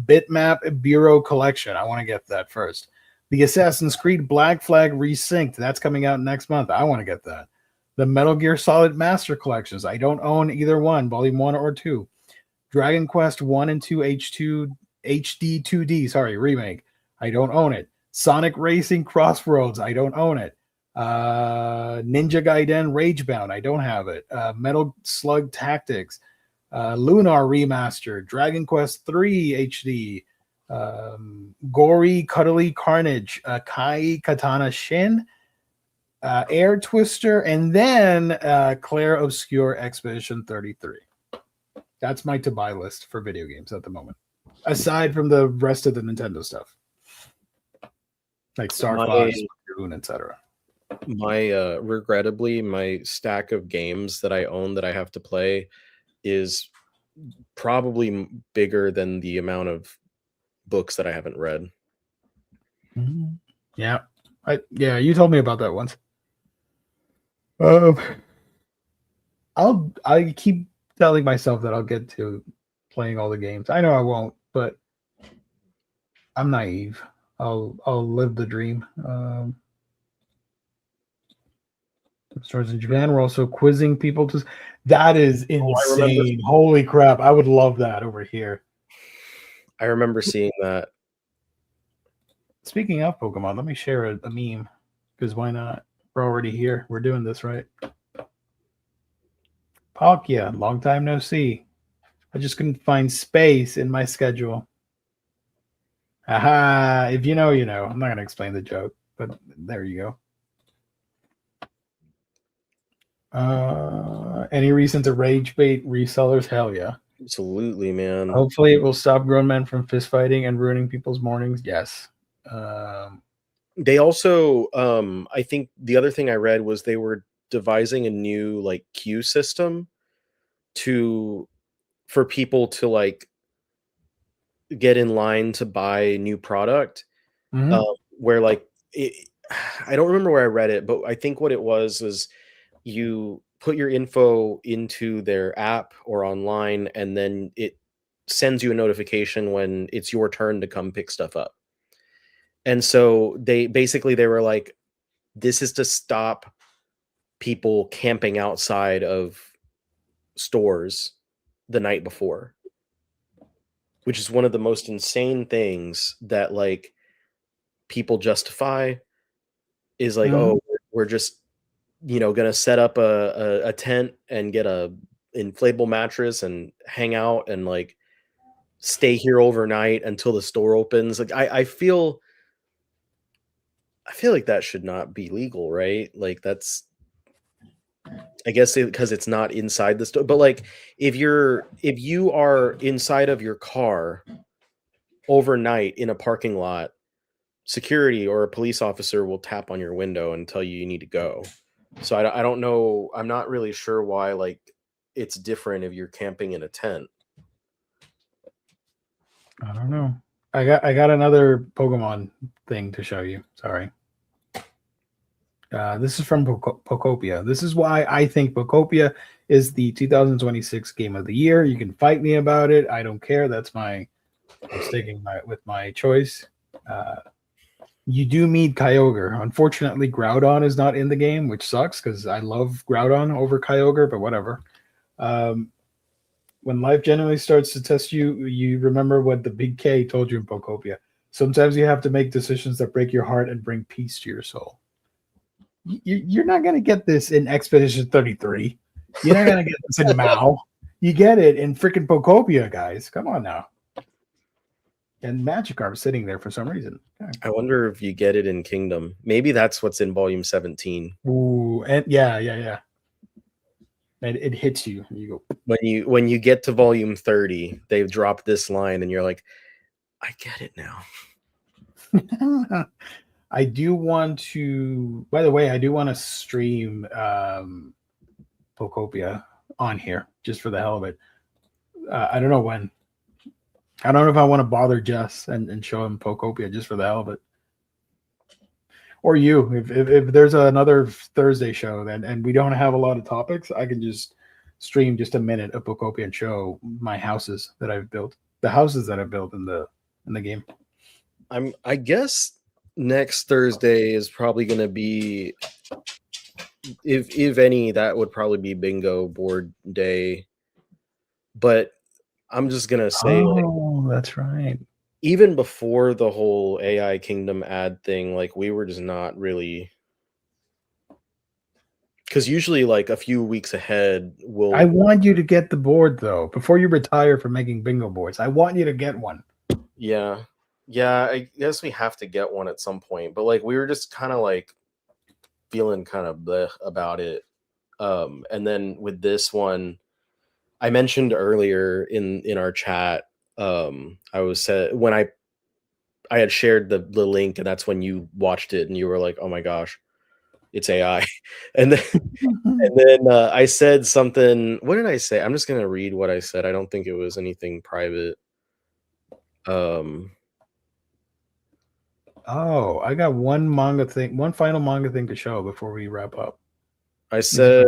Bitmap Bureau Collection. I want to get that first. The Assassin's Creed Black Flag Resynced. That's coming out next month. I want to get that. The Metal Gear Solid Master Collections. I don't own either one, Volume 1 or 2. Dragon Quest 1 and 2 HD 2D, sorry, remake. I don't own it. Sonic Racing Crossroads. I don't own it. Ninja Gaiden Ragebound. I don't have it. Metal Slug Tactics. Lunar Remastered, Dragon Quest 3 HD, Gory Cuddly Carnage, Kai Katana Shin, Air Twister, and then Claire Obscure Expedition 33. That's my to-buy list for video games at the moment, aside from the rest of the Nintendo stuff, like Star Fox, Splatoon, etc. Regrettably, my stack of games that I own that I have to play is probably bigger than the amount of books that I haven't read. Yeah, you told me about that once. I keep telling myself that I'll get to playing all the games. I know I won't, but I'm naive. I'll live the dream. Stores in Japan. We're also quizzing people to. That is insane! Holy crap! I would love that over here. I remember seeing that. Speaking of Pokemon, let me share a meme because why not? We're already here. We're doing this right. Palkia, long time no see. I just couldn't find space in my schedule. Aha! If you know, you know. I'm not gonna explain the joke, but there you go. Any reason to rage bait resellers? Hell yeah. Absolutely, man. Hopefully it will stop grown men from fist fighting and ruining people's mornings. Yes. They also, I think the other thing I read was they were devising a new like queue system for people to like get in line to buy new product. Where like I don't remember where I read it, but I think what it was you put your info into their app or online, and then it sends you a notification when it's your turn to come pick stuff up. And so they were like, this is to stop people camping outside of stores the night before, which is one of the most insane things that like people justify is like, oh, we're just, you know, gonna set up a tent and get a inflatable mattress and hang out and like stay here overnight until the store opens. Like I feel like that should not be legal, right? Like that's, I guess because it's not inside the store. But like if you are inside of your car overnight in a parking lot, security or a police officer will tap on your window and tell you need to go. So I don't know. I'm not really sure why like it's different if you're camping in a tent. I don't know. I got another Pokemon thing to show you. Sorry. This is from Pokopia. This is why I think Pokopia is the 2026 Game of the Year. You can fight me about it. I don't care. I'm sticking with my choice. You do meet Kyogre. Unfortunately, Groudon is not in the game, which sucks because I love Groudon over Kyogre, but whatever. When life generally starts to test you, you remember what the big K told you in Pokopia. Sometimes you have to make decisions that break your heart and bring peace to your soul. You're not going to get this in Expedition 33. You're not going to get this in Mao. You get it in freaking Pokopia, guys. Come on now. And Magikarp sitting there for some reason. Okay. I wonder if you get it in Kingdom. Maybe that's what's in Volume 17. Ooh, and yeah. And it hits you. And you go. When you get to Volume 30, they've dropped this line, and you're like, I get it now. I do want to. By the way, I do want to stream Pokopia on here just for the hell of it. I don't know when. I don't know if I want to bother Jess and show him Pokopia just for the hell of it. Or you, if there's another Thursday show and we don't have a lot of topics, I can just stream just a minute of Pokopia and show my houses that I've built, the houses that I've built in the game. I guess next Thursday is probably going to be, if any, that would probably be bingo board day. But I'm just gonna say, that's right. Even before the whole AI Kingdom ad thing, like we were just not really, because usually like a few weeks ahead, I want you to get the board though before you retire from making bingo boards. I want you to get one. Yeah. I guess we have to get one at some point. But like we were just kind of like feeling kind of bleh about it. And then with this one, I mentioned earlier in our chat, I was said when I had shared the link, and that's when you watched it and you were like, oh my gosh, it's AI. and then I said something. What did I say? I'm just gonna read what I said. I don't think it was anything private. Oh, I got one final manga thing to show before we wrap up. I said,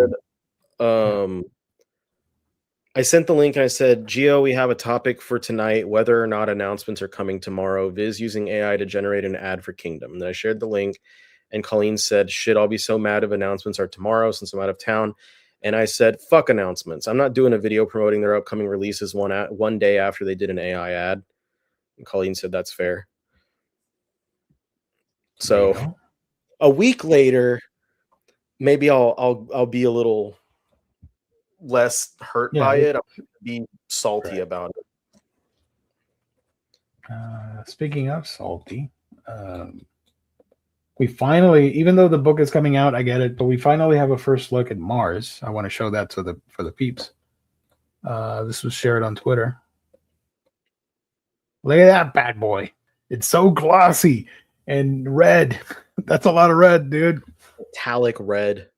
I sent the link and I said, Gio, we have a topic for tonight, whether or not announcements are coming tomorrow. VIZ using AI to generate an ad for Kingdom. And then I shared the link and Colleen said, shit, I'll be so mad if announcements are tomorrow since I'm out of town. And I said, fuck announcements. I'm not doing a video promoting their upcoming releases one day after they did an AI ad. And Colleen said, that's fair. So a week later, maybe I'll be a little less hurt by it. I'll be salty about it. Speaking of salty, we finally, even though the book is coming out, I get it, but we finally have a first look at Mars. I want to show that for the peeps. This was shared on Twitter. Look at that bad boy. It's so glossy and red. That's a lot of red, dude. Metallic red.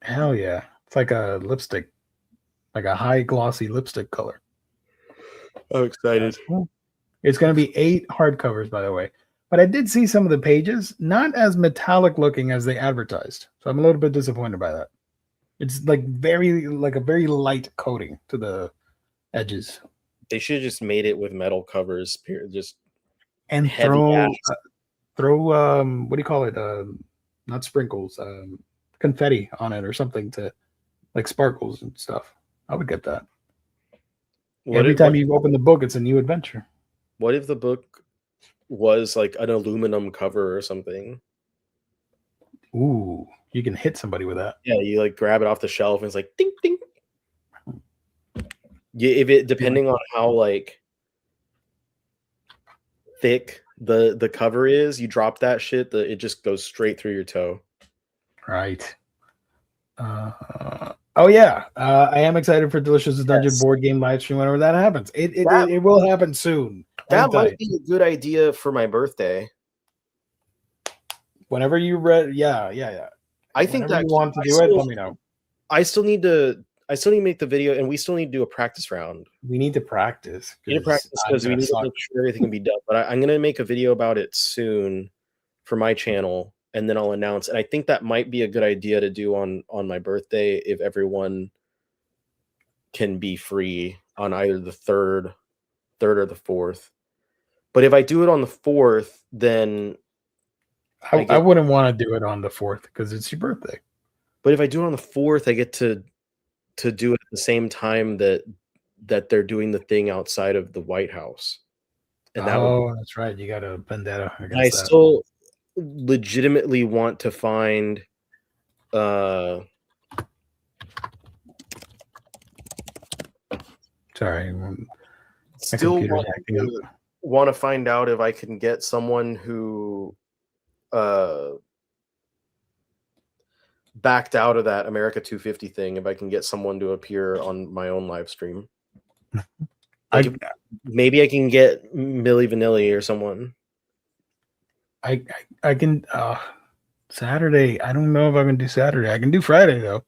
Hell yeah. It's like a lipstick, like a high glossy lipstick color. I'm excited. Cool. It's going to be 8 hardcovers, by the way. But I did see some of the pages, not as metallic looking as they advertised. So I'm a little bit disappointed by that. It's like a very light coating to the edges. They should have just made it with metal covers. Just and throw what do you call it? Not sprinkles, confetti on it or something to like sparkles and stuff. I would get that. Every time you open the book, it's a new adventure. What if the book was like an aluminum cover or something? Ooh, you can hit somebody with that. Yeah, you like grab it off the shelf and it's like ding ding. if it depending on how like thick the cover is, you drop that shit, it just goes straight through your toe. Right. Oh yeah. I am excited for Delicious Dungeon board game live stream whenever that happens. It will happen soon. That might be a good idea for my birthday. Whenever you read, yeah. I think Whenever that you want to do it, let me know. I still need to make the video, and we still need to do a practice round. We need to practice. We need to practice because we need to make sure everything can be done. But I'm gonna make a video about it soon for my channel, and then I'll announce. And I think that might be a good idea to do on my birthday if everyone can be free on either the third or the 4th. But if I do it on the 4th, then I wouldn't want to do it on the 4th because it's your birthday. But if I do it on the 4th, I get to do it at the same time that they're doing the thing outside of the White House. And that's right. You got a vendetta against I still legitimately want to find sorry. Still want to find out if I can get someone who backed out of that America 250 thing, if I can get someone to appear on my own live stream. Maybe I can get Milli Vanilli or someone. I can Saturday. I don't know if I can do Saturday. I can do Friday though.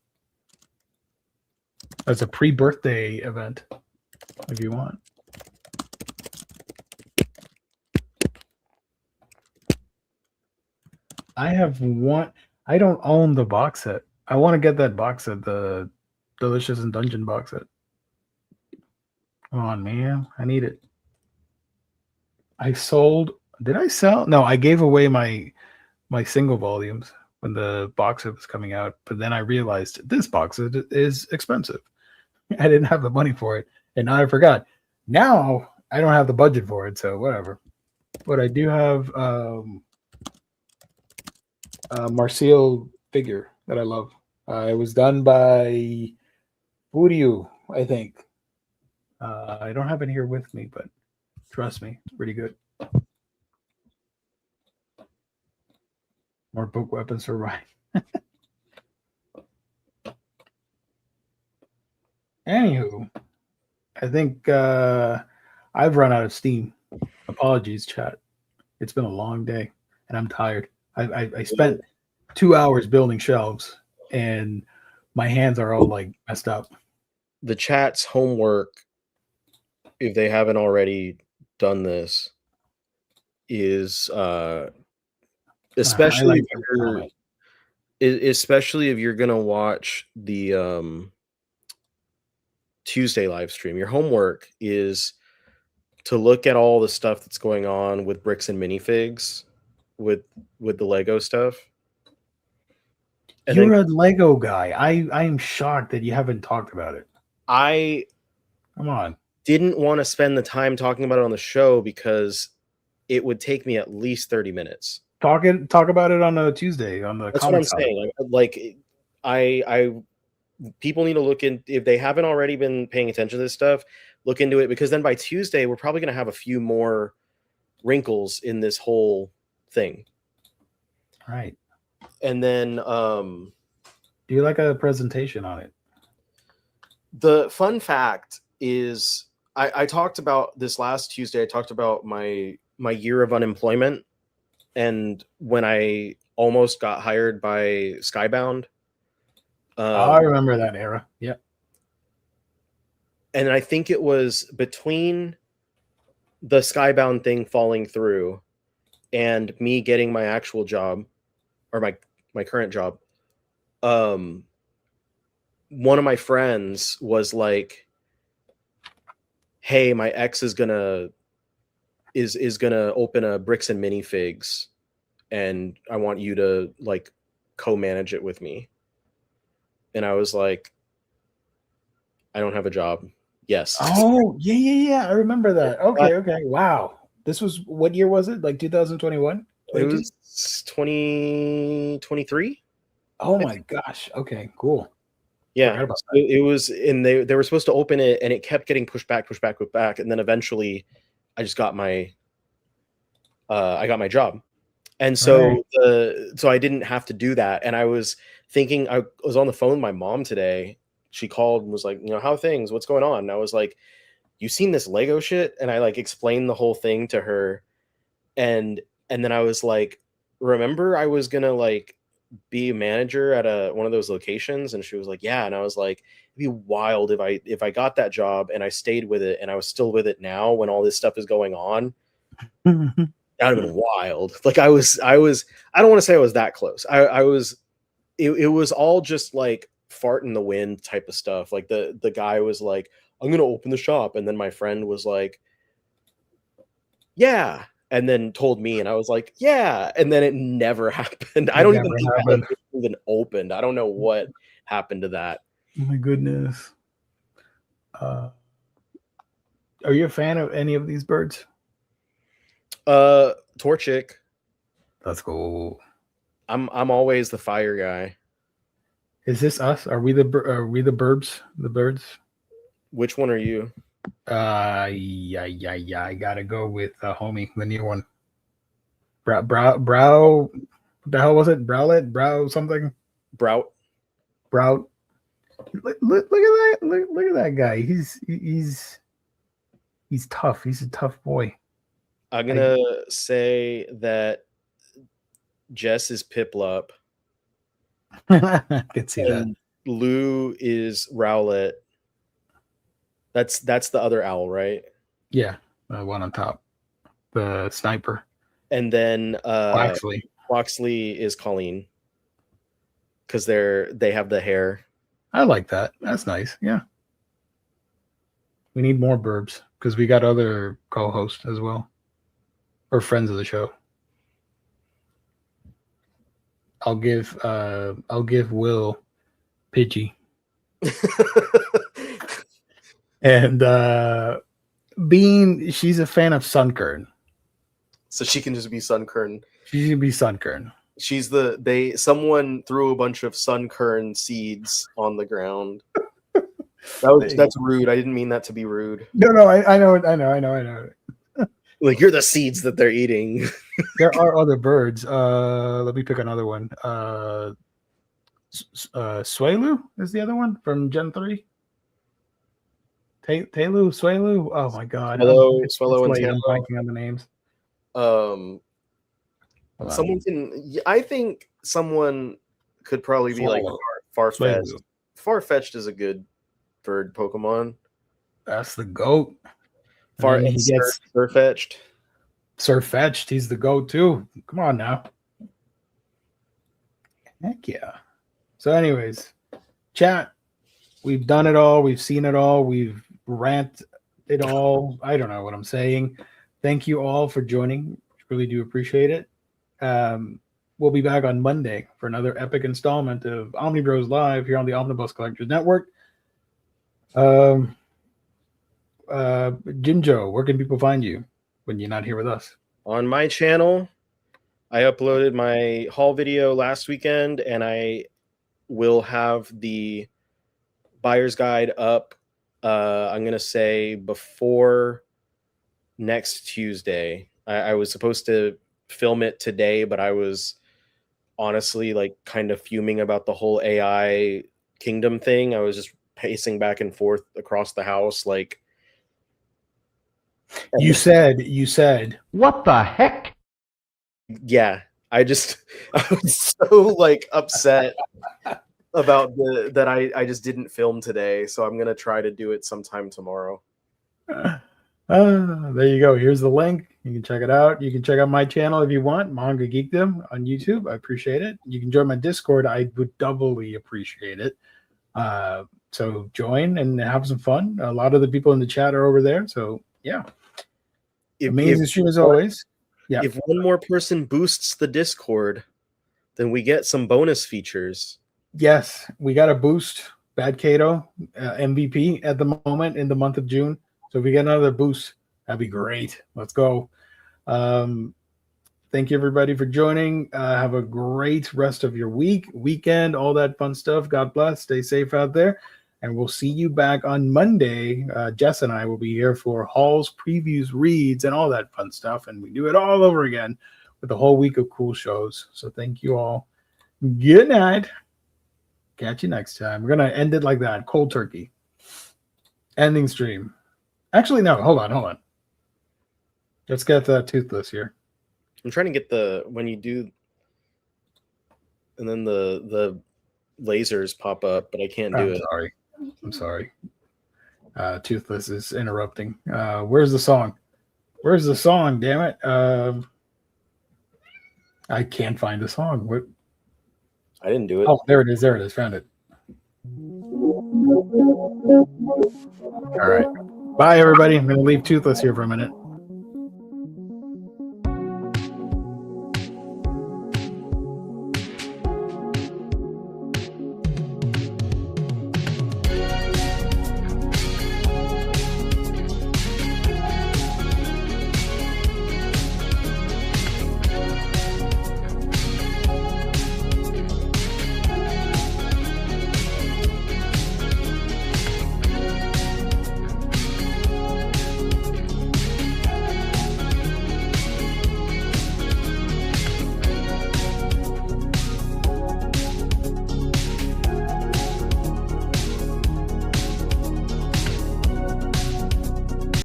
As a pre-birthday event, if you want. I have one. I don't own the box set. I want to get that box set, the Delicious and Dungeon box set. Come on, man. I need it. I sold. Did I sell? No, I gave away my single volumes when the box set was coming out. But then I realized this box set is expensive. I didn't have the money for it. And now I forgot. Now I don't have the budget for it. So whatever. But I do have Marseille figure that I love. It was done by Voodoo, I think. I don't have it here with me, but trust me, it's pretty good. More book weapons for Ryan. Anywho, I think I've run out of steam. Apologies, chat. It's been a long day, and I'm tired. I spent 2 hours building shelves, and my hands are all like messed up. The chat's homework, if they haven't already done this, is especially if you're gonna watch the Tuesday live stream. Your homework is to look at all the stuff that's going on with bricks and minifigs. With the Lego stuff. You're a Lego guy. I am shocked that you haven't talked about it. Come on. Didn't want to spend the time talking about it on the show because it would take me at least 30 minutes. Talk about it on a Tuesday on the. That's what I'm saying. Like I people need to look in, if they haven't already been paying attention to this stuff, look into it, because then by Tuesday we're probably going to have a few more wrinkles in this whole thing. Right. And then do you like a presentation on it? The fun fact is I talked about this last Tuesday. I talked about my year of unemployment and when I almost got hired by Skybound. I remember that era. Yeah. And I think it was between the Skybound thing falling through and me getting my actual job, or my current job, one of my friends was like, hey, my ex is gonna open a bricks and minifigs, and I want you to like co-manage it with me. And I was like, I don't have a job. Yes. Oh, yeah. I remember that. Okay. Wow. This was, what year was it? Like 2021? It was 2023. Oh my gosh. Okay, cool. Yeah, Forgot about that. it was, and they were supposed to open it, and it kept getting pushed back, and then eventually, I just got my job, and so Right. so I didn't have to do that. And I was thinking, I was on the phone with my mom today. She called and was like, how are things? What's going on? And I was like, you seen this Lego shit? And I like explained the whole thing to her, and then I was like, remember I was gonna like be a manager at one of those locations? And she was like, yeah. And I was like, it'd be wild if I got that job and I stayed with it and I was still with it now when all this stuff is going on. That would have been wild. Like I don't want to say I was that close. I was, it was all just like fart in the wind type of stuff. Like the guy was like, I'm gonna open the shop, and then my friend was like, yeah, and then told me, and I was like, yeah, and then it never happened. I don't even think that like, even opened. I don't know what happened to that. Oh my goodness. Are you a fan of any of these birds? Torchic. Let's go. I'm always the fire guy. Is this us? Are we the burbs? The birds? Which one are you? Yeah. I gotta go with homie, the new one. Brow. What the hell was it? Browlet? Brow something? Brout. Look at that! Look at that guy. He's tough. He's a tough boy. I'm gonna say that Jess is Piplup. I can see that. Lou is Rowlet. That's the other owl, right? Yeah, one on top, the sniper. And then Waxley is Colleen, because they have the hair. I like that. That's nice. Yeah, we need more burbs because we got other co-hosts as well, or friends of the show. I'll give Will Pidgey. And Bean, she's a fan of Sunkern. So she can just be Sunkern. She can be Sunkern. She's someone threw a bunch of Sunkern seeds on the ground. That's rude. I didn't mean that to be rude. No, I know. Like, you're the seeds that they're eating. There are other birds. Let me pick another one. Swelu is the other one from Gen 3. Swelu. Oh my god. Swallow and I'm blanking on the names. Someone can. I think someone could probably be like Farfetch'd. Farfetch'd is a good bird Pokemon. That's the goat. Surfetch'd. Surfetch'd. He's the goat too. Come on now. Heck yeah. So, anyways, chat. We've done it all. We've seen it all. We've ranted it all. I don't know what I'm saying. Thank you all for joining. Really do appreciate it. We'll be back on Monday for another epic installment of Omnibros Live here on the Omnibus Collectors Network. Jinjo, where can people find you when you're not here with us? On my channel, I uploaded my haul video last weekend, and I will have the buyer's guide up. I'm going to say before next Tuesday. I was supposed to film it today, but I was honestly like kind of fuming about the whole AI kingdom thing. I was just pacing back and forth across the house. Like, you said, what the heck? Yeah, I was so like upset about that I just didn't film today. So I'm going to try to do it sometime tomorrow. There you go. Here's the link. You can check it out. You can check out my channel if you want, Manga Geekdom on YouTube. I appreciate it. You can join my Discord. I would doubly appreciate it. So join and have some fun. A lot of the people in the chat are over there. So yeah, amazing stream as always. Yeah. If one more person boosts the Discord, then we get some bonus features. Yes, we got a boost. Bad Kato, MVP at the moment in the month of June. So if we get another boost, that'd be great. Let's go. Thank you, everybody, for joining. Have a great rest of your weekend, all that fun stuff. God bless. Stay safe out there. And we'll see you back on Monday. Jess and I will be here for hauls, previews, reads, and all that fun stuff. And we do it all over again with a whole week of cool shows. So thank you all. Good night. Catch you next time. We're going to end it like that. Cold turkey. Ending stream. Actually, no. Hold on. Let's get Toothless here. I'm trying to get when you do, and then the lasers pop up, but I can't do it. I'm sorry. Toothless is interrupting. Where's the song? Damn it. I can't find the song. What? I didn't do it. Oh, there it is. Found it. All right. Bye, everybody. I'm going to leave Toothless here for a minute.